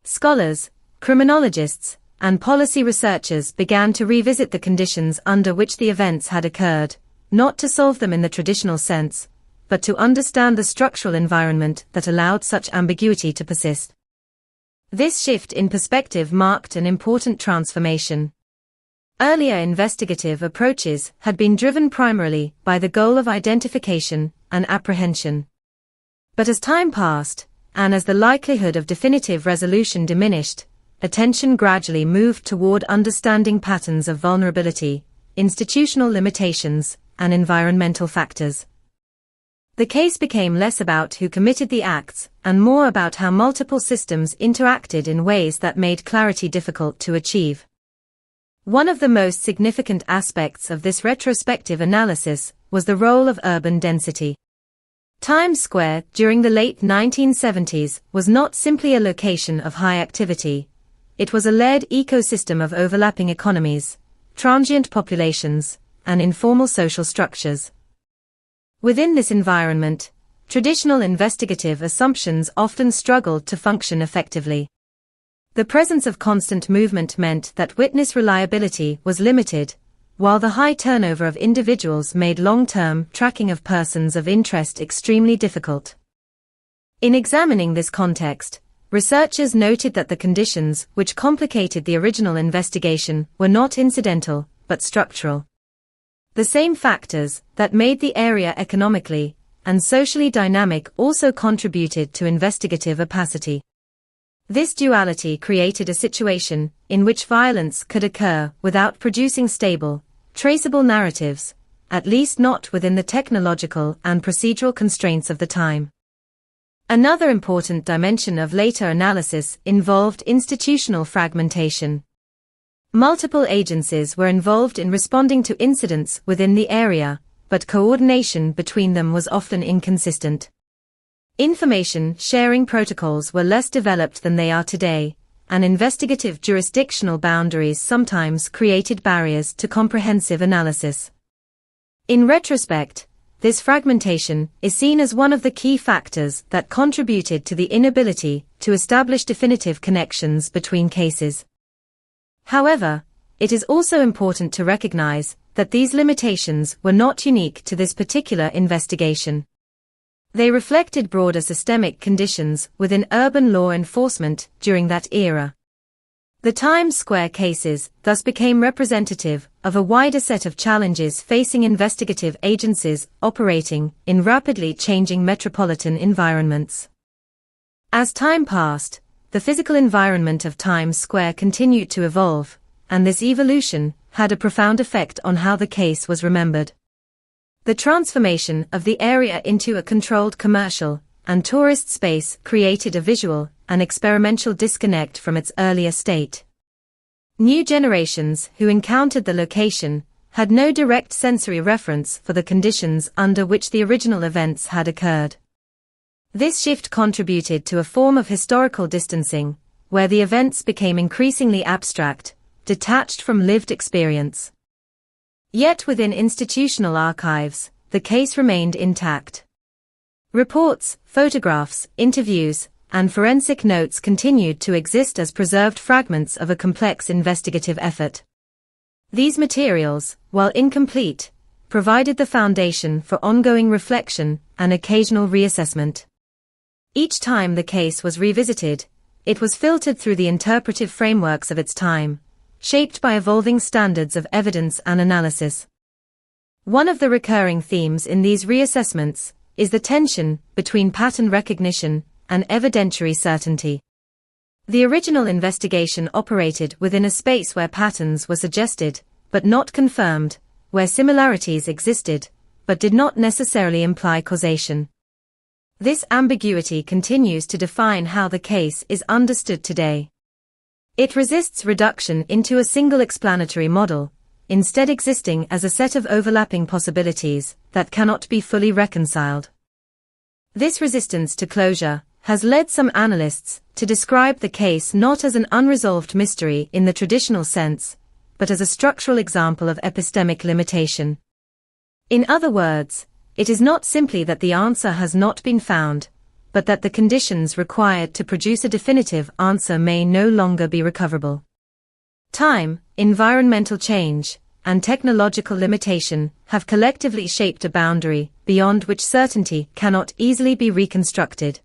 Scholars, criminologists, and policy researchers began to revisit the conditions under which the events had occurred, not to solve them in the traditional sense, but to understand the structural environment that allowed such ambiguity to persist. This shift in perspective marked an important transformation. Earlier investigative approaches had been driven primarily by the goal of identification and apprehension. But as time passed, and as the likelihood of definitive resolution diminished, attention gradually moved toward understanding patterns of vulnerability, institutional limitations, and environmental factors. The case became less about who committed the acts and more about how multiple systems interacted in ways that made clarity difficult to achieve. One of the most significant aspects of this retrospective analysis was the role of urban density. Times Square during the late 1970s was not simply a location of high activity. It was a layered ecosystem of overlapping economies, transient populations, and informal social structures. Within this environment, traditional investigative assumptions often struggled to function effectively. The presence of constant movement meant that witness reliability was limited, while the high turnover of individuals made long-term tracking of persons of interest extremely difficult. In examining this context, researchers noted that the conditions which complicated the original investigation were not incidental, but structural. The same factors that made the area economically and socially dynamic also contributed to investigative opacity. This duality created a situation in which violence could occur without producing stable, traceable narratives, at least not within the technological and procedural constraints of the time. Another important dimension of later analysis involved institutional fragmentation. Multiple agencies were involved in responding to incidents within the area, but coordination between them was often inconsistent. Information sharing protocols were less developed than they are today, and investigative jurisdictional boundaries sometimes created barriers to comprehensive analysis. In retrospect, this fragmentation is seen as one of the key factors that contributed to the inability to establish definitive connections between cases. However, it is also important to recognize that these limitations were not unique to this particular investigation. They reflected broader systemic conditions within urban law enforcement during that era. The Times Square cases thus became representative of a wider set of challenges facing investigative agencies operating in rapidly changing metropolitan environments. As time passed, the physical environment of Times Square continued to evolve, and this evolution had a profound effect on how the case was remembered. The transformation of the area into a controlled commercial and tourist space created a visual and experimental disconnect from its earlier state. New generations who encountered the location had no direct sensory reference for the conditions under which the original events had occurred. This shift contributed to a form of historical distancing, where the events became increasingly abstract, detached from lived experience. Yet within institutional archives, the case remained intact. Reports, photographs, interviews, and forensic notes continued to exist as preserved fragments of a complex investigative effort. These materials, while incomplete, provided the foundation for ongoing reflection and occasional reassessment. Each time the case was revisited, it was filtered through the interpretive frameworks of its time, shaped by evolving standards of evidence and analysis. One of the recurring themes in these reassessments is the tension between pattern recognition and evidentiary certainty. The original investigation operated within a space where patterns were suggested, but not confirmed, where similarities existed, but did not necessarily imply causation. This ambiguity continues to define how the case is understood today. It resists reduction into a single explanatory model, instead existing as a set of overlapping possibilities that cannot be fully reconciled. This resistance to closure has led some analysts to describe the case not as an unresolved mystery in the traditional sense, but as a structural example of epistemic limitation. In other words, it is not simply that the answer has not been found, but that the conditions required to produce a definitive answer may no longer be recoverable. Time, environmental change, and technological limitation have collectively shaped a boundary beyond which certainty cannot easily be reconstructed.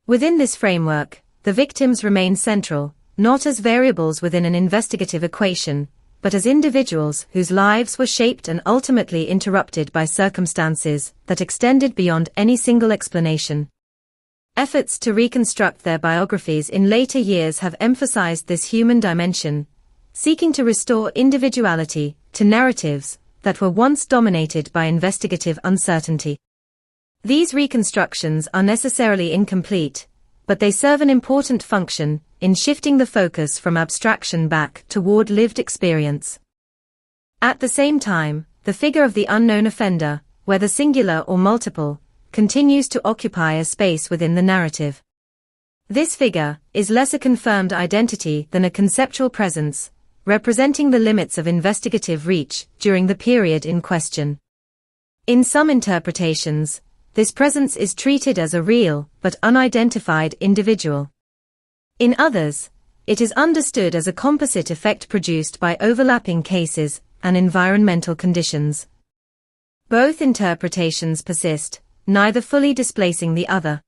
Within this framework, the victims remain central, not as variables within an investigative equation, but as individuals whose lives were shaped and ultimately interrupted by circumstances that extended beyond any single explanation. Efforts to reconstruct their biographies in later years have emphasized this human dimension, seeking to restore individuality to narratives that were once dominated by investigative uncertainty. These reconstructions are necessarily incomplete, but they serve an important function in shifting the focus from abstraction back toward lived experience. At the same time, the figure of the unknown offender, whether singular or multiple, continues to occupy a space within the narrative. This figure is less a confirmed identity than a conceptual presence, representing the limits of investigative reach during the period in question. In some interpretations, this presence is treated as a real but unidentified individual. In others, it is understood as a composite effect produced by overlapping cases and environmental conditions. Both interpretations persist, neither fully displacing the other.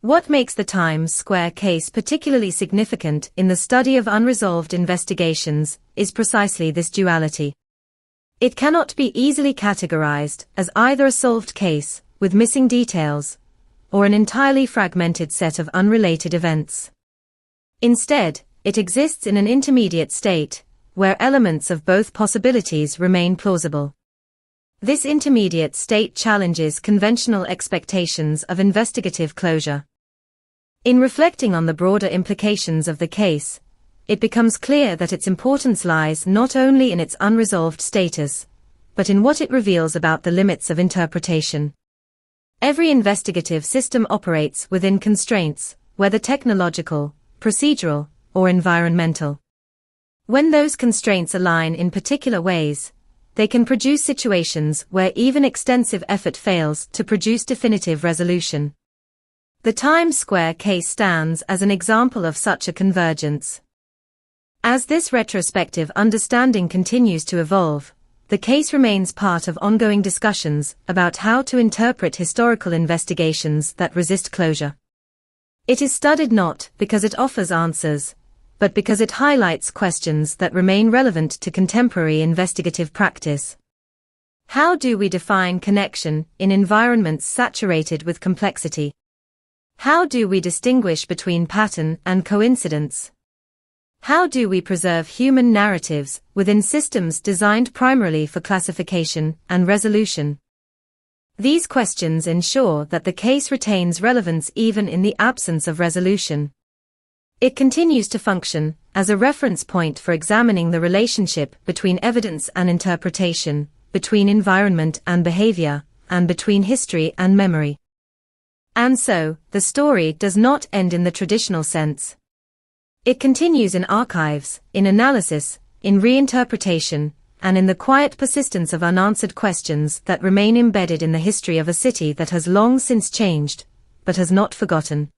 What makes the Times Square case particularly significant in the study of unresolved investigations is precisely this duality. It cannot be easily categorized as either a solved case with missing details or an entirely fragmented set of unrelated events. Instead, it exists in an intermediate state, where elements of both possibilities remain plausible. This intermediate state challenges conventional expectations of investigative closure. In reflecting on the broader implications of the case, it becomes clear that its importance lies not only in its unresolved status, but in what it reveals about the limits of interpretation. Every investigative system operates within constraints, whether technological, procedural, or environmental. When those constraints align in particular ways, they can produce situations where even extensive effort fails to produce definitive resolution. The Times Square case stands as an example of such a convergence. As this retrospective understanding continues to evolve, the case remains part of ongoing discussions about how to interpret historical investigations that resist closure. It is studied not because it offers answers, but because it highlights questions that remain relevant to contemporary investigative practice. How do we define connection in environments saturated with complexity? How do we distinguish between pattern and coincidence? How do we preserve human narratives within systems designed primarily for classification and resolution? These questions ensure that the case retains relevance even in the absence of resolution. It continues to function as a reference point for examining the relationship between evidence and interpretation, between environment and behavior, and between history and memory. And so, the story does not end in the traditional sense. It continues in archives, in analysis, in reinterpretation, and in the quiet persistence of unanswered questions that remain embedded in the history of a city that has long since changed, but has not forgotten.